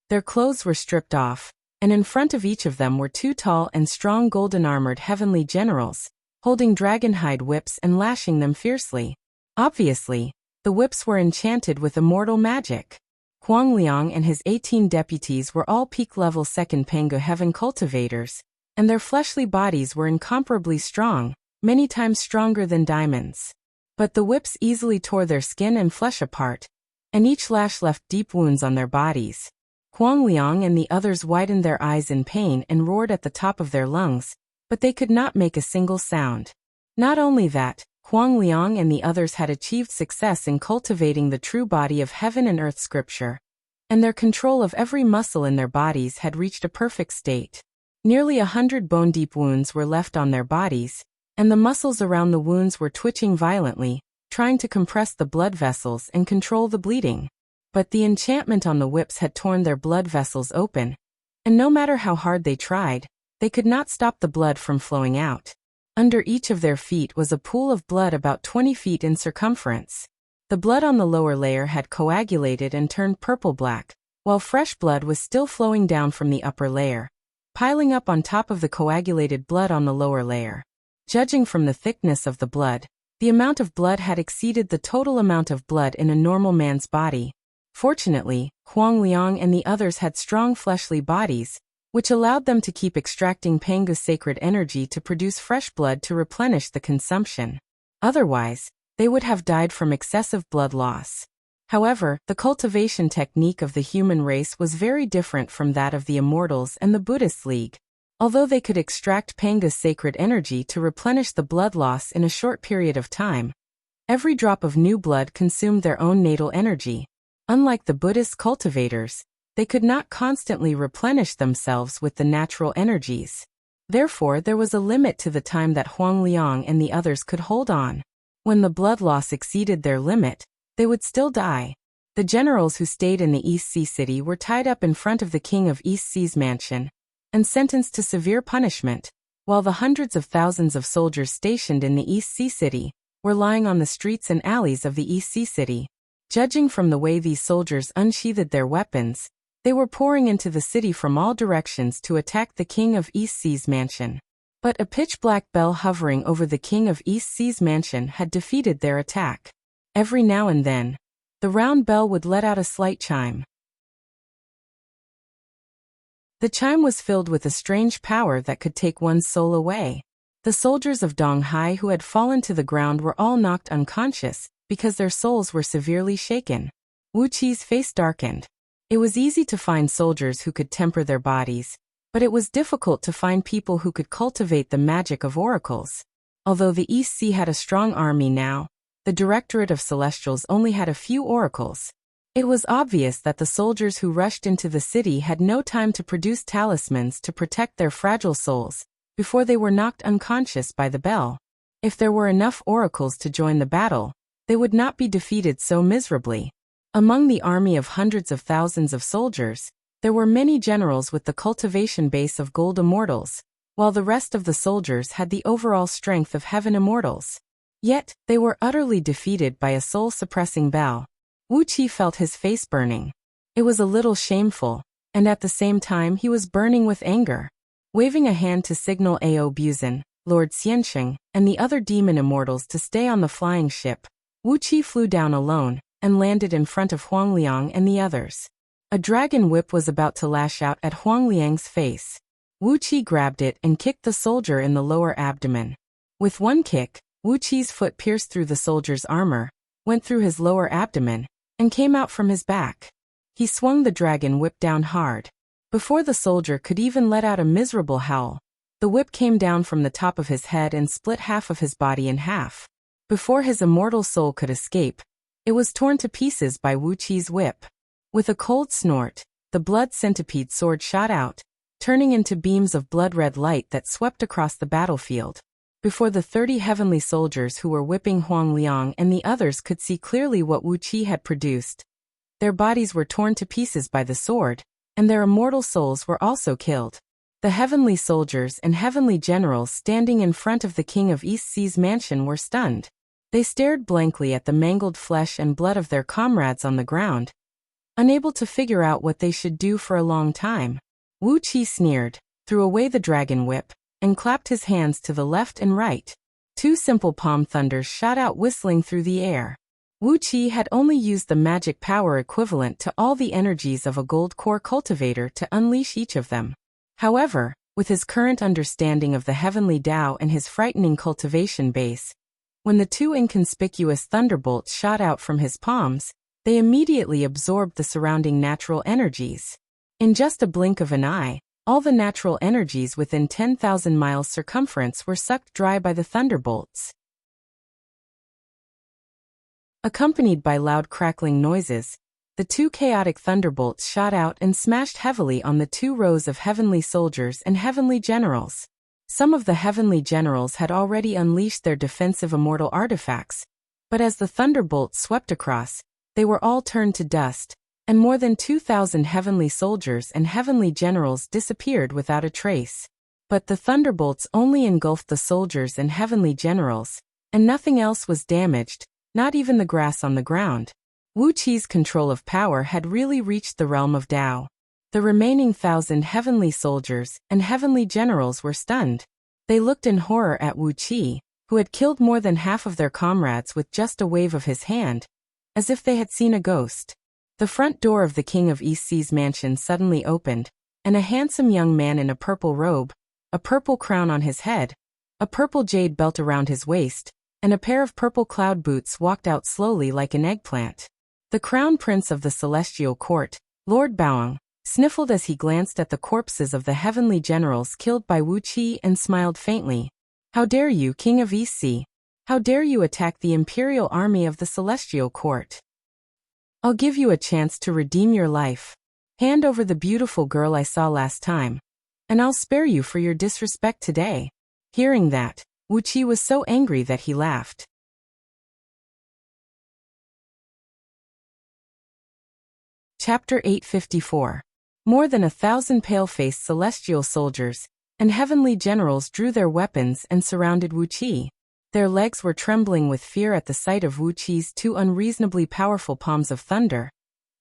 Their clothes were stripped off, and in front of each of them were 2 tall and strong golden-armored heavenly generals, holding dragon-hide whips and lashing them fiercely. Obviously, the whips were enchanted with immortal magic. Huang Liang and his 18 deputies were all peak-level second Pengu heaven cultivators, and their fleshly bodies were incomparably strong, many times stronger than diamonds. But the whips easily tore their skin and flesh apart, and each lash left deep wounds on their bodies. Huang Liang and the others widened their eyes in pain and roared at the top of their lungs, but they could not make a single sound. Not only that, Huang Liang and the others had achieved success in cultivating the true body of heaven and earth scripture, and their control of every muscle in their bodies had reached a perfect state. Nearly 100 bone-deep wounds were left on their bodies, and the muscles around the wounds were twitching violently, trying to compress the blood vessels and control the bleeding. But the enchantment on the whips had torn their blood vessels open, and no matter how hard they tried, they could not stop the blood from flowing out. Under each of their feet was a pool of blood about 20 feet in circumference. The blood on the lower layer had coagulated and turned purple-black, while fresh blood was still flowing down from the upper layer, piling up on top of the coagulated blood on the lower layer. Judging from the thickness of the blood, the amount of blood had exceeded the total amount of blood in a normal man's body. Fortunately, Huang Liang and the others had strong fleshly bodies, which allowed them to keep extracting Pengu's sacred energy to produce fresh blood to replenish the consumption. Otherwise, they would have died from excessive blood loss. However, the cultivation technique of the human race was very different from that of the Immortals and the Buddhist League. Although they could extract Pengu's sacred energy to replenish the blood loss in a short period of time, every drop of new blood consumed their own natal energy. Unlike the Buddhist cultivators, they could not constantly replenish themselves with the natural energies. Therefore, there was a limit to the time that Huang Liang and the others could hold on. When the blood loss exceeded their limit, they would still die. The generals who stayed in the East Sea City were tied up in front of the king of East Sea's mansion and sentenced to severe punishment, while the hundreds of thousands of soldiers stationed in the East Sea City were lying on the streets and alleys of the East Sea City. Judging from the way these soldiers unsheathed their weapons, they were pouring into the city from all directions to attack the king of East Sea's mansion. But a pitch-black bell hovering over the king of East Sea's mansion had defeated their attack. Every now and then, the round bell would let out a slight chime. The chime was filled with a strange power that could take one's soul away. The soldiers of Donghai who had fallen to the ground were all knocked unconscious because their souls were severely shaken. Wuxi's face darkened. It was easy to find soldiers who could temper their bodies, but it was difficult to find people who could cultivate the magic of oracles. Although the East Sea had a strong army now, the Directorate of Celestials only had a few oracles. It was obvious that the soldiers who rushed into the city had no time to produce talismans to protect their fragile souls before they were knocked unconscious by the bell. If there were enough oracles to join the battle, they would not be defeated so miserably. Among the army of hundreds of thousands of soldiers, there were many generals with the cultivation base of gold immortals, while the rest of the soldiers had the overall strength of heaven immortals. Yet, they were utterly defeated by a soul-suppressing bell. Wuxia felt his face burning. It was a little shameful, and at the same time he was burning with anger. Waving a hand to signal Ao Buzan, Lord Xiansheng, and the other demon immortals to stay on the flying ship, Wuxia flew down alone and landed in front of Huang Liang and the others. A dragon whip was about to lash out at Huang Liang's face. Wuxia grabbed it and kicked the soldier in the lower abdomen. With one kick, Wuxi's foot pierced through the soldier's armor, went through his lower abdomen, and came out from his back. He swung the dragon whip down hard. Before the soldier could even let out a miserable howl, the whip came down from the top of his head and split half of his body in half. Before his immortal soul could escape, it was torn to pieces by Wuxi's whip. With a cold snort, the blood centipede sword shot out, turning into beams of blood-red light that swept across the battlefield. Before the 30 heavenly soldiers who were whipping Huang Liang and the others could see clearly what Wuxia had produced, their bodies were torn to pieces by the sword, and their immortal souls were also killed. The heavenly soldiers and heavenly generals standing in front of the king of East Sea's mansion were stunned. They stared blankly at the mangled flesh and blood of their comrades on the ground, unable to figure out what they should do for a long time. Wuxia sneered, threw away the dragon whip, and clapped his hands to the left and right. Two simple palm thunders shot out whistling through the air. Wuxia had only used the magic power equivalent to all the energies of a gold core cultivator to unleash each of them. However, with his current understanding of the heavenly Tao and his frightening cultivation base, when the two inconspicuous thunderbolts shot out from his palms, they immediately absorbed the surrounding natural energies. In just a blink of an eye, all the natural energies within 10,000 miles circumference were sucked dry by the thunderbolts. Accompanied by loud crackling noises, the two chaotic thunderbolts shot out and smashed heavily on the two rows of heavenly soldiers and heavenly generals. Some of the heavenly generals had already unleashed their defensive immortal artifacts, but as the thunderbolts swept across, they were all turned to dust, and more than 2,000 heavenly soldiers and heavenly generals disappeared without a trace. But the thunderbolts only engulfed the soldiers and heavenly generals, and nothing else was damaged, not even the grass on the ground. Wuqi's control of power had really reached the realm of Tao. The remaining 1,000 heavenly soldiers and heavenly generals were stunned. They looked in horror at Wuqi, who had killed more than half of their comrades with just a wave of his hand, as if they had seen a ghost. The front door of the King of East Sea's mansion suddenly opened, and a handsome young man in a purple robe, a purple crown on his head, a purple jade belt around his waist, and a pair of purple cloud boots walked out slowly like an eggplant. The crown prince of the celestial court, Lord Baoang, sniffled as he glanced at the corpses of the heavenly generals killed by Wuqi and smiled faintly. "How dare you, King of East Sea? How dare you attack the imperial army of the celestial court? I'll give you a chance to redeem your life. Hand over the beautiful girl I saw last time, and I'll spare you for your disrespect today." Hearing that, Wuqi was so angry that he laughed. Chapter 854. More than 1,000 pale-faced celestial soldiers and heavenly generals drew their weapons and surrounded Wuqi. Their legs were trembling with fear at the sight of Wuqi's two unreasonably powerful palms of thunder,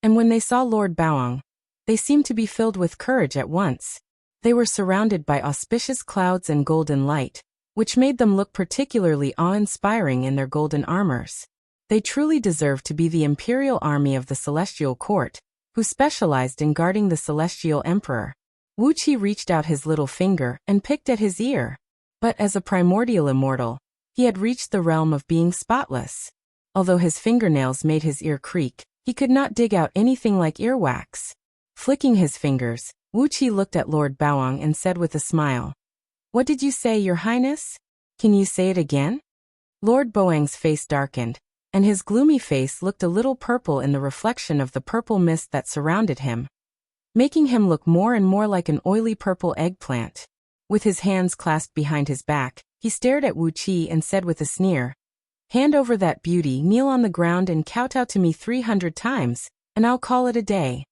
and when they saw Lord Baoang, they seemed to be filled with courage at once. They were surrounded by auspicious clouds and golden light, which made them look particularly awe-inspiring in their golden armors. They truly deserved to be the imperial army of the celestial court, who specialized in guarding the celestial emperor. Wuqi reached out his little finger and picked at his ear. But as a primordial immortal, he had reached the realm of being spotless. Although his fingernails made his ear creak, he could not dig out anything like earwax. Flicking his fingers, Wuqi looked at Lord Baoang and said with a smile, "What did you say, Your Highness? Can you say it again?" Lord Baoang's face darkened, and his gloomy face looked a little purple in the reflection of the purple mist that surrounded him, making him look more and more like an oily purple eggplant. With his hands clasped behind his back, he stared at Wuqi and said with a sneer, "Hand over that beauty, kneel on the ground and kowtow to me 300 times, and I'll call it a day."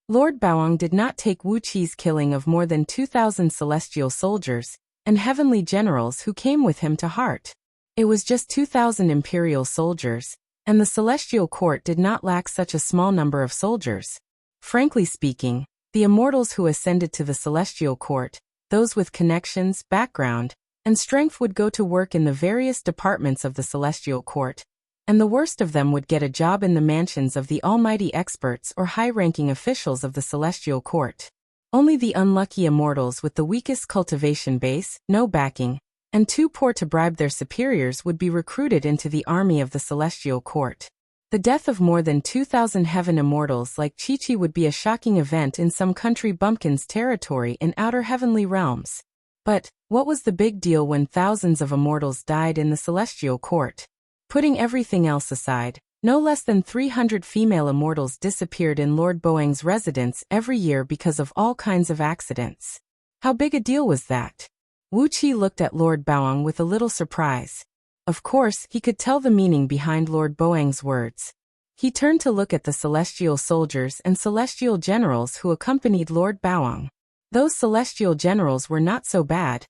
Lord Baoang did not take Wuqi's killing of more than 2,000 celestial soldiers and heavenly generals who came with him to heart. It was just 2,000 imperial soldiers, and the celestial court did not lack such a small number of soldiers. Frankly speaking, the immortals who ascended to the celestial court, those with connections, background, and strength would go to work in the various departments of the celestial court, and the worst of them would get a job in the mansions of the almighty experts or high-ranking officials of the celestial court. Only the unlucky immortals with the weakest cultivation base, no backing, and too poor to bribe their superiors would be recruited into the army of the celestial court. The death of more than 2,000 heaven immortals like Chi-Chi would be a shocking event in some country bumpkin's territory in outer heavenly realms. But what was the big deal when thousands of immortals died in the celestial court? Putting everything else aside, no less than 300 female immortals disappeared in Lord Baoang's residence every year because of all kinds of accidents. How big a deal was that? Wuqi looked at Lord Baoang with a little surprise. Of course, he could tell the meaning behind Lord Baoang's words. He turned to look at the celestial soldiers and celestial generals who accompanied Lord Baoang. Those celestial generals were not so bad,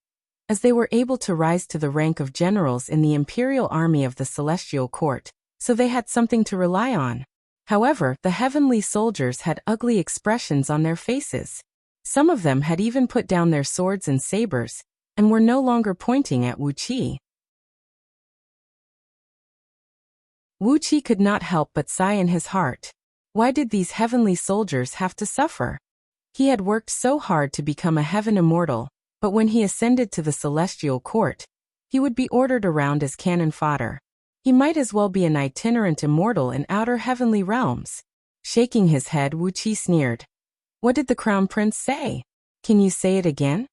as they were able to rise to the rank of generals in the imperial army of the celestial court, so they had something to rely on. However, the heavenly soldiers had ugly expressions on their faces. Some of them had even put down their swords and sabers, and were no longer pointing at Wuqi. Wuqi could not help but sigh in his heart. Why did these heavenly soldiers have to suffer? He had worked so hard to become a heaven immortal, but when he ascended to the celestial court, he would be ordered around as cannon fodder. He might as well be an itinerant immortal in outer heavenly realms. Shaking his head, Wuqi sneered. What did the crown prince say? Can you say it again?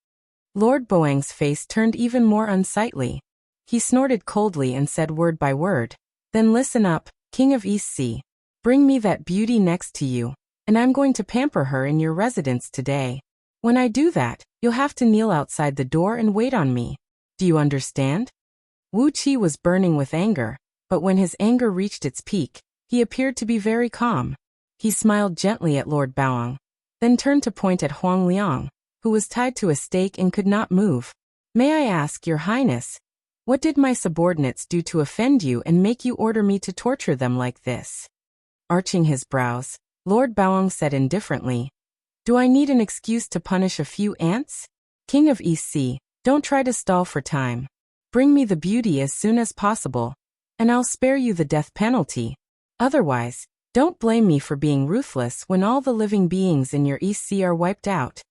Lord Boang's face turned even more unsightly. He snorted coldly and said word by word. Then listen up, King of East Sea. Bring me that beauty next to you, and I'm going to pamper her in your residence today. When I do that, you'll have to kneel outside the door and wait on me. Do you understand? Wuqi was burning with anger, but when his anger reached its peak, he appeared to be very calm. He smiled gently at Lord Baoang, then turned to point at Huang Liang, who was tied to a stake and could not move. May I ask, Your Highness, what did my subordinates do to offend you and make you order me to torture them like this? Arching his brows, Lord Baoang said indifferently, Do I need an excuse to punish a few ants? King of East Sea, don't try to stall for time. Bring me the beauty as soon as possible, and I'll spare you the death penalty. Otherwise, don't blame me for being ruthless when all the living beings in your East Sea are wiped out.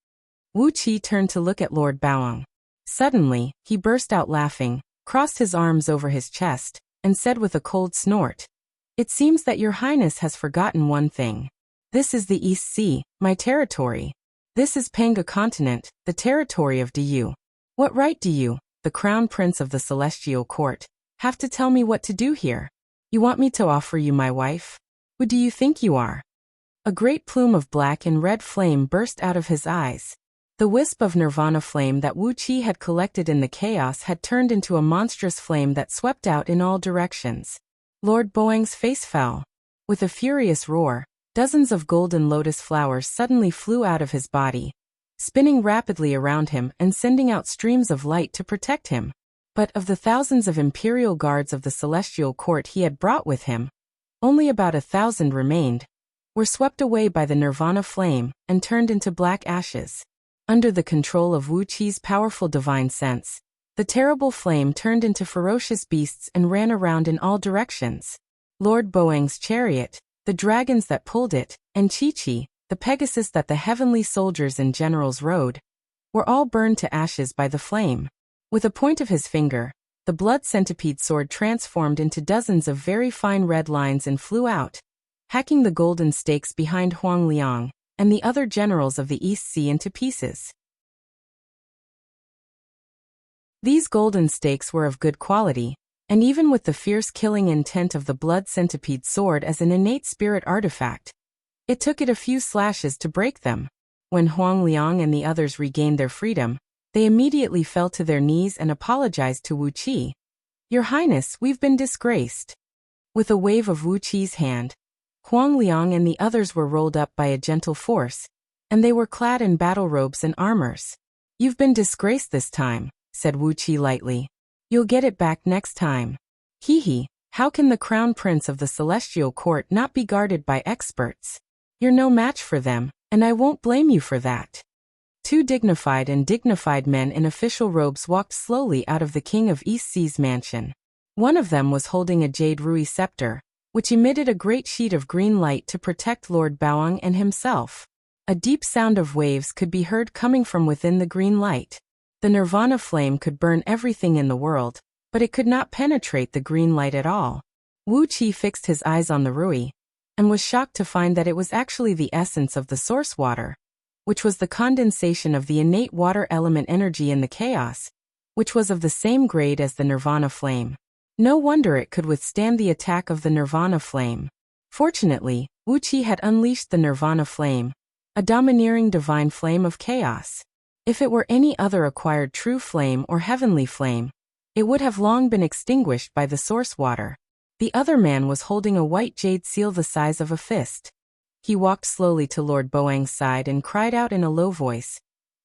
Wuqi turned to look at Lord Baoang. Suddenly, he burst out laughing, crossed his arms over his chest, and said with a cold snort, It seems that Your Highness has forgotten one thing. This is the East Sea, my territory. This is Panga Continent, the territory of Du. What right do you, the crown prince of the celestial court, have to tell me what to do here? You want me to offer you my wife? Who do you think you are? A great plume of black and red flame burst out of his eyes. The wisp of nirvana flame that Wuqi had collected in the chaos had turned into a monstrous flame that swept out in all directions. Lord Boang's face fell. With a furious roar, dozens of golden lotus flowers suddenly flew out of his body, spinning rapidly around him and sending out streams of light to protect him. But of the thousands of imperial guards of the celestial court he had brought with him, only about 1,000 remained, were swept away by the nirvana flame and turned into black ashes. Under the control of Wuqi's powerful divine sense, the terrible flame turned into ferocious beasts and ran around in all directions. Lord Boang's chariot, the dragons that pulled it, and Chi-Chi, the Pegasus that the heavenly soldiers and generals rode, were all burned to ashes by the flame. With a point of his finger, the blood centipede sword transformed into dozens of very fine red lines and flew out, hacking the golden stakes behind Huang Liang and the other generals of the East Sea into pieces. These golden stakes were of good quality, and even with the fierce killing intent of the blood centipede sword as an innate spirit artifact, it took it a few slashes to break them. When Huang Liang and the others regained their freedom, they immediately fell to their knees and apologized to Wuqi. Your Highness, we've been disgraced. With a wave of Wuqi's hand, Huang Liang and the others were rolled up by a gentle force, and they were clad in battle robes and armors. You've been disgraced this time, said Wuqi lightly. You'll get it back next time. Hee, how can the crown prince of the celestial court not be guarded by experts? You're no match for them, and I won't blame you for that. Two dignified men in official robes walked slowly out of the King of East Sea's mansion. One of them was holding a jade rui scepter, which emitted a great sheet of green light to protect Lord Baoang and himself. A deep sound of waves could be heard coming from within the green light. The nirvana flame could burn everything in the world, but it could not penetrate the green light at all. Wuqi fixed his eyes on the rui, and was shocked to find that it was actually the essence of the source water, which was the condensation of the innate water element energy in the chaos, which was of the same grade as the nirvana flame. No wonder it could withstand the attack of the nirvana flame. Fortunately, Wuqi had unleashed the nirvana flame, a domineering divine flame of chaos. If it were any other acquired true flame or heavenly flame, it would have long been extinguished by the source water. The other man was holding a white jade seal the size of a fist. He walked slowly to Lord Boang's side and cried out in a low voice,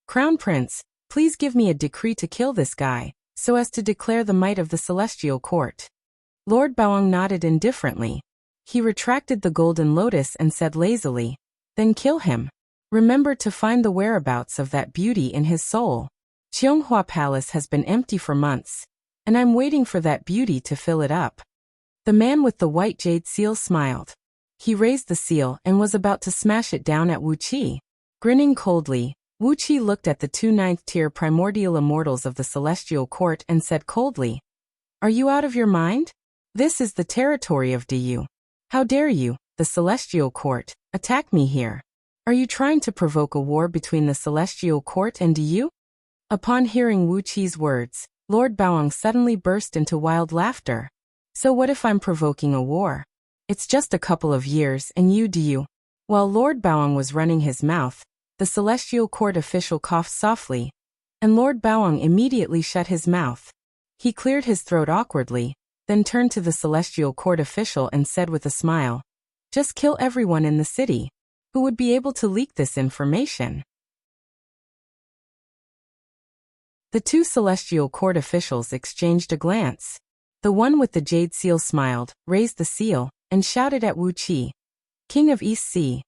Crown Prince, please give me a decree to kill this guy, so as to declare the might of the celestial court. Lord Baoang nodded indifferently. He retracted the golden lotus and said lazily, Then kill him. Remember to find the whereabouts of that beauty in his soul. Cheonghua Palace has been empty for months, and I'm waiting for that beauty to fill it up. The man with the white jade seal smiled. He raised the seal and was about to smash it down at Wuxia. Grinning coldly, Wuxia looked at the two ninth-tier primordial immortals of the Celestial Court and said coldly, "Are you out of your mind? This is the territory of Du. How dare you, the Celestial Court, attack me here? Are you trying to provoke a war between the Celestial Court and Du?" Upon hearing Wuqi's words, Lord Baoang suddenly burst into wild laughter. "So what if I'm provoking a war? It's just a couple of years and you Du." While Lord Baoang was running his mouth, the Celestial Court official coughed softly, and Lord Baoang immediately shut his mouth. He cleared his throat awkwardly, then turned to the Celestial Court official and said with a smile, "Just kill everyone in the city who would be able to leak this information." The two Celestial Court officials exchanged a glance. The one with the jade seal smiled, raised the seal, and shouted at Wuxia, "King of East Sea."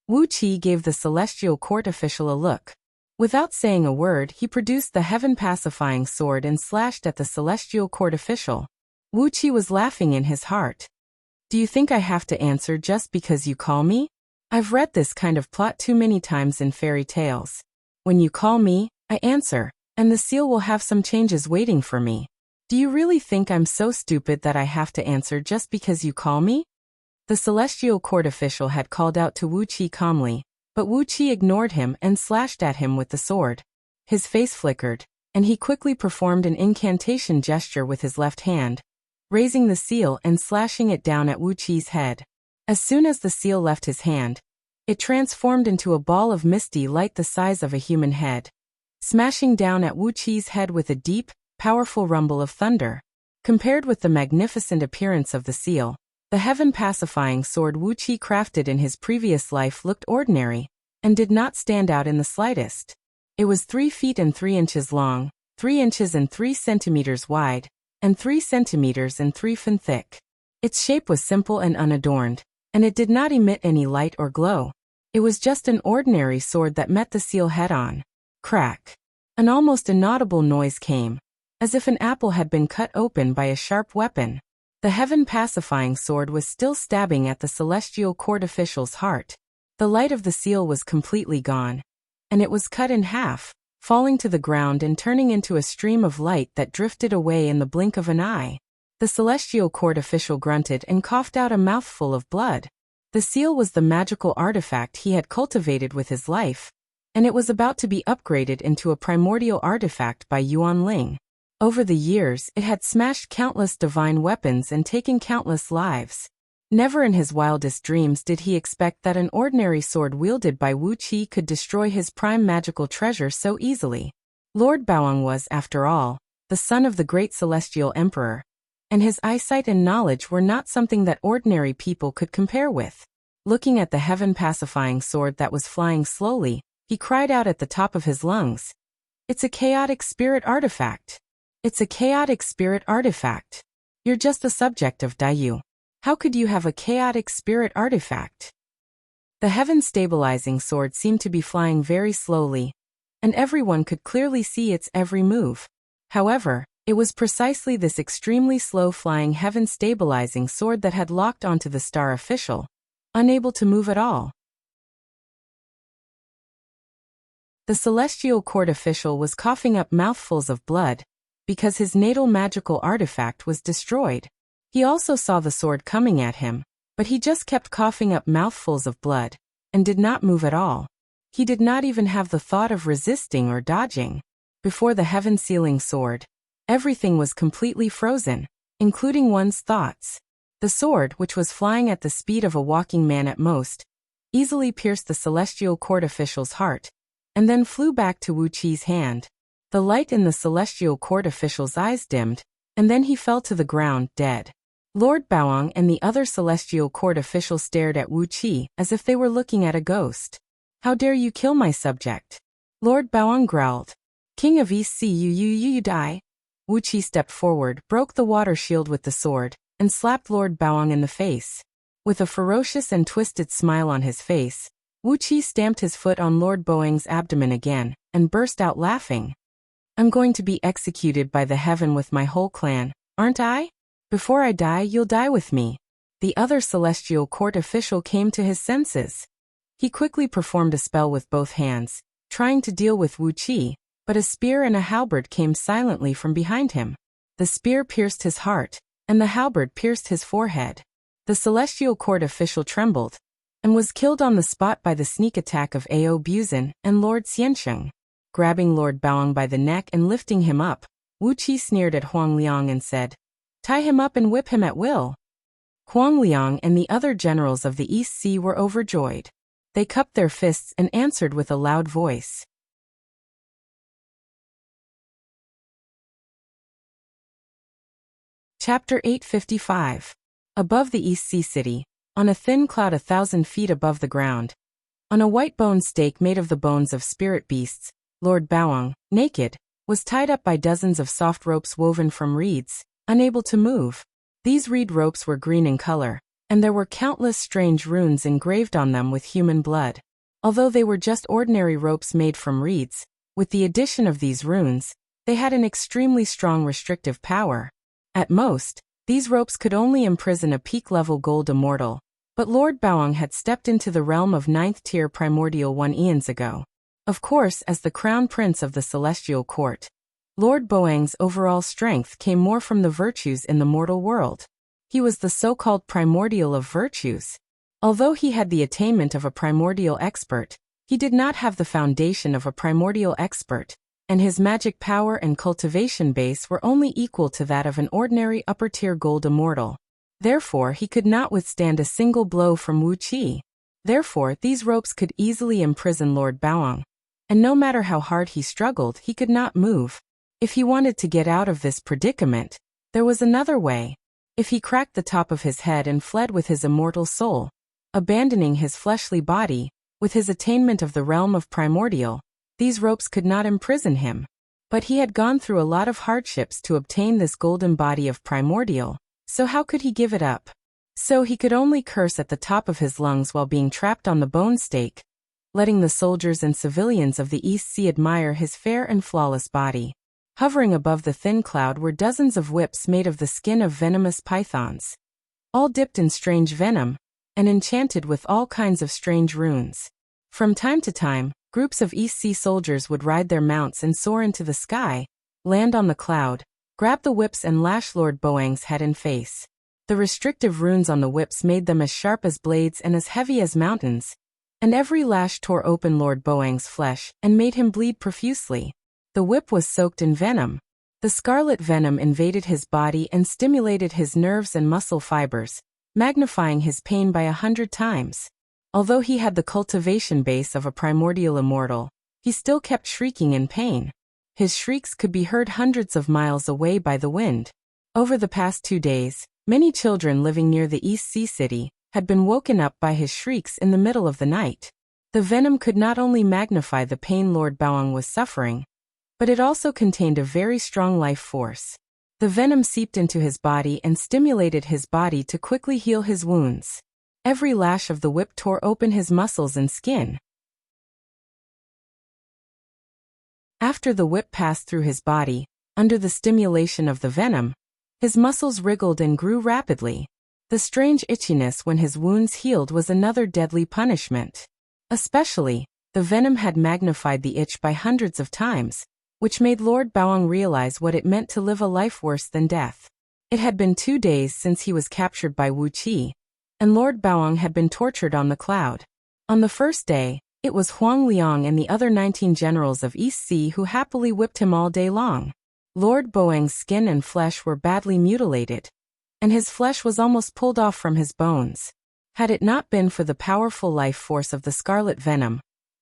Wuxia gave the Celestial Court official a look. Without saying a word, he produced the heaven-pacifying sword and slashed at the Celestial Court official. Wuxia was laughing in his heart. "Do you think I have to answer just because you call me? I've read this kind of plot too many times in fairy tales. When you call me, I answer, and the seal will have some changes waiting for me. Do you really think I'm so stupid that I have to answer just because you call me?" The Celestial Court official had called out to Wuxia calmly, but Wuxia ignored him and slashed at him with the sword. His face flickered, and he quickly performed an incantation gesture with his left hand, raising the seal and slashing it down at Wuqi's head. As soon as the seal left his hand, it transformed into a ball of misty light the size of a human head, smashing down at Wuqi's head with a deep, powerful rumble of thunder. Compared with the magnificent appearance of the seal, the heaven-pacifying sword Wuxia crafted in his previous life looked ordinary, and did not stand out in the slightest. It was 3 feet and 3 inches long, 3 inches and 3 centimeters wide, and 3 centimeters and 3 feet thick. Its shape was simple and unadorned, and it did not emit any light or glow. It was just an ordinary sword that met the seal head-on. Crack! An almost inaudible noise came, as if an apple had been cut open by a sharp weapon. The heaven-pacifying sword was still stabbing at the Celestial Court official's heart. The light of the seal was completely gone, and it was cut in half, falling to the ground and turning into a stream of light that drifted away in the blink of an eye. The Celestial Court official grunted and coughed out a mouthful of blood. The seal was the magical artifact he had cultivated with his life, and it was about to be upgraded into a primordial artifact by Yuan Ling. Over the years, it had smashed countless divine weapons and taken countless lives. Never in his wildest dreams did he expect that an ordinary sword wielded by Wuxia could destroy his prime magical treasure so easily. Lord Baoang was, after all, the son of the great celestial emperor, and his eyesight and knowledge were not something that ordinary people could compare with. Looking at the heaven-pacifying sword that was flying slowly, he cried out at the top of his lungs, "It's a chaotic spirit artifact! It's a chaotic spirit artifact! You're just the subject of Du. How could you have a chaotic spirit artifact?" The heaven-stabilizing sword seemed to be flying very slowly, and everyone could clearly see its every move. However, it was precisely this extremely slow-flying heaven-stabilizing sword that had locked onto the star official, unable to move at all. The Celestial Court official was coughing up mouthfuls of blood, because his natal magical artifact was destroyed. He also saw the sword coming at him, but he just kept coughing up mouthfuls of blood, and did not move at all. He did not even have the thought of resisting or dodging. Before the heaven-sealing sword, everything was completely frozen, including one's thoughts. The sword, which was flying at the speed of a walking man at most, easily pierced the Celestial Court official's heart, and then flew back to Wuqi's hand. The light in the Celestial Court official's eyes dimmed, and then he fell to the ground, dead. Lord Baoang and the other Celestial Court officials stared at Wuxia as if they were looking at a ghost. "How dare you kill my subject?" Lord Baoang growled. "King of East Sea, you die." Wuxia stepped forward, broke the water shield with the sword, and slapped Lord Baoang in the face. With a ferocious and twisted smile on his face, Wuxia stamped his foot on Lord Baoang's abdomen again, and burst out laughing. "I'm going to be executed by the heaven with my whole clan, aren't I? Before I die, you'll die with me." The other celestial court official came to his senses. He quickly performed a spell with both hands, trying to deal with Wuxia, but a spear and a halberd came silently from behind him. The spear pierced his heart, and the halberd pierced his forehead. The celestial court official trembled, and was killed on the spot by the sneak attack of Ao Buzan and Lord Xiansheng. Grabbing Lord Baoang by the neck and lifting him up, Wuqi sneered at Huang Liang and said, "Tie him up and whip him at will." Huang Liang and the other generals of the East Sea were overjoyed. They cupped their fists and answered with a loud voice. Chapter 855. Above the East Sea City, on a thin cloud 1,000 feet above the ground, on a white bone stake made of the bones of spirit beasts, Lord Baoang, naked, was tied up by dozens of soft ropes woven from reeds, unable to move. These reed ropes were green in color, and there were countless strange runes engraved on them with human blood. Although they were just ordinary ropes made from reeds, with the addition of these runes, they had an extremely strong restrictive power. At most, these ropes could only imprison a peak-level gold immortal, but Lord Baoang had stepped into the realm of 9th-tier primordial 1 eons ago. Of course, as the crown prince of the celestial court, Lord Baoang's overall strength came more from the virtues in the mortal world. He was the so-called primordial of virtues. Although he had the attainment of a primordial expert, he did not have the foundation of a primordial expert, and his magic power and cultivation base were only equal to that of an ordinary upper-tier gold immortal. Therefore, he could not withstand a single blow from Wuqi. Therefore, these ropes could easily imprison Lord Baoang, and no matter how hard he struggled, he could not move. If he wanted to get out of this predicament, there was another way. If he cracked the top of his head and fled with his immortal soul, abandoning his fleshly body, with his attainment of the realm of primordial, these ropes could not imprison him. But he had gone through a lot of hardships to obtain this golden body of primordial, so how could he give it up? So he could only curse at the top of his lungs while being trapped on the bone stake, letting the soldiers and civilians of the East Sea admire his fair and flawless body. Hovering above the thin cloud were dozens of whips made of the skin of venomous pythons, all dipped in strange venom, and enchanted with all kinds of strange runes. From time to time, groups of East Sea soldiers would ride their mounts and soar into the sky, land on the cloud, grab the whips and lash Lord Baoang's head and face. The restrictive runes on the whips made them as sharp as blades and as heavy as mountains, and every lash tore open Lord Baoang's flesh and made him bleed profusely. The whip was soaked in venom. The scarlet venom invaded his body and stimulated his nerves and muscle fibers, magnifying his pain by 100 times. Although he had the cultivation base of a primordial immortal, he still kept shrieking in pain. His shrieks could be heard hundreds of miles away by the wind. Over the past 2 days, many children living near the East Sea City had been woken up by his shrieks in the middle of the night. The venom could not only magnify the pain Lord Baoang was suffering, but it also contained a very strong life force. The venom seeped into his body and stimulated his body to quickly heal his wounds. Every lash of the whip tore open his muscles and skin. After the whip passed through his body, under the stimulation of the venom, his muscles wriggled and grew rapidly. The strange itchiness when his wounds healed was another deadly punishment. Especially, the venom had magnified the itch by hundreds of times, which made Lord Baoang realize what it meant to live a life worse than death. It had been 2 days since he was captured by Wuqi, and Lord Baoang had been tortured on the cloud. On the first day, it was Huang Liang and the other 19 generals of East Sea who happily whipped him all day long. Lord Baoang's skin and flesh were badly mutilated, and his flesh was almost pulled off from his bones. Had it not been for the powerful life force of the scarlet venom,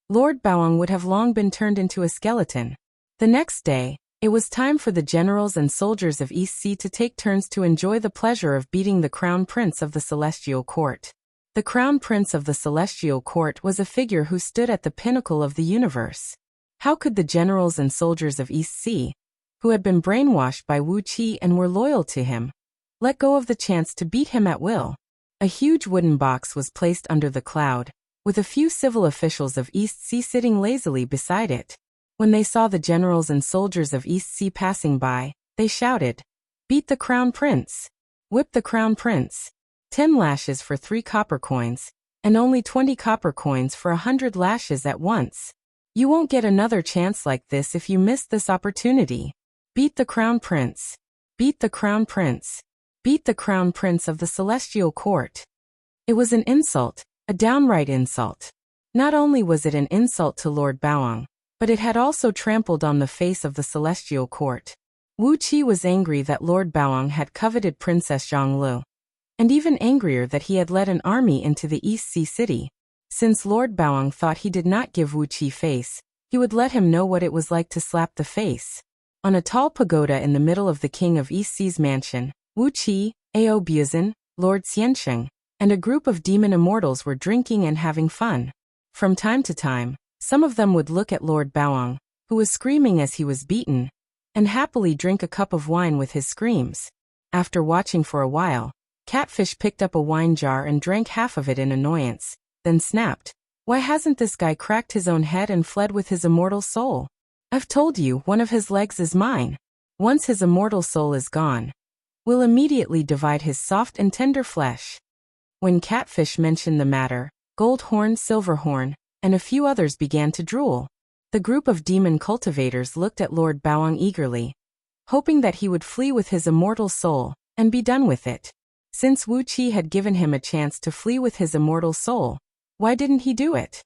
Lord Baoang would have long been turned into a skeleton. The next day, it was time for the generals and soldiers of East Sea to take turns to enjoy the pleasure of beating the crown prince of the celestial court. The crown prince of the celestial court was a figure who stood at the pinnacle of the universe. How could the generals and soldiers of East Sea, who had been brainwashed by Wuqi and were loyal to him, let go of the chance to beat him at will? A huge wooden box was placed under the cloud, with a few civil officials of East Sea sitting lazily beside it. When they saw the generals and soldiers of East Sea passing by, they shouted, "Beat the crown prince!" Whip the crown prince. 10 lashes for 3 copper coins, and only 20 copper coins for 100 lashes at once. You won't get another chance like this if you miss this opportunity. Beat the crown prince. Beat the crown prince. Beat the crown prince of the celestial court. It was an insult, a downright insult. Not only was it an insult to Lord Baoang, but it had also trampled on the face of the celestial court. Wuxia was angry that Lord Baoang had coveted Princess Zhonglu, and even angrier that he had led an army into the East Sea City. Since Lord Baoang thought he did not give Wuxia face, he would let him know what it was like to slap the face. On a tall pagoda in the middle of the king of East Sea's mansion, Wuxia, Ao Buzan, Lord Xiansheng, and a group of demon immortals were drinking and having fun. From time to time, some of them would look at Lord Baoang, who was screaming as he was beaten, and happily drink a cup of wine with his screams. After watching for a while, Catfish picked up a wine jar and drank half of it in annoyance, then snapped, "Why hasn't this guy cracked his own head and fled with his immortal soul? I've told you, one of his legs is mine. Once his immortal soul is gone, we'll immediately divide his soft and tender flesh." When Catfish mentioned the matter, Goldhorn, Silverhorn, and a few others began to drool. The group of demon cultivators looked at Lord Baoang eagerly, hoping that he would flee with his immortal soul and be done with it. Since Wuxia had given him a chance to flee with his immortal soul, why didn't he do it?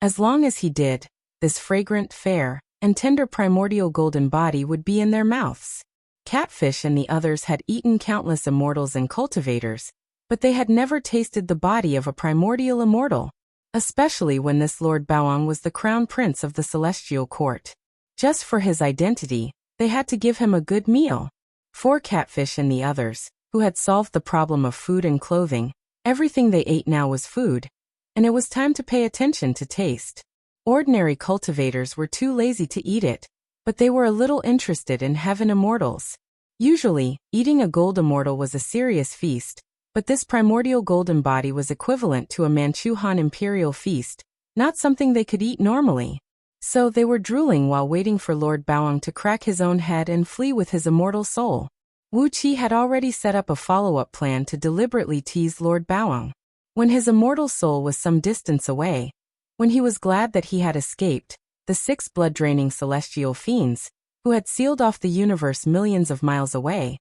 As long as he did, this fragrant, fair, and tender primordial golden body would be in their mouths. Catfish and the others had eaten countless immortals and cultivators, but they had never tasted the body of a primordial immortal, especially when this Lord Baoang was the crown prince of the celestial court. Just for his identity, they had to give him a good meal. For Catfish and the others, who had solved the problem of food and clothing, everything they ate now was food, and it was time to pay attention to taste. Ordinary cultivators were too lazy to eat it, but they were a little interested in heaven immortals. Usually, eating a gold immortal was a serious feast, but this primordial golden body was equivalent to a Manchu Han imperial feast, not something they could eat normally. So they were drooling while waiting for Lord Baoang to crack his own head and flee with his immortal soul. Wuxia had already set up a follow-up plan to deliberately tease Lord Baoang. When his immortal soul was some distance away, when he was glad that he had escaped, the 6 blood-draining celestial fiends, who had sealed off the universe millions of miles away,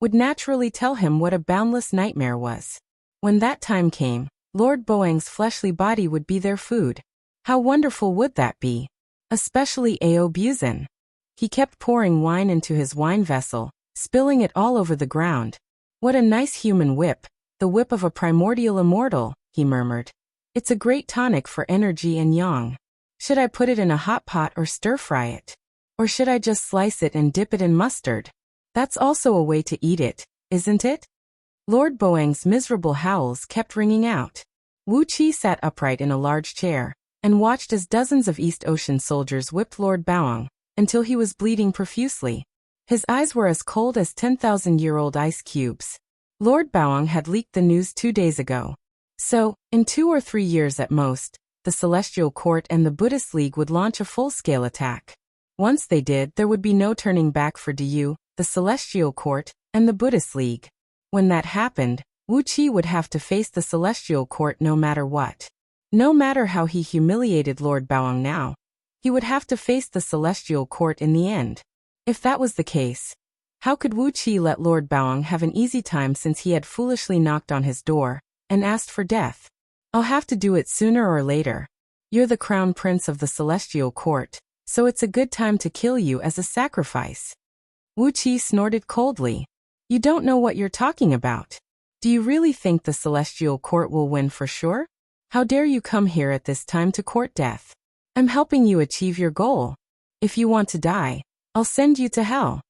would naturally tell him what a boundless nightmare was. When that time came, Lord Baoang's fleshly body would be their food. How wonderful would that be? Especially Ao Buzan. He kept pouring wine into his wine vessel, spilling it all over the ground. "What a nice human whip, the whip of a primordial immortal," he murmured. "It's a great tonic for energy and yang. Should I put it in a hot pot or stir-fry it? Or should I just slice it and dip it in mustard? That's also a way to eat it, isn't it?" Lord Baoang's miserable howls kept ringing out. Wuxia sat upright in a large chair and watched as dozens of East Ocean soldiers whipped Lord Baoang until he was bleeding profusely. His eyes were as cold as 10,000-year-old ice cubes. Lord Baoang had leaked the news 2 days ago. So, in 2 or 3 years at most, the Celestial Court and the Buddhist League would launch a full-scale attack. Once they did, there would be no turning back for Diyu, the Celestial Court, and the Buddhist League. When that happened, Wuxia would have to face the Celestial Court no matter what. No matter how he humiliated Lord Baoang now, he would have to face the Celestial Court in the end. If that was the case, how could Wuxia let Lord Baoang have an easy time since he had foolishly knocked on his door and asked for death? "I'll have to do it sooner or later. You're the crown prince of the Celestial Court, so it's a good time to kill you as a sacrifice." Wuxia snorted coldly. "You don't know what you're talking about. Do you really think the Celestial Court will win for sure? How dare you come here at this time to court death? I'm helping you achieve your goal. If you want to die, I'll send you to hell."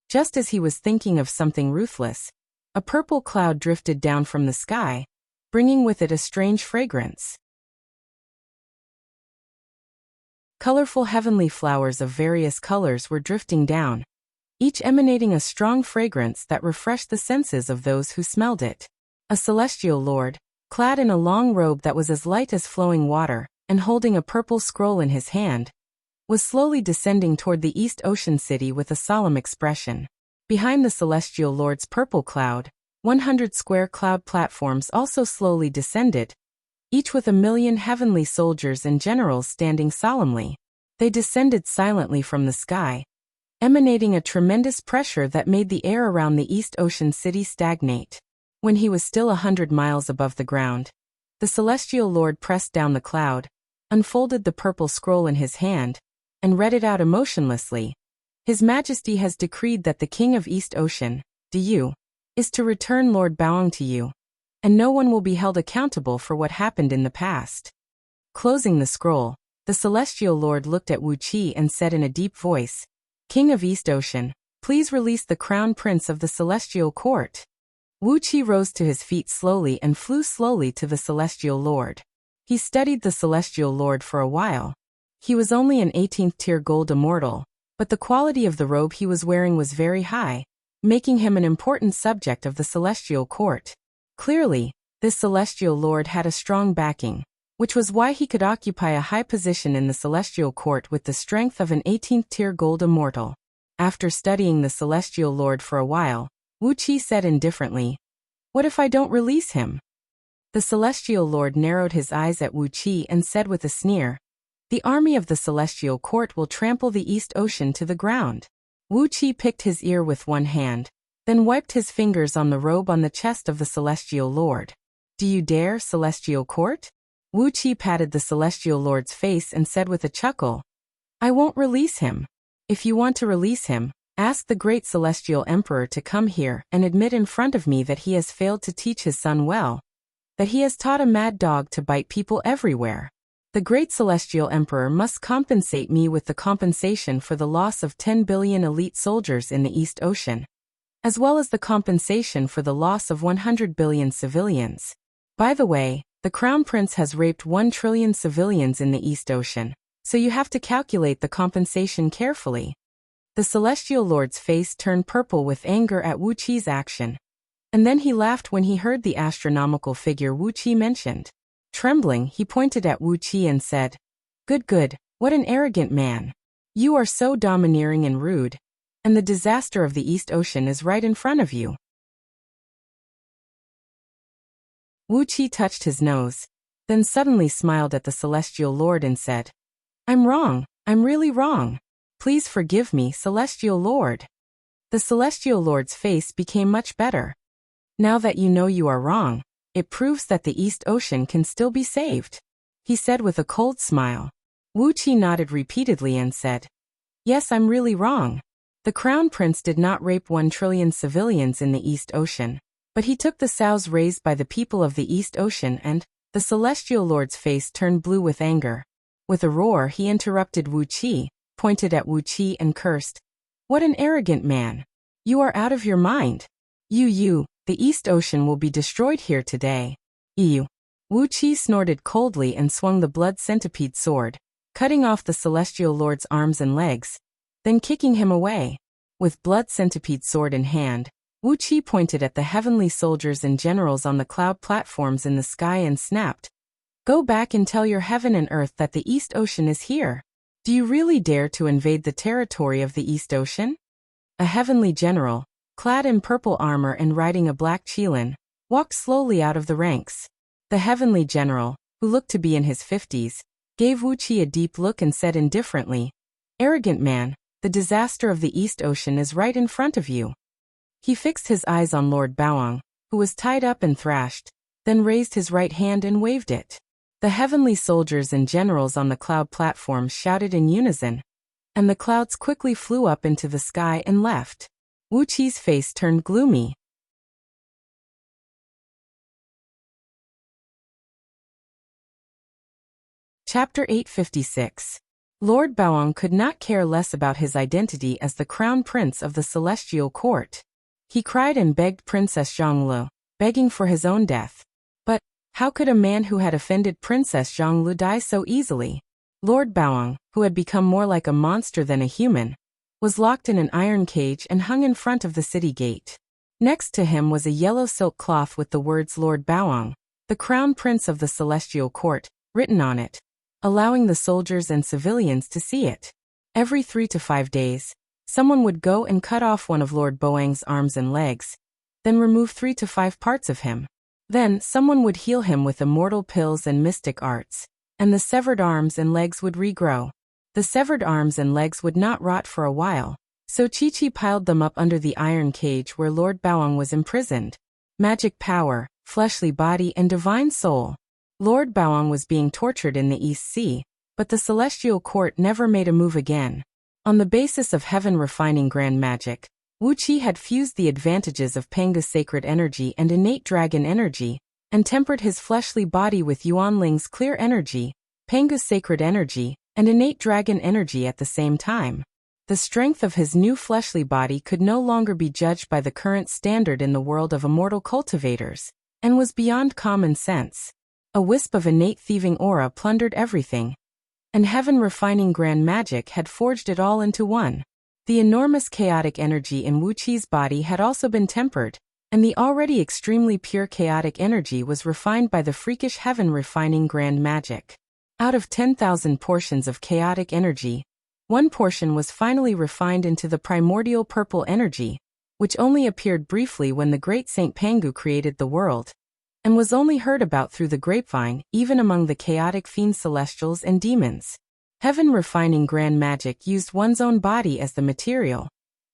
Just as he was thinking of something ruthless, a purple cloud drifted down from the sky, bringing with it a strange fragrance. Colorful heavenly flowers of various colors were drifting down, each emanating a strong fragrance that refreshed the senses of those who smelled it. A celestial lord, clad in a long robe that was as light as flowing water, and holding a purple scroll in his hand, was slowly descending toward the East Ocean City with a solemn expression. Behind the celestial lord's purple cloud, 100 square cloud platforms also slowly descended, each with 1,000,000 heavenly soldiers and generals standing solemnly. They descended silently from the sky, emanating a tremendous pressure that made the air around the East Ocean city stagnate. When he was still 100 miles above the ground, the celestial lord pressed down the cloud, unfolded the purple scroll in his hand, and read it out emotionlessly. His Majesty has decreed that the King of East Ocean, Du, is to return Lord Baoang to you, and no one will be held accountable for what happened in the past. Closing the scroll, the celestial lord looked at Wuxia and said in a deep voice, King of East Ocean, please release the crown prince of the celestial court. Wuxia rose to his feet slowly and flew slowly to the celestial lord. He studied the celestial lord for a while. He was only an 18th tier gold immortal, but the quality of the robe he was wearing was very high, making him an important subject of the celestial court. Clearly, this celestial lord had a strong backing, which was why he could occupy a high position in the celestial court with the strength of an 18th tier gold immortal. After studying the celestial lord for a while, Wuxia said indifferently, What if I don't release him? The celestial lord narrowed his eyes at Wuxia and said with a sneer, The army of the celestial court will trample the East Ocean to the ground. Wuxia picked his ear with one hand, then wiped his fingers on the robe on the chest of the celestial lord. Do you dare, celestial court? Wuxia patted the celestial lord's face and said with a chuckle, I won't release him. If you want to release him, ask the great celestial emperor to come here and admit in front of me that he has failed to teach his son well, that he has taught a mad dog to bite people everywhere. The great celestial emperor must compensate me with the compensation for the loss of 10 billion elite soldiers in the East Ocean, as well as the compensation for the loss of 100 billion civilians. By the way, the Crown Prince has raped 1 trillion civilians in the East Ocean, so you have to calculate the compensation carefully. The celestial lord's face turned purple with anger at Wuxia's action, and then he laughed when he heard the astronomical figure Wuxia mentioned. Trembling, he pointed at Wuxia and said, Good, what an arrogant man. You are so domineering and rude, and the disaster of the East Ocean is right in front of you. Wuxia touched his nose, then suddenly smiled at the celestial lord and said, I'm wrong, I'm really wrong. Please forgive me, celestial lord. The celestial lord's face became much better. Now that you know you are wrong, it proves that the East Ocean can still be saved, he said with a cold smile. Wuxia nodded repeatedly and said, Yes, I'm really wrong. The Crown Prince did not rape 1 trillion civilians in the East Ocean, but he took the sows raised by the people of the East Ocean and, the celestial lord's face turned blue with anger. With a roar he interrupted Wuxia, pointed at Wuxia and cursed, What an arrogant man. You are out of your mind. The East Ocean will be destroyed here today. Wuxia snorted coldly and swung the blood centipede sword, cutting off the celestial lord's arms and legs, then kicking him away. With blood centipede sword in hand, Wuxia pointed at the heavenly soldiers and generals on the cloud platforms in the sky and snapped, Go back and tell your heaven and earth that the East Ocean is here. Do you really dare to invade the territory of the East Ocean? A heavenly general, clad in purple armor and riding a black qilin, walked slowly out of the ranks. The heavenly general, who looked to be in his 50s, gave Wuxia a deep look and said indifferently, Arrogant man, the disaster of the East Ocean is right in front of you. He fixed his eyes on Lord Baoang, who was tied up and thrashed, then raised his right hand and waved it. The heavenly soldiers and generals on the cloud platform shouted in unison, and the clouds quickly flew up into the sky and left. Wuxia's face turned gloomy. Chapter 856. Lord Baoang could not care less about his identity as the crown prince of the celestial court. He cried and begged Princess Zhonglu, begging for his own death. But, how could a man who had offended Princess Zhonglu die so easily? Lord Baoang, who had become more like a monster than a human, was locked in an iron cage and hung in front of the city gate. Next to him was a yellow silk cloth with the words Lord Baoang, the crown prince of the celestial court, written on it, allowing the soldiers and civilians to see it. Every 3 to 5 days, someone would go and cut off one of Lord Boang's arms and legs, then remove 3 to 5 parts of him. Then, someone would heal him with immortal pills and mystic arts, and the severed arms and legs would regrow. The severed arms and legs would not rot for a while, so Chi-Chi piled them up under the iron cage where Lord Baoang was imprisoned. Magic power, fleshly body and divine soul. Lord Baoang was being tortured in the East Sea, but the celestial court never made a move again. On the basis of heaven refining grand magic, Wuxia had fused the advantages of Panga's sacred energy and innate dragon energy, and tempered his fleshly body with Yuanling's clear energy, Panga's sacred energy, and innate dragon energy at the same time. The strength of his new fleshly body could no longer be judged by the current standard in the world of immortal cultivators, and was beyond common sense. A wisp of innate thieving aura plundered everything, and heaven refining grand magic had forged it all into one. The enormous chaotic energy in Wuqi's body had also been tempered, and the already extremely pure chaotic energy was refined by the freakish heaven refining grand magic. Out of 10,000 portions of chaotic energy, one portion was finally refined into the primordial purple energy, which only appeared briefly when the great Saint Pangu created the world, and was only heard about through the grapevine, even among the chaotic fiend celestials and demons. Heaven refining grand magic used one's own body as the material,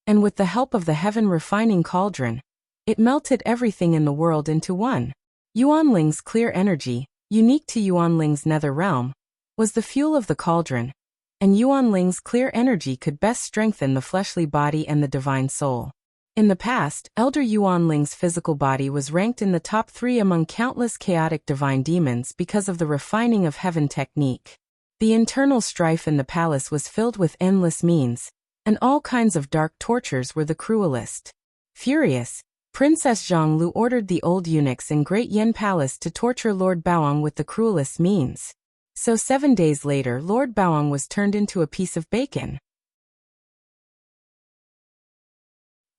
and with the help of the heaven refining cauldron, it melted everything in the world into one. Yuanling's clear energy, unique to Yuanling's nether realm, was the fuel of the cauldron, and Yuanling's clear energy could best strengthen the fleshly body and the divine soul. In the past, Elder Yuanling's physical body was ranked in the top 3 among countless chaotic divine demons because of the refining of heaven technique. The internal strife in the palace was filled with endless means, and all kinds of dark tortures were the cruelest. Furious, Princess Zhonglu ordered the old eunuchs in Great Yen Palace to torture Lord Baoang with the cruelest means. So 7 days later, Lord Baoang was turned into a piece of bacon.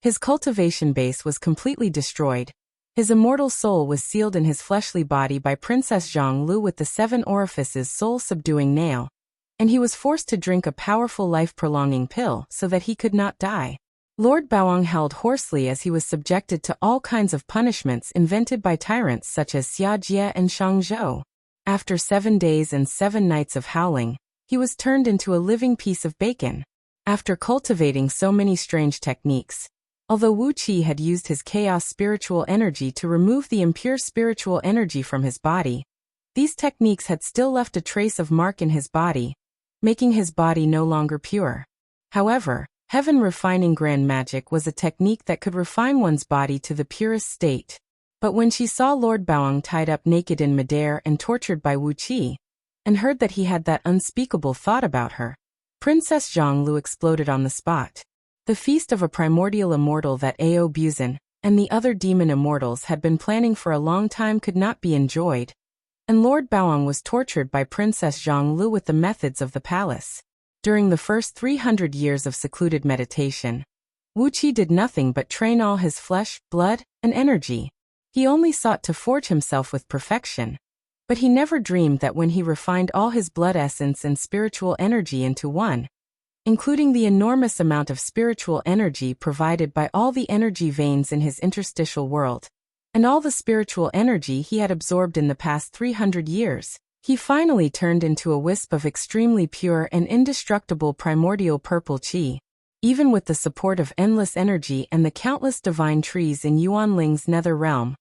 His cultivation base was completely destroyed. His immortal soul was sealed in his fleshly body by Princess Zhonglu with the 7 orifices soul-subduing nail, and he was forced to drink a powerful life-prolonging pill so that he could not die. Lord Baoang howled hoarsely as he was subjected to all kinds of punishments invented by tyrants such as Xia Jie and Shang Zhou. After 7 days and 7 nights of howling, he was turned into a living piece of bacon. After cultivating so many strange techniques, although Wu Qi had used his chaos spiritual energy to remove the impure spiritual energy from his body, these techniques had still left a trace of mark in his body, making his body no longer pure. However, heaven refining grand magic was a technique that could refine one's body to the purest state. But when she saw Lord Baoang tied up naked in midair and tortured by Wu Qi, and heard that he had that unspeakable thought about her, Princess Zhonglu exploded on the spot. The feast of a primordial immortal that Ao Buzan and the other demon immortals had been planning for a long time could not be enjoyed, and Lord Baoang was tortured by Princess Zhonglu with the methods of the palace. During the first 300 years of secluded meditation, Wu Qi did nothing but train all his flesh, blood, and energy. He only sought to forge himself with perfection, but he never dreamed that when he refined all his blood essence and spiritual energy into one, including the enormous amount of spiritual energy provided by all the energy veins in his interstitial world, and all the spiritual energy he had absorbed in the past 300 years, he finally turned into a wisp of extremely pure and indestructible primordial purple qi. Even with the support of endless energy and the countless divine trees in Yuanling's nether realm,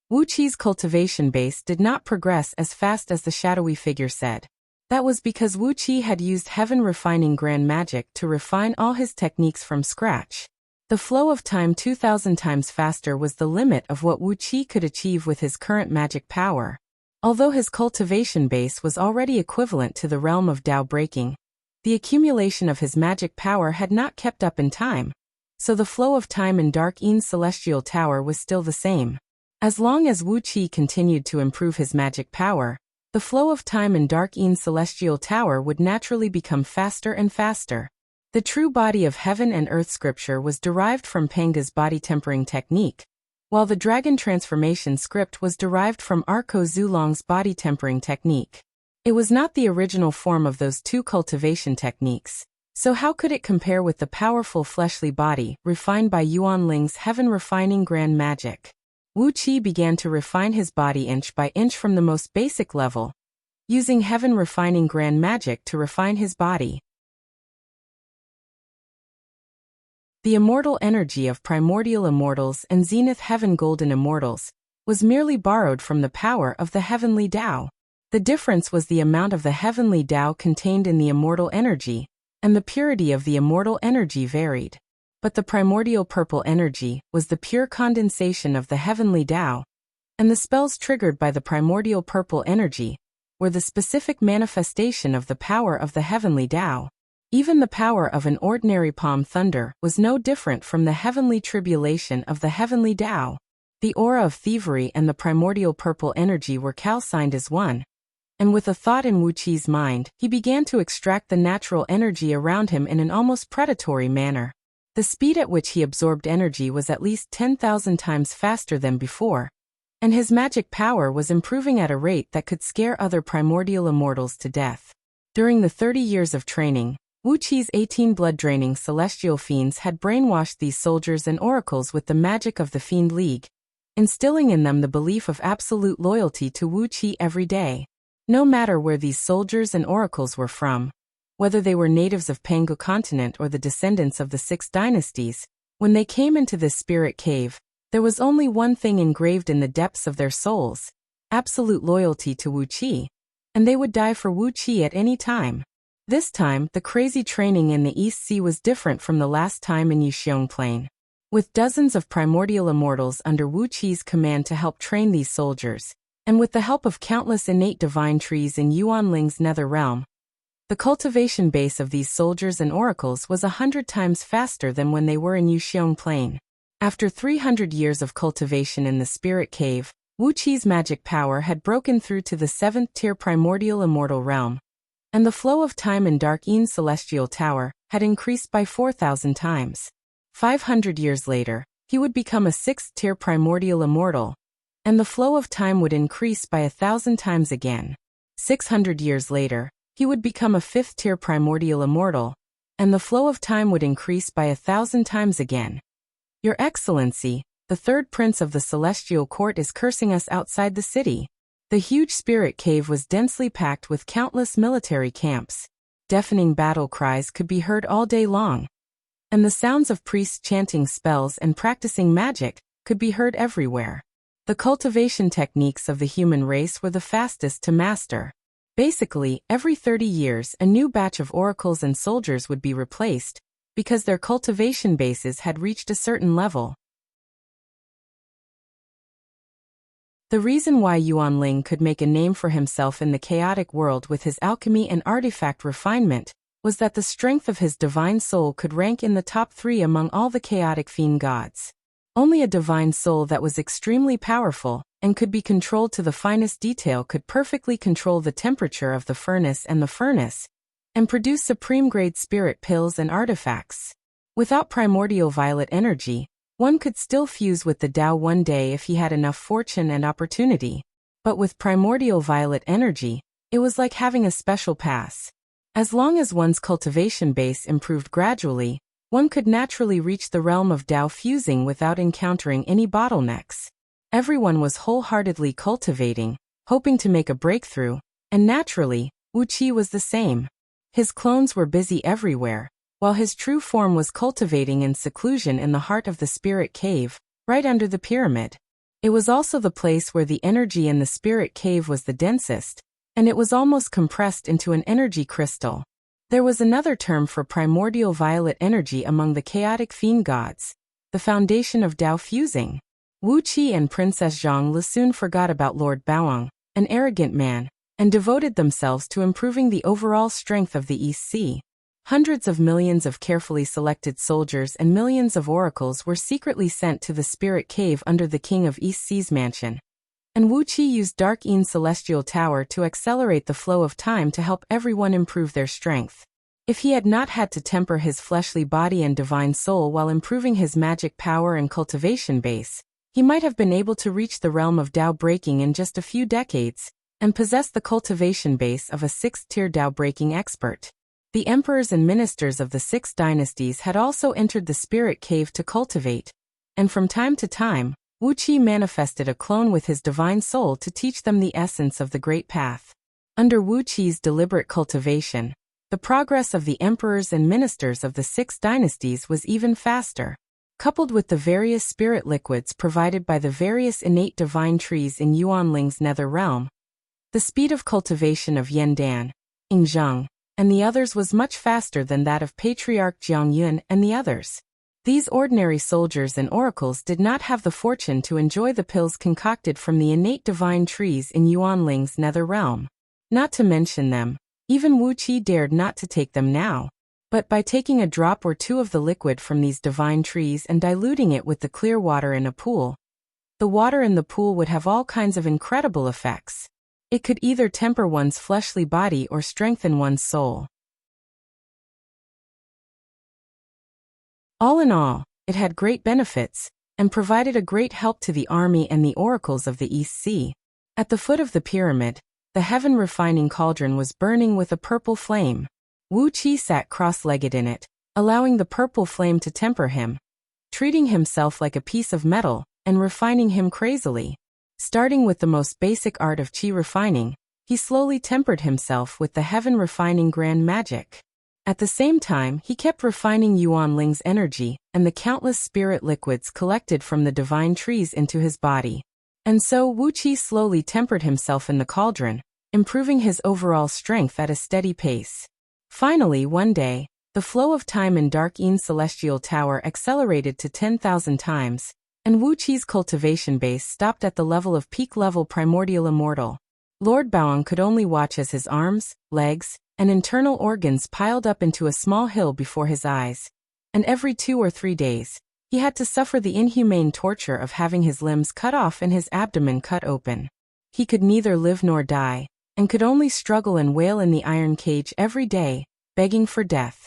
Wu Qi's cultivation base did not progress as fast as the shadowy figure said. That was because Wu Qi had used heaven refining grand magic to refine all his techniques from scratch. The flow of time 2,000 times faster was the limit of what Wu Qi could achieve with his current magic power. Although his cultivation base was already equivalent to the realm of Tao breaking, the accumulation of his magic power had not kept up in time, so the flow of time in Dark Ean's celestial tower was still the same. As long as Wu Qi continued to improve his magic power, the flow of time in Dark Ean's celestial tower would naturally become faster and faster. The true body of heaven and earth scripture was derived from Panga's body tempering technique, while the dragon transformation script was derived from Arko Zulong's body tempering technique. It was not the original form of those two cultivation techniques, So how could it compare with the powerful fleshly body, refined by Yuan Ling's heaven-refining grand magic? Wuxia began to refine his body inch by inch from the most basic level, using heaven-refining grand magic to refine his body. The immortal energy of primordial immortals and zenith heaven golden immortals was merely borrowed from the power of the heavenly Tao. The difference was the amount of the heavenly Tao contained in the immortal energy, and the purity of the immortal energy varied. But the primordial purple energy was the pure condensation of the heavenly Tao, and the spells triggered by the primordial purple energy were the specific manifestation of the power of the heavenly Tao. Even the power of an ordinary palm thunder was no different from the heavenly tribulation of the heavenly Tao. The aura of thievery and the primordial purple energy were calcined as one, and with a thought in Wuqi's mind, he began to extract the natural energy around him in an almost predatory manner. The speed at which he absorbed energy was at least 10,000 times faster than before, and his magic power was improving at a rate that could scare other primordial immortals to death. During the 30 years of training, Wuqi's 18 blood-draining celestial fiends had brainwashed these soldiers and oracles with the magic of the Fiend League, instilling in them the belief of absolute loyalty to Wuqi every day. No matter where these soldiers and oracles were from, whether they were natives of Pangu continent or the descendants of the 6 dynasties, when they came into this spirit cave, there was only one thing engraved in the depths of their souls: absolute loyalty to Wuqi, and they would die for Wuqi at any time. This time, the crazy training in the East Sea was different from the last time in Yuxiong Plain. With dozens of primordial immortals under Wuqi's command to help train these soldiers, and with the help of countless innate divine trees in Yuan Ling's nether realm, the cultivation base of these soldiers and oracles was 100 times faster than when they were in Yuxiong Plain. After 300 years of cultivation in the spirit cave, Wuqi's magic power had broken through to the 7th-tier primordial immortal realm, and the flow of time in Dark Een Celestial Tower had increased by 4,000 times. 500 years later, he would become a 6th-tier primordial immortal, and the flow of time would increase by 1,000 times again. 600 years later, he would become a 5th-tier primordial immortal, and the flow of time would increase by 1,000 times again. Your Excellency, the 3rd Prince of the Celestial Court is cursing us outside the city. The huge spirit cave was densely packed with countless military camps. Deafening battle cries could be heard all day long, and the sounds of priests chanting spells and practicing magic could be heard everywhere. The cultivation techniques of the human race were the fastest to master. Basically, every 30 years a new batch of oracles and soldiers would be replaced, because their cultivation bases had reached a certain level. The reason why Yuan Ling could make a name for himself in the chaotic world with his alchemy and artifact refinement was that the strength of his divine soul could rank in the top 3 among all the chaotic fiend gods. Only a divine soul that was extremely powerful and could be controlled to the finest detail could perfectly control the temperature of the furnace and produce supreme-grade spirit pills and artifacts. Without primordial violet energy, one could still fuse with the Tao one day if he had enough fortune and opportunity, but with primordial violet energy, it was like having a special pass. As long as one's cultivation base improved gradually, one could naturally reach the realm of Tao fusing without encountering any bottlenecks. Everyone was wholeheartedly cultivating, hoping to make a breakthrough, and naturally, Wuqi was the same. His clones were busy everywhere, while his true form was cultivating in seclusion in the heart of the spirit cave, right under the pyramid. It was also the place where the energy in the spirit cave was the densest, and it was almost compressed into an energy crystal. There was another term for primordial violet energy among the chaotic fiend gods: the foundation of Tao fusing. Wuqi and Princess Zhang soon forgot about Lord Baoang, an arrogant man, and devoted themselves to improving the overall strength of the East Sea. Hundreds of millions of carefully selected soldiers and millions of oracles were secretly sent to the spirit cave under the King of East Sea's mansion. And Wuqi used Dark Een Celestial Tower to accelerate the flow of time to help everyone improve their strength. If he had not had to temper his fleshly body and divine soul while improving his magic power and cultivation base, he might have been able to reach the realm of Tao breaking in just a few decades, and possess the cultivation base of a 6th-tier Tao breaking expert. The emperors and ministers of the 6 dynasties had also entered the spirit cave to cultivate, and from time to time, Wuxia manifested a clone with his divine soul to teach them the essence of the Great Path. Under Wuxia's deliberate cultivation, the progress of the emperors and ministers of the 6 dynasties was even faster. Coupled with the various spirit liquids provided by the various innate divine trees in Yuanling's nether realm, the speed of cultivation of Yandan, Yingzheng, and the others was much faster than that of Patriarch Jiangyun and the others. These ordinary soldiers and oracles did not have the fortune to enjoy the pills concocted from the innate divine trees in Yuanling's nether realm. Not to mention them, even Wuxia dared not to take them now. But by taking a drop or two of the liquid from these divine trees and diluting it with the clear water in a pool, the water in the pool would have all kinds of incredible effects. It could either temper one's fleshly body or strengthen one's soul. All in all, it had great benefits, and provided a great help to the army and the oracles of the East Sea. At the foot of the pyramid, the heaven refining cauldron was burning with a purple flame. Wuxia sat cross-legged in it, allowing the purple flame to temper him, treating himself like a piece of metal, and refining him crazily. Starting with the most basic art of qi refining, he slowly tempered himself with the heaven refining grand magic. At the same time, he kept refining Yuanling's energy and the countless spirit liquids collected from the divine trees into his body. And so Wuxia slowly tempered himself in the cauldron, improving his overall strength at a steady pace. Finally, one day, the flow of time in Dark Yin Celestial Tower accelerated to 10,000 times, and Wuxia's cultivation base stopped at the level of peak-level primordial immortal. Lord Baoang could only watch as his arms, legs, and internal organs piled up into a small hill before his eyes, and every 2 or 3 days, he had to suffer the inhumane torture of having his limbs cut off and his abdomen cut open. He could neither live nor die, and could only struggle and wail in the iron cage every day, begging for death.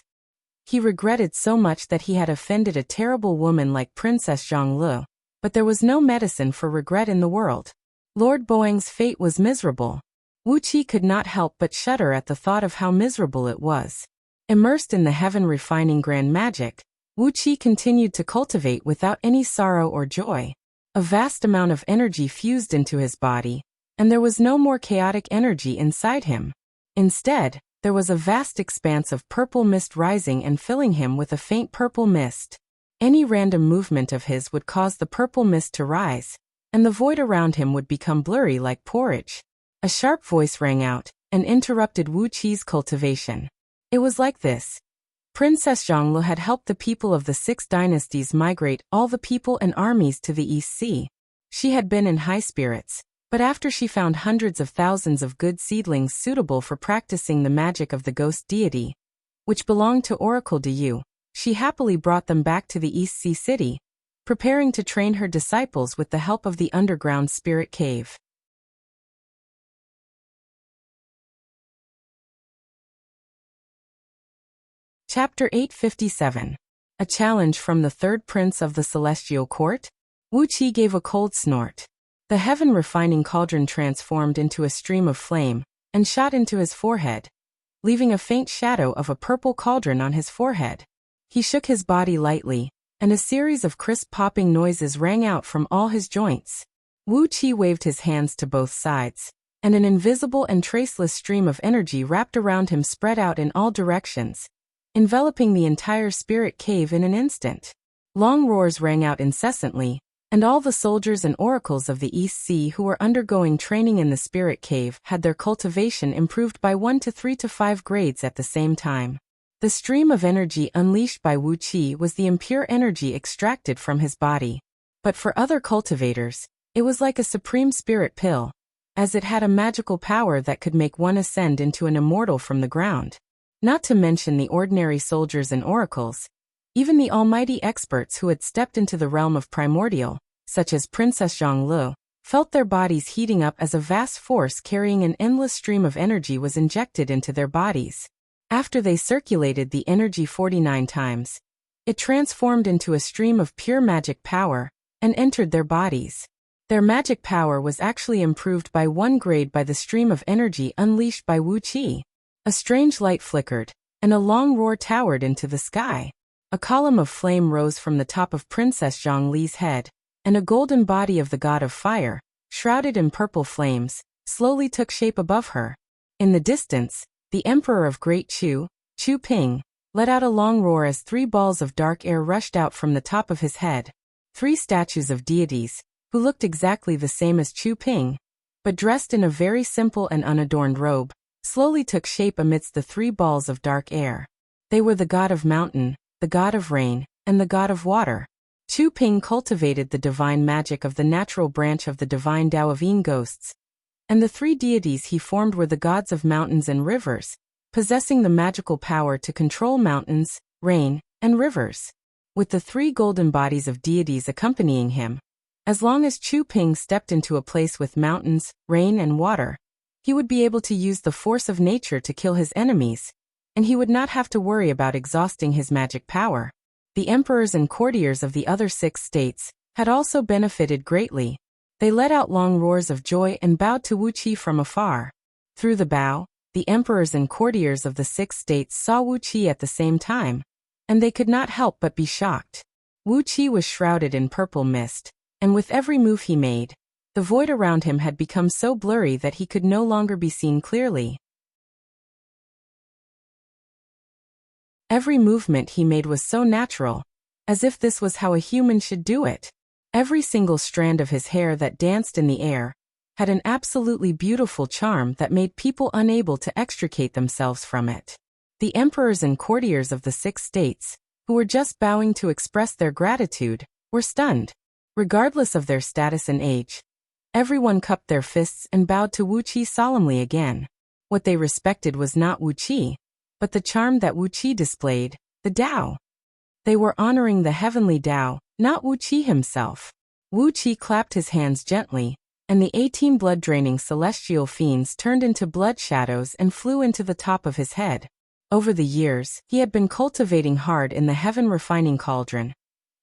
He regretted so much that he had offended a terrible woman like Princess Zhonglu, but there was no medicine for regret in the world. Lord Baoang's fate was miserable. Wuxia could not help but shudder at the thought of how miserable it was. Immersed in the heaven-refining grand magic, Wuxia continued to cultivate without any sorrow or joy. A vast amount of energy fused into his body, and there was no more chaotic energy inside him. Instead, there was a vast expanse of purple mist rising and filling him with a faint purple mist. Any random movement of his would cause the purple mist to rise, and the void around him would become blurry like porridge. A sharp voice rang out and interrupted Wuxia's cultivation. It was like this. Princess Zhonglu had helped the people of the 6 dynasties migrate all the people and armies to the East Sea. She had been in high spirits, but after she found hundreds of thousands of good seedlings suitable for practicing the magic of the ghost deity, which belonged to Oracle Diyu, she happily brought them back to the East Sea City, preparing to train her disciples with the help of the underground spirit cave. Chapter 857. A challenge from the third prince of the celestial court? Wuxia gave a cold snort. The heaven-refining cauldron transformed into a stream of flame and shot into his forehead, leaving a faint shadow of a purple cauldron on his forehead. He shook his body lightly, and a series of crisp popping noises rang out from all his joints. Wuxia waved his hands to both sides, and an invisible and traceless stream of energy wrapped around him spread out in all directions, enveloping the entire spirit cave in an instant. Long roars rang out incessantly, and all the soldiers and oracles of the East Sea who were undergoing training in the spirit cave had their cultivation improved by 1 to 3 to 5 grades at the same time. The stream of energy unleashed by Wuxia was the impure energy extracted from his body. But for other cultivators, it was like a supreme spirit pill, as it had a magical power that could make one ascend into an immortal from the ground. Not to mention the ordinary soldiers and oracles, even the almighty experts who had stepped into the realm of primordial, such as Princess Zhonglu, felt their bodies heating up as a vast force carrying an endless stream of energy was injected into their bodies. After they circulated the energy 49 times, it transformed into a stream of pure magic power and entered their bodies. Their magic power was actually improved by 1 grade by the stream of energy unleashed by Wuxia. A strange light flickered, and a long roar towered into the sky. A column of flame rose from the top of Princess Zhongli's head, and a golden body of the god of fire, shrouded in purple flames, slowly took shape above her. In the distance, the emperor of Great Chu, Chu Ping, let out a long roar as 3 balls of dark air rushed out from the top of his head. 3 statues of deities, who looked exactly the same as Chu Ping, but dressed in a very simple and unadorned robe, slowly took shape amidst the 3 balls of dark air. They were the god of mountain, the god of rain, and the god of water. Chu Ping cultivated the divine magic of the natural branch of the divine Tao of Yin ghosts, and the 3 deities he formed were the gods of mountains and rivers, possessing the magical power to control mountains, rain, and rivers. With the 3 golden bodies of deities accompanying him, as long as Chu Ping stepped into a place with mountains, rain, and water, he would be able to use the force of nature to kill his enemies, and he would not have to worry about exhausting his magic power. The emperors and courtiers of the other 6 states had also benefited greatly. They let out long roars of joy and bowed to Wuxia from afar. Through the bow, the emperors and courtiers of the 6 states saw Wuxia at the same time, and they could not help but be shocked. Wuxia was shrouded in purple mist, and with every move he made, the void around him had become so blurry that he could no longer be seen clearly. Every movement he made was so natural, as if this was how a human should do it. Every single strand of his hair that danced in the air had an absolutely beautiful charm that made people unable to extricate themselves from it. The emperors and courtiers of the 6 states, who were just bowing to express their gratitude, were stunned. Regardless of their status and age, everyone cupped their fists and bowed to Wuxia solemnly again. What they respected was not Wuxia, but the charm that Wuxia displayed, the Tao. They were honoring the heavenly Tao, not Wuxia himself. Wuxia clapped his hands gently, and the 18 blood-draining celestial fiends turned into blood shadows and flew into the top of his head. Over the years, he had been cultivating hard in the heaven-refining cauldron,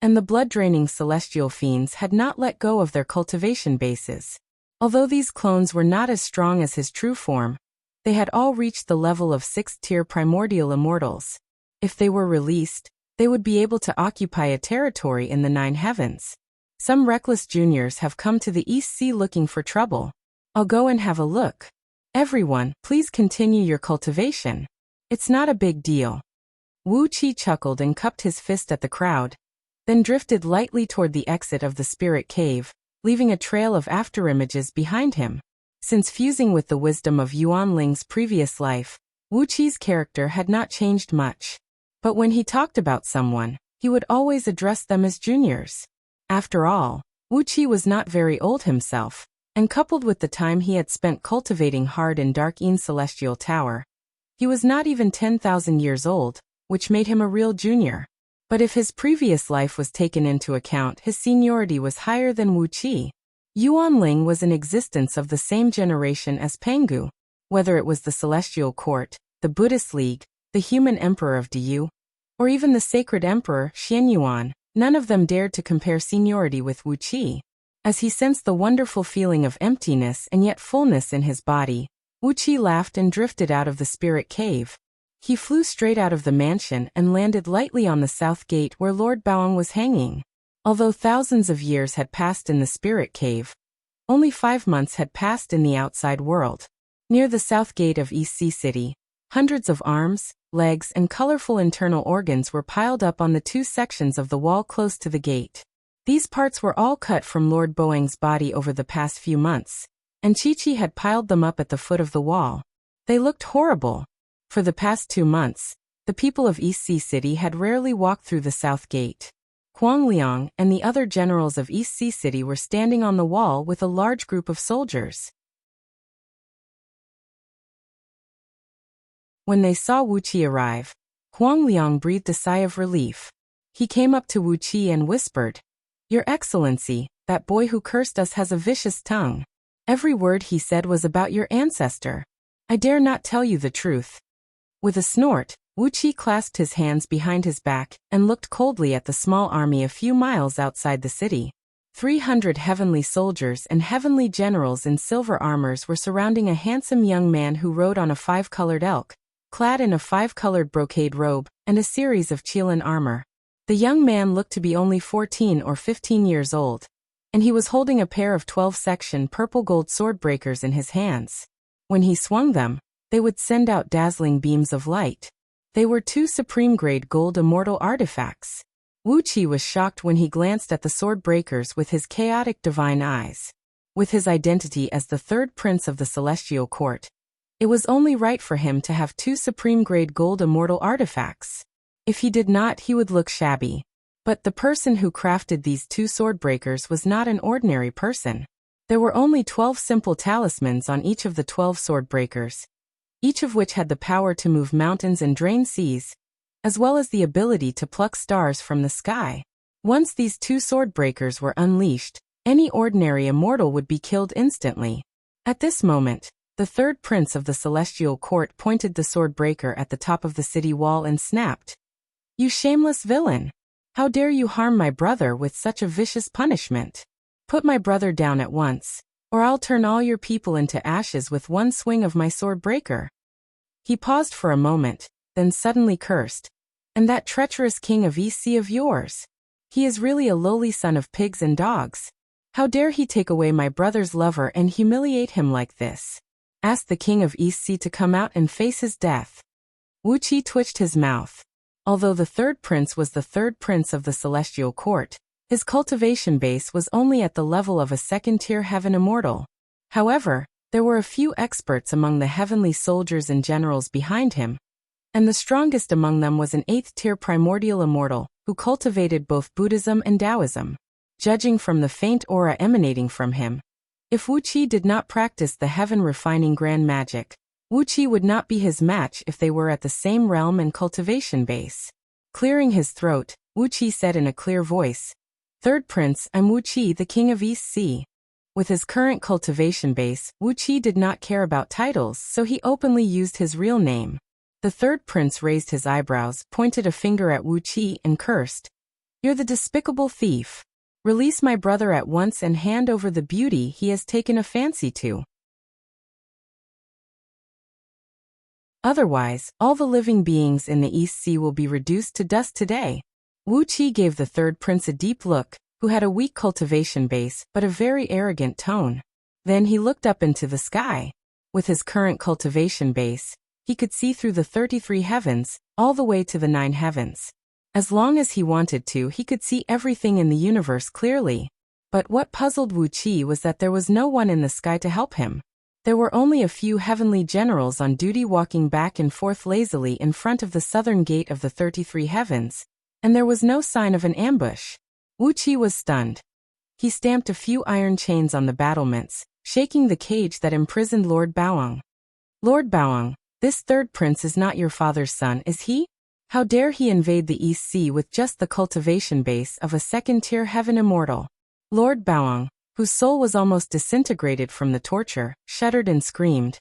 and the blood-draining celestial fiends had not let go of their cultivation bases. Although these clones were not as strong as his true form, they had all reached the level of 6th-tier primordial immortals. If they were released, they would be able to occupy a territory in the 9 heavens. Some reckless juniors have come to the East Sea looking for trouble. I'll go and have a look. Everyone, please continue your cultivation. It's not a big deal. Wuxia chuckled and cupped his fist at the crowd, then drifted lightly toward the exit of the spirit cave, leaving a trail of afterimages behind him. Since fusing with the wisdom of Yuan Ling's previous life, Wuqi's character had not changed much. But when he talked about someone, he would always address them as juniors. After all, Wuxia was not very old himself, and coupled with the time he had spent cultivating hard in Dark Yin Celestial Tower, he was not even 10,000 years old, which made him a real junior. But if his previous life was taken into account, his seniority was higher than Wuxia. Yuan Ling was in existence of the same generation as Pengu. Whether it was the Celestial Court, the Buddhist League, the Human Emperor of Diyu, or even the Sacred Emperor Xianyuan, none of them dared to compare seniority with Wuxia. As he sensed the wonderful feeling of emptiness and yet fullness in his body, Wuxia laughed and drifted out of the spirit cave. He flew straight out of the mansion and landed lightly on the south gate where Lord Baoang was hanging. Although thousands of years had passed in the spirit cave, only 5 months had passed in the outside world. Near the south gate of East Sea City, hundreds of arms, legs, and colorful internal organs were piled up on the 2 sections of the wall close to the gate. These parts were all cut from Lord Baoang's body over the past few months, and Chi-Chi had piled them up at the foot of the wall. They looked horrible. For the past 2 months, the people of East Sea City had rarely walked through the south gate. Huang Liang and the other generals of East Sea City were standing on the wall with a large group of soldiers. When they saw Wuxia arrive, Huang Liang breathed a sigh of relief. He came up to Wuxia and whispered, "Your Excellency, that boy who cursed us has a vicious tongue. Every word he said was about your ancestor. I dare not tell you the truth." With a snort, Wuxia clasped his hands behind his back and looked coldly at the small army a few miles outside the city. 300 heavenly soldiers and heavenly generals in silver armors were surrounding a handsome young man who rode on a 5-colored elk, clad in a 5-colored brocade robe and a series of Qilin armor. The young man looked to be only 14 or 15 years old, and he was holding a pair of 12-section purple-gold sword breakers in his hands. When he swung them, they would send out dazzling beams of light. They were 2 supreme-grade gold immortal artifacts. Wuxia was shocked when he glanced at the sword breakers with his chaotic divine eyes. With his identity as the 3rd prince of the celestial court, it was only right for him to have 2 supreme-grade gold immortal artifacts. If he did not, he would look shabby. But the person who crafted these 2 sword breakers was not an ordinary person. There were only 12 simple talismans on each of the 12 sword breakers, each of which had the power to move mountains and drain seas, as well as the ability to pluck stars from the sky. Once these 2 sword breakers were unleashed, any ordinary immortal would be killed instantly. At this moment, the 3rd prince of the celestial court pointed the sword breaker at the top of the city wall and snapped, "You shameless villain! How dare you harm my brother with such a vicious punishment? Put my brother down at once, or I'll turn all your people into ashes with one swing of my sword breaker." He paused for a moment, then suddenly cursed, "And that treacherous king of East Sea of yours? He is really a lowly son of pigs and dogs. How dare he take away my brother's lover and humiliate him like this? Ask the king of East Sea to come out and face his death." Wuxia twitched his mouth. Although the 3rd prince was the 3rd prince of the celestial court, his cultivation base was only at the level of a 2nd-tier heaven immortal. However, there were a few experts among the heavenly soldiers and generals behind him, and the strongest among them was an 8th-tier primordial immortal who cultivated both Buddhism and Taoism. Judging from the faint aura emanating from him, if Wuxia did not practice the heaven-refining grand magic, Wuxia would not be his match if they were at the same realm and cultivation base. Clearing his throat, Wuxia said in a clear voice, "3rd Prince, I'm Wuxia, the King of East Sea." With his current cultivation base, Wuxia did not care about titles, so he openly used his real name. The 3rd Prince raised his eyebrows, pointed a finger at Wuxia, and cursed, "You're the despicable thief. Release my brother at once and hand over the beauty he has taken a fancy to. Otherwise, all the living beings in the East Sea will be reduced to dust today." Wuxia gave the 3rd prince a deep look, who had a weak cultivation base but a very arrogant tone. Then he looked up into the sky. With his current cultivation base, he could see through the 33 heavens, all the way to the 9 heavens. As long as he wanted to, he could see everything in the universe clearly. But what puzzled Wuxia was that there was no one in the sky to help him. There were only a few heavenly generals on duty walking back and forth lazily in front of the southern gate of the 33 heavens, and there was no sign of an ambush. Wuxia was stunned. He stamped a few iron chains on the battlements, shaking the cage that imprisoned Lord Baoang. "Lord Baoang, this 3rd prince is not your father's son, is he? How dare he invade the East Sea with just the cultivation base of a 2nd-tier heaven immortal?" Lord Baoang, whose soul was almost disintegrated from the torture, shuddered and screamed,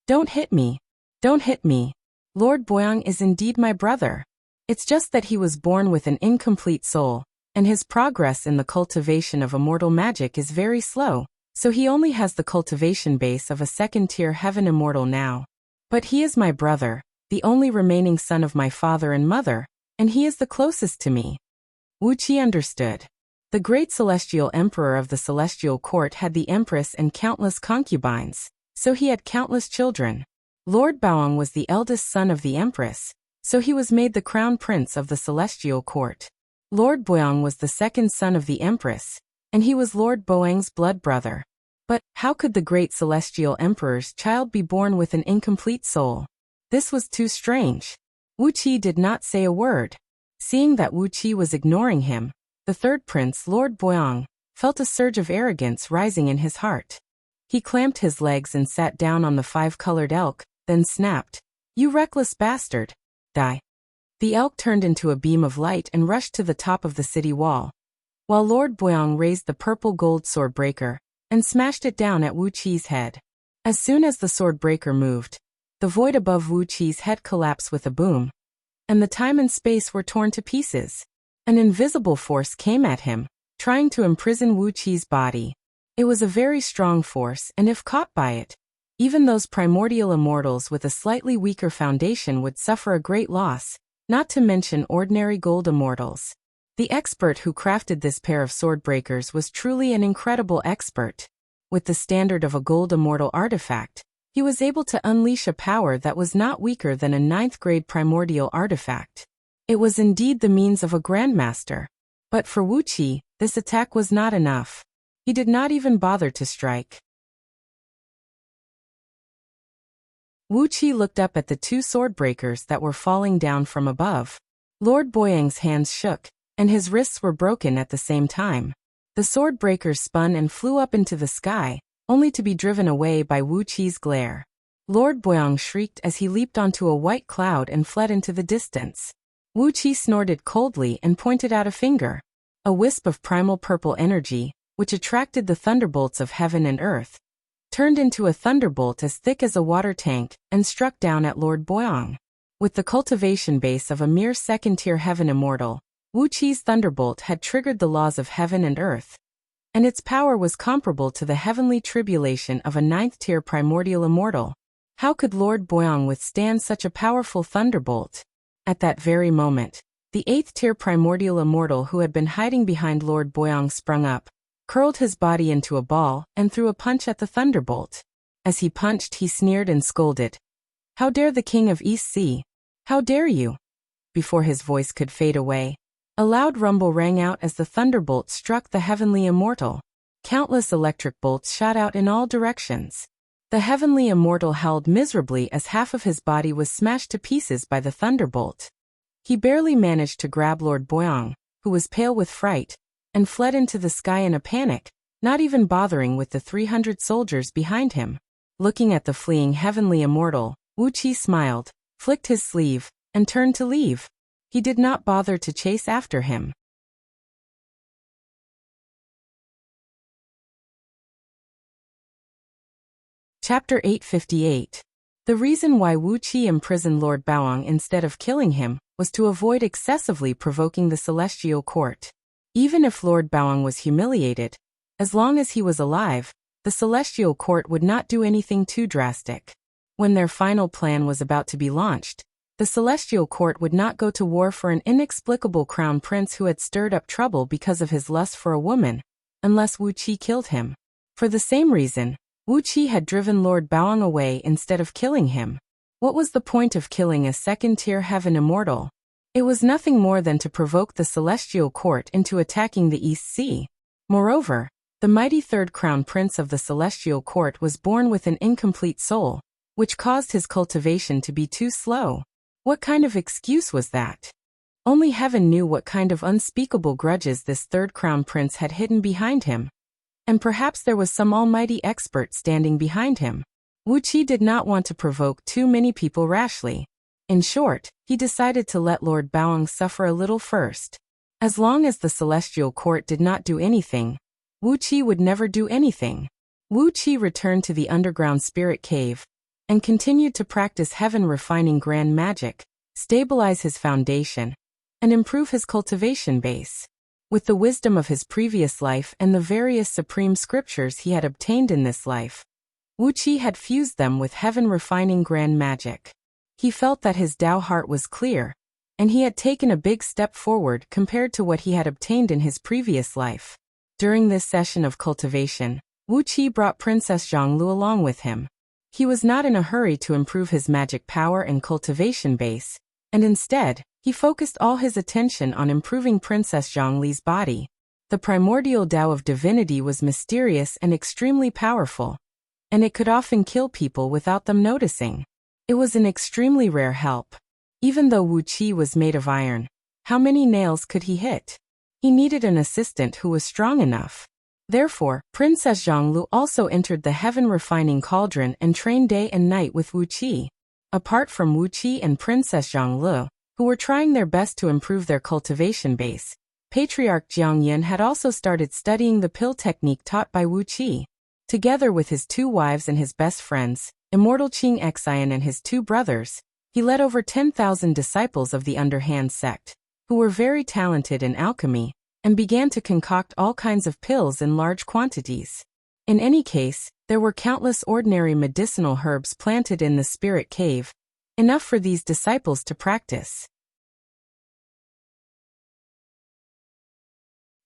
"Don't hit me! Don't hit me! Lord Baoang is indeed my brother. It's just that he was born with an incomplete soul, and his progress in the cultivation of immortal magic is very slow, so he only has the cultivation base of a 2nd-tier heaven immortal now. But he is my brother, the only remaining son of my father and mother, and he is the closest to me." Wuxia understood. The great celestial emperor of the celestial court had the empress and countless concubines, so he had countless children. Lord Baoang was the eldest son of the empress, so he was made the crown prince of the celestial court. Lord Baoang was the 2nd son of the empress, and he was Lord Baoang's blood brother. But how could the great celestial emperor's child be born with an incomplete soul? This was too strange. Wuxia did not say a word. Seeing that Wuxia was ignoring him, the 3rd prince, Lord Baoang, felt a surge of arrogance rising in his heart. He clamped his legs and sat down on the 5-colored elk, then snapped, "You reckless bastard! Die!" The elk turned into a beam of light and rushed to the top of the city wall, while Lord Baoang raised the purple gold sword breaker and smashed it down at Wuxia's head. As soon as the sword breaker moved, the void above Wuxia's head collapsed with a boom, and the time and space were torn to pieces. An invisible force came at him, trying to imprison Wuxia's body. It was a very strong force, and if caught by it, Even those primordial immortals with a slightly weaker foundation would suffer a great loss, not to mention ordinary gold immortals. The expert who crafted this pair of swordbreakers was truly an incredible expert. With the standard of a gold immortal artifact, he was able to unleash a power that was not weaker than a 9th-grade primordial artifact. It was indeed the means of a grandmaster. But for Wuxia, this attack was not enough. He did not even bother to strike. Wuxia looked up at the two swordbreakers that were falling down from above. Lord Boyang's hands shook, and his wrists were broken at the same time. The swordbreakers spun and flew up into the sky, only to be driven away by Wuxia's glare. Lord Boyang shrieked as he leaped onto a white cloud and fled into the distance. Wuxia snorted coldly and pointed out a finger. A wisp of primal purple energy, which attracted the thunderbolts of heaven and earth, turned into a thunderbolt as thick as a water tank and struck down at Lord Boyang. With the cultivation base of a mere second-tier heaven immortal, Wuxia's thunderbolt had triggered the laws of heaven and earth, and its power was comparable to the heavenly tribulation of a 9th-tier primordial immortal. How could Lord Boyang withstand such a powerful thunderbolt? At that very moment, the 8th-tier primordial immortal who had been hiding behind Lord Boyang sprung up, curled his body into a ball, and threw a punch at the thunderbolt. As he punched, he sneered and scolded. "How dare the king of East Sea? How dare you?" Before his voice could fade away, a loud rumble rang out as the thunderbolt struck the heavenly immortal. Countless electric bolts shot out in all directions. The heavenly immortal howled miserably as half of his body was smashed to pieces by the thunderbolt. He barely managed to grab Lord Boyang, who was pale with fright, and fled into the sky in a panic, not even bothering with the 300 soldiers behind him. Looking at the fleeing heavenly immortal, Wuxia smiled, flicked his sleeve, and turned to leave. He did not bother to chase after him. Chapter 858. The reason why Wuxia imprisoned Lord Baoang instead of killing him was to avoid excessively provoking the celestial court. Even if Lord Baoang was humiliated, as long as he was alive, the celestial court would not do anything too drastic. When their final plan was about to be launched, the celestial court would not go to war for an inexplicable crown prince who had stirred up trouble because of his lust for a woman, unless Wuxia killed him. For the same reason, Wuxia had driven Lord Baoang away instead of killing him. What was the point of killing a second-tier heaven immortal? It was nothing more than to provoke the celestial court into attacking the East Sea. Moreover, the mighty third crown prince of the celestial court was born with an incomplete soul, which caused his cultivation to be too slow. What kind of excuse was that? Only heaven knew what kind of unspeakable grudges this third crown prince had hidden behind him. And perhaps there was some almighty expert standing behind him. Wuxia did not want to provoke too many people rashly. In short, he decided to let Lord Baoang suffer a little first. As long as the celestial court did not do anything, Wuxia would never do anything. Wuxia returned to the underground spirit cave and continued to practice heaven-refining grand magic, stabilize his foundation, and improve his cultivation base. With the wisdom of his previous life and the various supreme scriptures he had obtained in this life, Wuxia had fused them with heaven-refining grand magic. He felt that his Tao heart was clear, and he had taken a big step forward compared to what he had obtained in his previous life. During this session of cultivation, Wuxia brought Princess Zhonglu along with him. He was not in a hurry to improve his magic power and cultivation base, and instead, he focused all his attention on improving Princess Zhongli's body. The primordial Tao of divinity was mysterious and extremely powerful, and it could often kill people without them noticing. It was an extremely rare help. Even though Wuxia was made of iron, how many nails could he hit? He needed an assistant who was strong enough. Therefore, Princess Zhonglu also entered the heaven-refining cauldron and trained day and night with Wuxia. Apart from Wuxia and Princess Zhonglu, who were trying their best to improve their cultivation base, Patriarch Jiangyan had also started studying the pill technique taught by Wuxia. Together with his two wives and his best friends, Immortal Qing Xian and his two brothers, he led over 10,000 disciples of the Underhand sect, who were very talented in alchemy, and began to concoct all kinds of pills in large quantities. In any case, there were countless ordinary medicinal herbs planted in the spirit cave, enough for these disciples to practice.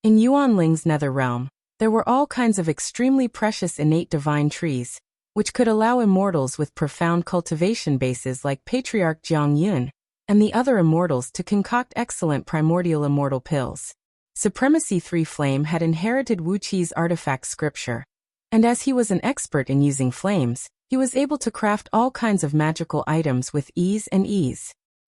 In Yuanling's nether realm, there were all kinds of extremely precious innate divine trees, which could allow immortals with profound cultivation bases like Patriarch Jiang Yun and the other immortals to concoct excellent primordial immortal pills. Supremacy 3 Flame had inherited Wuxi's artifact scripture, and as he was an expert in using flames, he was able to craft all kinds of magical items with ease.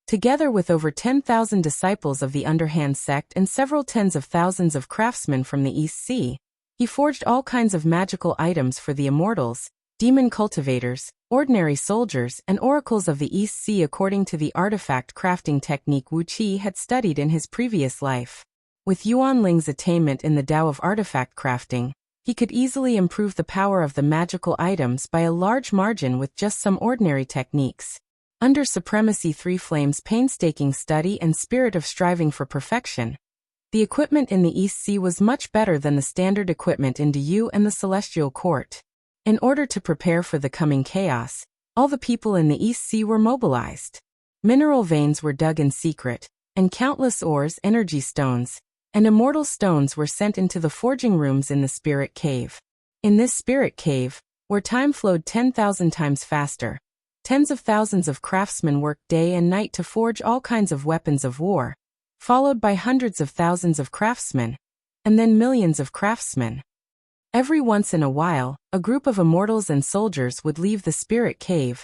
Together with over 10,000 disciples of the Underhand sect and several tens of thousands of craftsmen from the East Sea, he forged all kinds of magical items for the immortals, demon cultivators, ordinary soldiers, and oracles of the East Sea according to the artifact crafting technique Wuxi had studied in his previous life. With Yuanling's attainment in the Tao of artifact crafting, he could easily improve the power of the magical items by a large margin with just some ordinary techniques. Under Supremacy 3 Flame's painstaking study and spirit of striving for perfection, the equipment in the East Sea was much better than the standard equipment in Diyu and the Celestial Court. In order to prepare for the coming chaos, all the people in the East Sea were mobilized. Mineral veins were dug in secret, and countless ores, energy stones, and immortal stones were sent into the forging rooms in the Spirit Cave. In this Spirit Cave, where time flowed 10,000 times faster, tens of thousands of craftsmen worked day and night to forge all kinds of weapons of war, followed by hundreds of thousands of craftsmen, and then millions of craftsmen. Every once in a while, a group of immortals and soldiers would leave the Spirit Cave,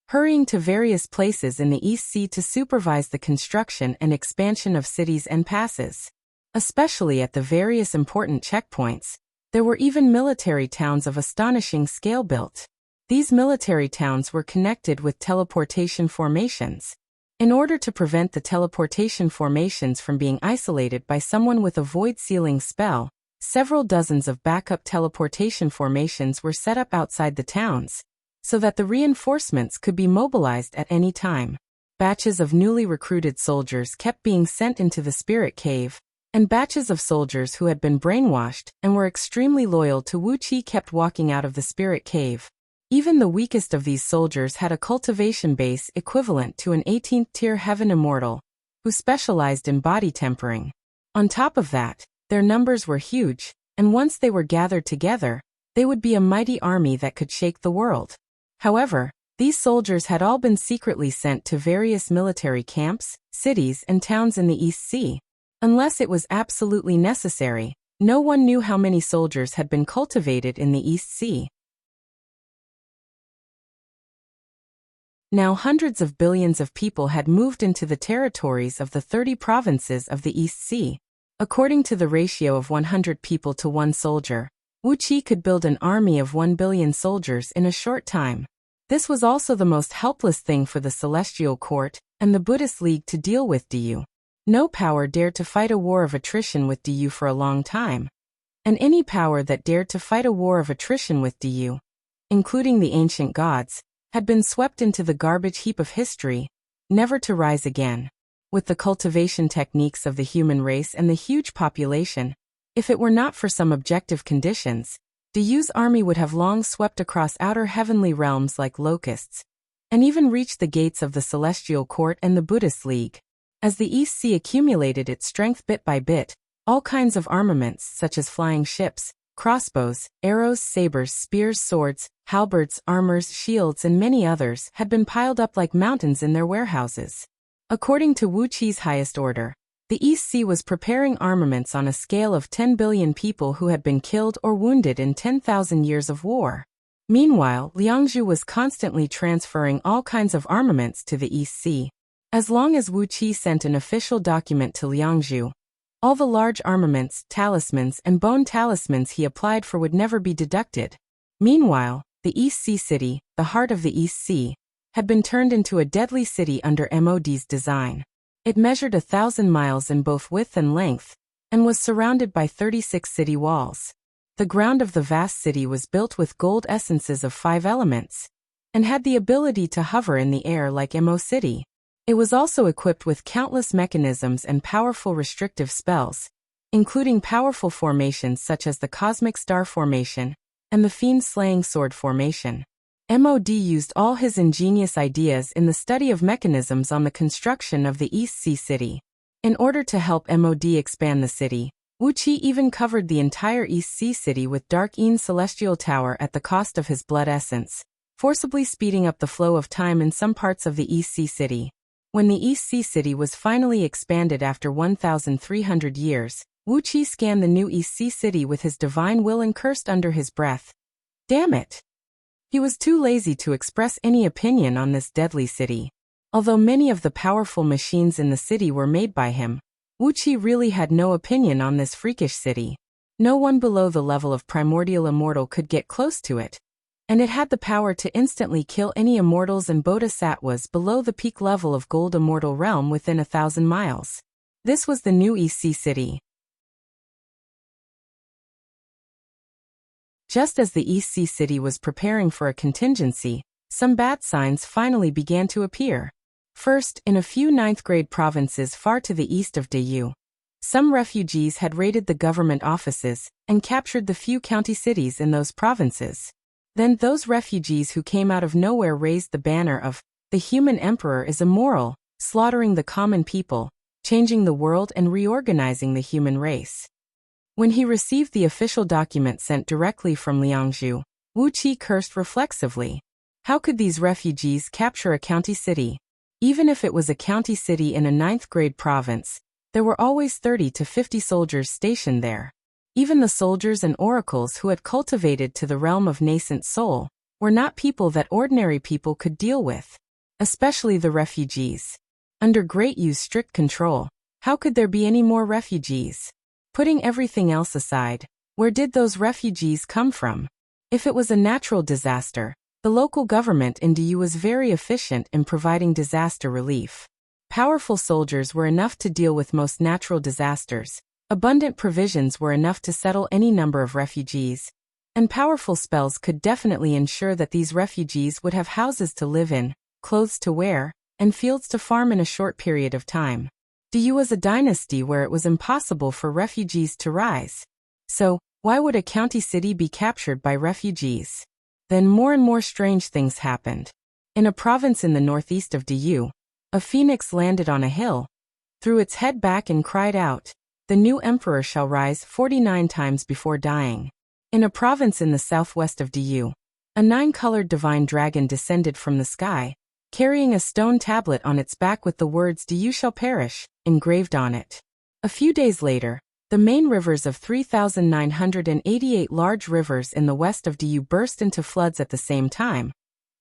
hurrying to various places in the East Sea to supervise the construction and expansion of cities and passes. Especially at the various important checkpoints, there were even military towns of astonishing scale built. These military towns were connected with teleportation formations. In order to prevent the teleportation formations from being isolated by someone with a void-sealing spell, several dozens of backup teleportation formations were set up outside the towns, so that the reinforcements could be mobilized at any time. Batches of newly recruited soldiers kept being sent into the Spirit Cave, and batches of soldiers who had been brainwashed and were extremely loyal to Wuxi kept walking out of the Spirit Cave. Even the weakest of these soldiers had a cultivation base equivalent to an 18th-tier heaven immortal, who specialized in body tempering. On top of that, their numbers were huge, and once they were gathered together, they would be a mighty army that could shake the world. However, these soldiers had all been secretly sent to various military camps, cities, and towns in the East Sea. Unless it was absolutely necessary, no one knew how many soldiers had been cultivated in the East Sea. Now hundreds of billions of people had moved into the territories of the 30 provinces of the East Sea. According to the ratio of 100 people to 1 soldier, Wuxi could build an army of 1 billion soldiers in a short time. This was also the most helpless thing for the Celestial Court and the Buddhist League to deal with Diyu. No power dared to fight a war of attrition with Diyu for a long time. And any power that dared to fight a war of attrition with Diyu, including the ancient gods, had been swept into the garbage heap of history, never to rise again. With the cultivation techniques of the human race and the huge population, if it were not for some objective conditions, Diyu's army would have long swept across outer heavenly realms like locusts, and even reached the gates of the Celestial Court and the Buddhist League. As the East Sea accumulated its strength bit by bit, all kinds of armaments such as flying ships, crossbows, arrows, sabers, spears, swords, halberds, armors, shields, and many others had been piled up like mountains in their warehouses. According to Wuxi's highest order, the East Sea was preparing armaments on a scale of 10 billion people who had been killed or wounded in 10,000 years of war. Meanwhile, Liangzhu was constantly transferring all kinds of armaments to the East Sea. As long as Wuxi sent an official document to Liangzhu, all the large armaments, talismans, and bone talismans he applied for would never be deducted. Meanwhile, the East Sea City, the heart of the East Sea, had been turned into a deadly city under MOD's design. It measured 1,000 miles in both width and length, and was surrounded by 36 city walls. The ground of the vast city was built with gold essences of 5 elements, and had the ability to hover in the air like MO City. It was also equipped with countless mechanisms and powerful restrictive spells, including powerful formations such as the Cosmic Star Formation, and the fiend-slaying sword formation. MOD used all his ingenious ideas in the study of mechanisms on the construction of the East Sea City. In order to help MOD expand the city, Wuxia even covered the entire East Sea City with Dark Een Celestial Tower at the cost of his blood essence, forcibly speeding up the flow of time in some parts of the East Sea City. When the East Sea City was finally expanded after 1,300 years, Wuxia scanned the new East Sea City with his divine will and cursed under his breath. Damn it! He was too lazy to express any opinion on this deadly city. Although many of the powerful machines in the city were made by him, Wuxia really had no opinion on this freakish city. No one below the level of primordial immortal could get close to it, and it had the power to instantly kill any immortals and bodhisattvas below the peak level of gold immortal realm within 1,000 miles. This was the new East Sea City. Just as the East Sea City was preparing for a contingency, some bad signs finally began to appear. First, in a few ninth-grade provinces far to the east of Dayu, some refugees had raided the government offices and captured the few county cities in those provinces. Then those refugees who came out of nowhere raised the banner of, "The human emperor is immoral, slaughtering the common people, changing the world and reorganizing the human race." When he received the official document sent directly from Liangzhu, Wuxia cursed reflexively. How could these refugees capture a county city? Even if it was a county city in a ninth-grade province, there were always 30 to 50 soldiers stationed there. Even the soldiers and oracles who had cultivated to the realm of nascent soul were not people that ordinary people could deal with, especially the refugees. Under Great Yu's strict control, how could there be any more refugees? Putting everything else aside, where did those refugees come from? If it was a natural disaster, the local government in Dayu was very efficient in providing disaster relief. Powerful soldiers were enough to deal with most natural disasters, abundant provisions were enough to settle any number of refugees, and powerful spells could definitely ensure that these refugees would have houses to live in, clothes to wear, and fields to farm in a short period of time. Dayu was a dynasty where it was impossible for refugees to rise. So, why would a county city be captured by refugees? Then more and more strange things happened. In a province in the northeast of Dayu, a phoenix landed on a hill, threw its head back and cried out, "The new emperor shall rise 49 times before dying." In a province in the southwest of Dayu, a 9-colored divine dragon descended from the sky, carrying a stone tablet on its back with the words "Dayu shall perish" engraved on it. A few days later, the main rivers of 3,988 large rivers in the west of Dayu burst into floods at the same time,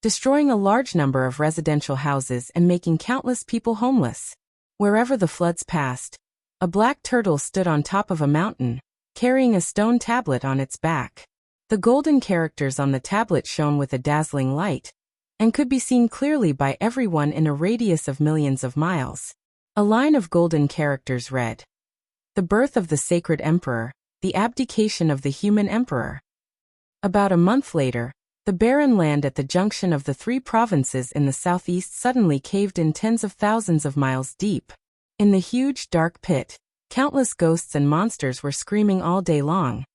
destroying a large number of residential houses and making countless people homeless. Wherever the floods passed, a black turtle stood on top of a mountain, carrying a stone tablet on its back. The golden characters on the tablet shone with a dazzling light, and could be seen clearly by everyone in a radius of millions of miles. A line of golden characters read, "The birth of the sacred emperor, the abdication of the human emperor." About a month later, the barren land at the junction of the 3 provinces in the southeast suddenly caved in tens of thousands of miles deep. In the huge, dark pit, countless ghosts and monsters were screaming all day long.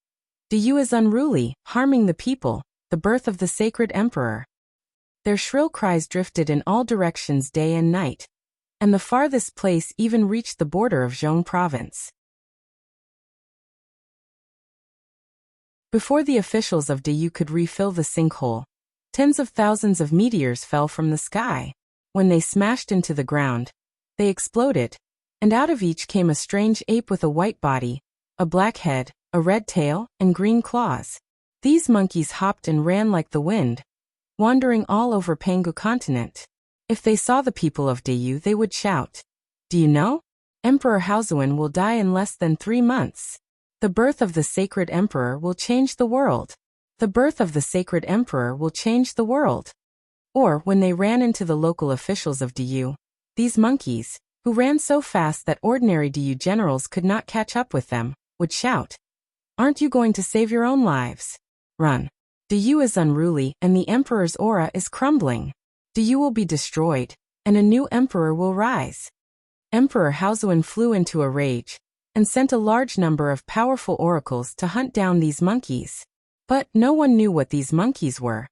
Dayu is unruly, harming the people, the birth of the sacred emperor. Their shrill cries drifted in all directions day and night, and the farthest place even reached the border of Zhong province. Before the officials of Dayu could refill the sinkhole, tens of thousands of meteors fell from the sky. When they smashed into the ground, they exploded, and out of each came a strange ape with a white body, a black head, a red tail, and green claws. These monkeys hopped and ran like the wind, wandering all over Pangu continent. If they saw the people of Dayu, they would shout, "Do you know? Emperor Haozuan will die in less than 3 months. The birth of the sacred emperor will change the world. The birth of the sacred emperor will change the world." Or when they ran into the local officials of Dayu, these monkeys, who ran so fast that ordinary Dayu generals could not catch up with them, would shout, "Aren't you going to save your own lives? Run. Dayu is unruly and the emperor's aura is crumbling. Dayu will be destroyed, and a new emperor will rise." Emperor Haozuan flew into a rage, and sent a large number of powerful oracles to hunt down these monkeys. But no one knew what these monkeys were,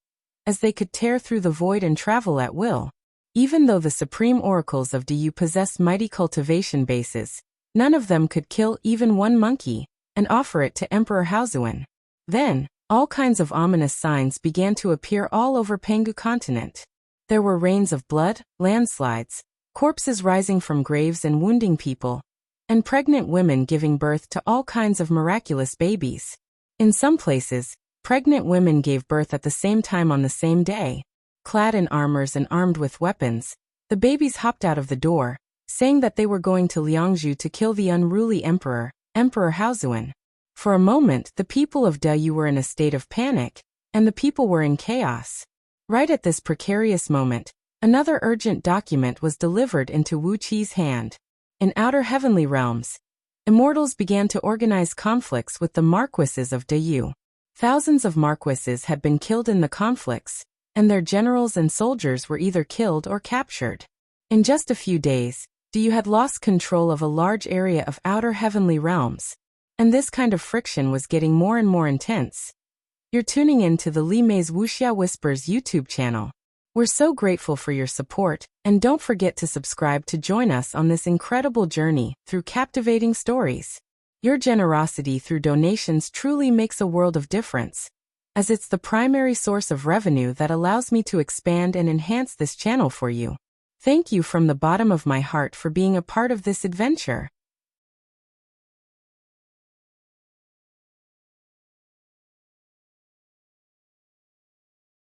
as they could tear through the void and travel at will. Even though the supreme oracles of Du possessed mighty cultivation bases, none of them could kill even one monkey and offer it to Emperor Haozuan. Then, all kinds of ominous signs began to appear all over Pengu continent. There were rains of blood, landslides, corpses rising from graves and wounding people, and pregnant women giving birth to all kinds of miraculous babies. In some places, pregnant women gave birth at the same time on the same day. Clad in armors and armed with weapons, the babies hopped out of the door, saying that they were going to Liangzhu to kill the unruly emperor, Emperor Haozuan. For a moment, the people of Du were in a state of panic, and the people were in chaos. Right at this precarious moment, another urgent document was delivered into Wuxia's hand. In outer heavenly realms, immortals began to organize conflicts with the marquises of Du. Thousands of marquises had been killed in the conflicts, and their generals and soldiers were either killed or captured. In just a few days, Du had lost control of a large area of outer heavenly realms, and this kind of friction was getting more and more intense. You're tuning in to the Li Mei's Wuxia Whispers YouTube channel. We're so grateful for your support, and don't forget to subscribe to join us on this incredible journey through captivating stories. Your generosity through donations truly makes a world of difference, as it's the primary source of revenue that allows me to expand and enhance this channel for you. Thank you from the bottom of my heart for being a part of this adventure.